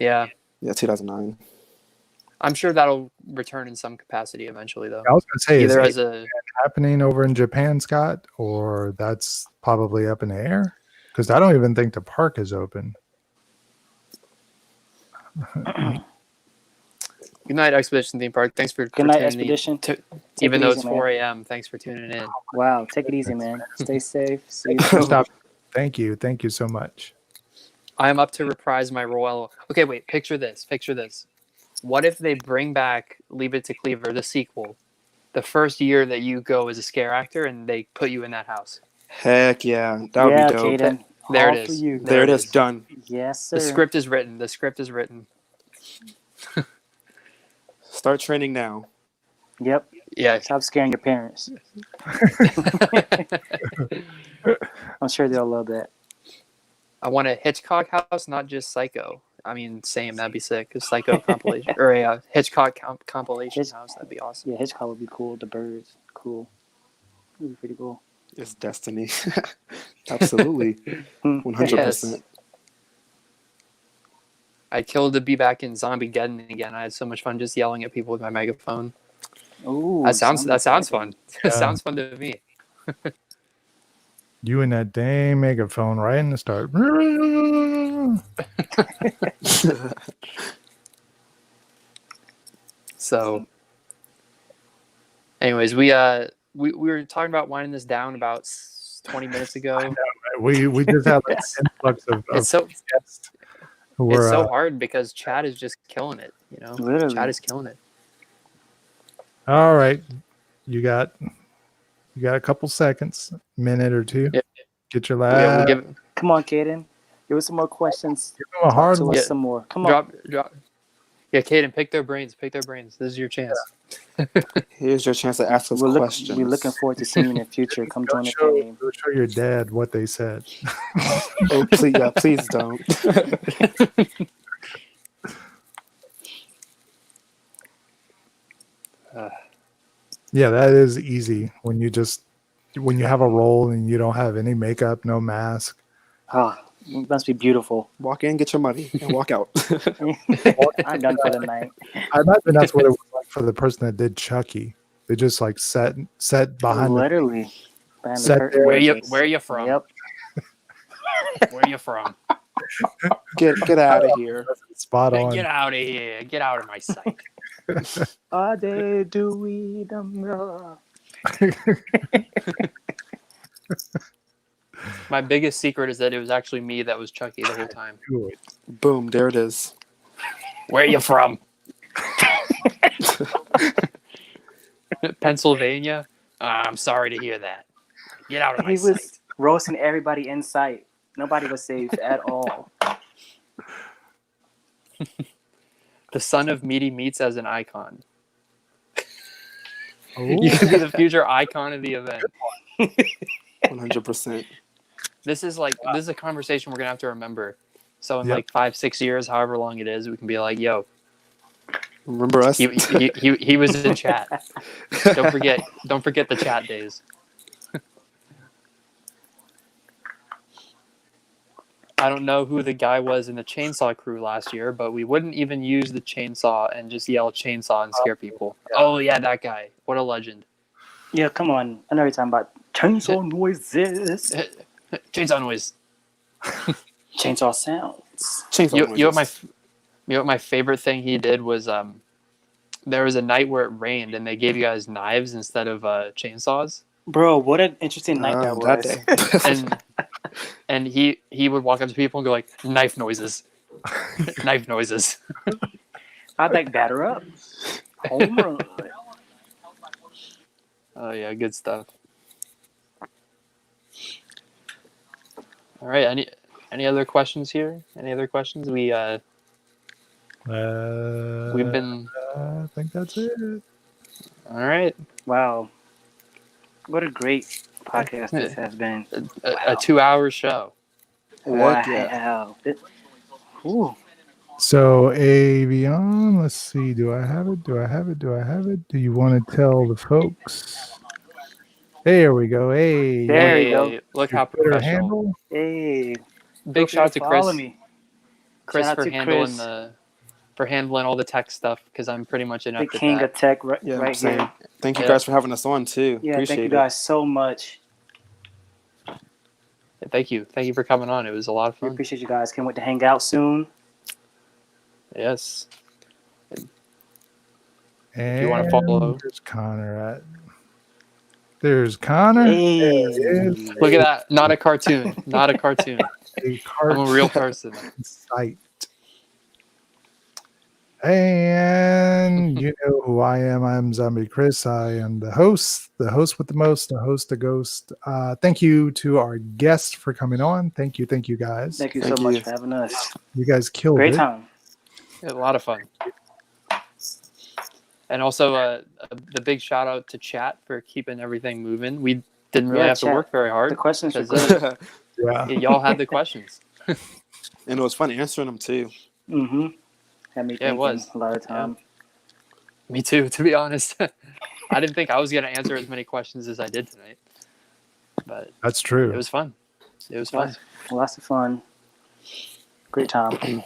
Yeah, Yeah, 2009. I'm sure that'll return in some capacity eventually, though. I was going to say, is Either it as a happening over in Japan, Scott, or that's probably up in the air? Because I don't even think the park is open. Good night, Expedition Theme Park. Thanks for Good night, tuning in Expedition. Even it though easy, it's man. 4 a.m. Thanks for tuning in. Wow, take it easy, man. Stay safe. See you soon. Stop. Thank you so much. I am up to reprise my role. Okay, wait. Picture this. What if they bring back Leave It to Cleaver, the sequel, the first year that you go as a scare actor, and they put you in that house? Heck yeah, that would Yeah, be dope. Caden. There All it for is. you. There it is, done. Yes, sir. The script is written. Start training now. Yep. Yeah. Stop scaring your parents. I'm sure they'll love that. I want a Hitchcock house, not just Psycho. I mean, same. That'd be sick. A Psycho compilation or a Hitchcock compilation house. That'd be awesome. Yeah, Hitchcock would be cool. The birds, cool. It'd be pretty cool. It's destiny. Absolutely. 100%. Yes. I killed to be back in Zombiegeddon again. I had so much fun just yelling at people with my megaphone. Ooh, That sounds Zombiegeddon. fun. It sounds fun to me. You and that dang megaphone right in the start. So, anyways, we were talking about winding this down about 20 minutes ago. We just have an influx of It's so guests who it's were so hard because Chad is just killing it. You know, Literally. Chad is killing it. all right. You got a couple seconds, minute or two. Yeah. Get your Yeah, last. we'll give Come on, Caden. Give us some more questions. Give them a hard To one. us Yeah. some more. Come on. drop. Yeah, Caden, pick their brains. This is your chance. Here's your chance to ask us questions. We're looking forward to seeing you in the future. Come Go join the show, game. go show your dad what they said. Oh, please don't. Yeah, that is easy when you have a role and you don't have any makeup, no mask. Oh, it must be beautiful. Walk in, get your money, and walk out. I'm done for the night. I imagine that's what it was like for the person that did Chucky. They just like sat behind the Literally. Behind the Set curtain. there. Where you from? Yep. Where you from? Get out of here. spot on. Get out of here. Get out of my sight. Are they doing them? My biggest secret is that it was actually me that was Chucky the whole time. Boom, there it is. Where you from? Pennsylvania? I'm sorry to hear that. Get out of my He sight. was roasting everybody in sight. Nobody was safe at all. The son of Meaty Meats as an icon. Ooh. You could be the future icon of the event. 100%. This is a conversation we're gonna have to remember. So in Yep. like 5-6 years, however long it is, we can be like, yo, Remember us? he was in chat. Don't forget the chat days. I don't know who the guy was in the chainsaw crew last year, but we wouldn't even use the chainsaw and just yell chainsaw and scare people. Oh yeah, that guy. What a legend. Yeah, come on. I know you're talking about chainsaw noises. Chainsaw noise. Chainsaw sounds. Chainsaw You know noises. what my favorite thing he did was there was a night where it rained and they gave you guys knives instead of chainsaws. Bro, what an interesting night that was. That day. And he would walk up to people and go like, knife noises. Knife noises. I'd like batter up. Home run. Oh yeah, good stuff. All right, any other questions here? Any other questions? We've been I think that's it. all right. Wow. What a great podcast this has been. A 2-hour show. Heck yeah. Wow. Ooh. So Avion, let's see. Do I have it? Do you want to tell the folks? There we go. Hey, There you Hey, go. look how Twitter professional. handle. Hey. Big shout out to Follow Chris. me. Chris Shout out for to handling Chris. for handling all the tech stuff because I'm pretty much The inept at king that. of tech right Same. here. Thank you Yeah. guys for having us on too. Yeah, Appreciate thank you it. guys so much. Thank you for coming on. It was a lot of We fun. appreciate you guys. Can't wait to hang out soon. Yes. And If you want to follow, there's Connor at. There's Connor. Hey. There it is. look at that. Not a cartoon. Not a cartoon. A I'm a real cart person. site. And you know who I am. I'm Zombie Chris. I am the host with the most, the host, the ghost. Thank you to our guests for coming on. Thank you guys. Thank you Thank so much you. for having us. You guys killed Great it. time. A lot of fun. And also the big shout out to chat for keeping everything moving. We didn't really Yeah, have to chat. work very hard. The questions were 'cause, good. Yeah. y'all had the questions. And it was fun answering them too. Mm-hmm. Had me Yeah, it thinking was. a lot of time. Me too, to be honest. I didn't think I was going to answer as many questions as I did tonight. But That's true. it was fun. It was fun. Lots of fun. Great time.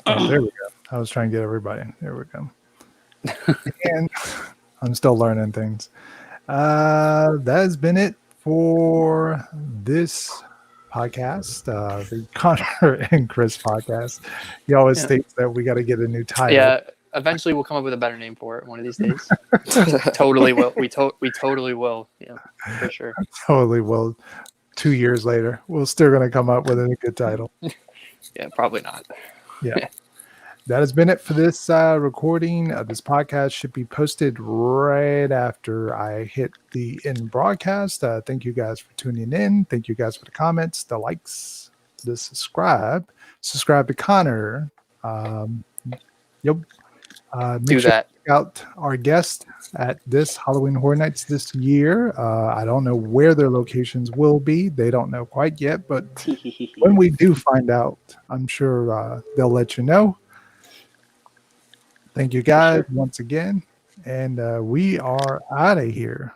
Oh, there we go. I was trying to get everybody. There we go. And I'm still learning things. That has been it for this podcast, the Connor and Chris podcast. He always thinks that we got to get a new title. Yeah, eventually we'll come up with a better name for it one of these days. Totally will. We totally will. Yeah, for sure. Totally will. 2 years later, we're still going to come up with a good title. Yeah, probably not. Yeah. That has been it for this recording. This podcast should be posted right after I hit the end broadcast. Thank you guys for tuning in. Thank you guys for the comments, the likes, the subscribe. Subscribe to Connor. Yep. Do Make sure that. to check out our guest at this Halloween Horror Nights this year. I don't know where their locations will be. They don't know quite yet, but when we do find out, I'm sure they'll let you know. Thank you guys once again, and we are out of here.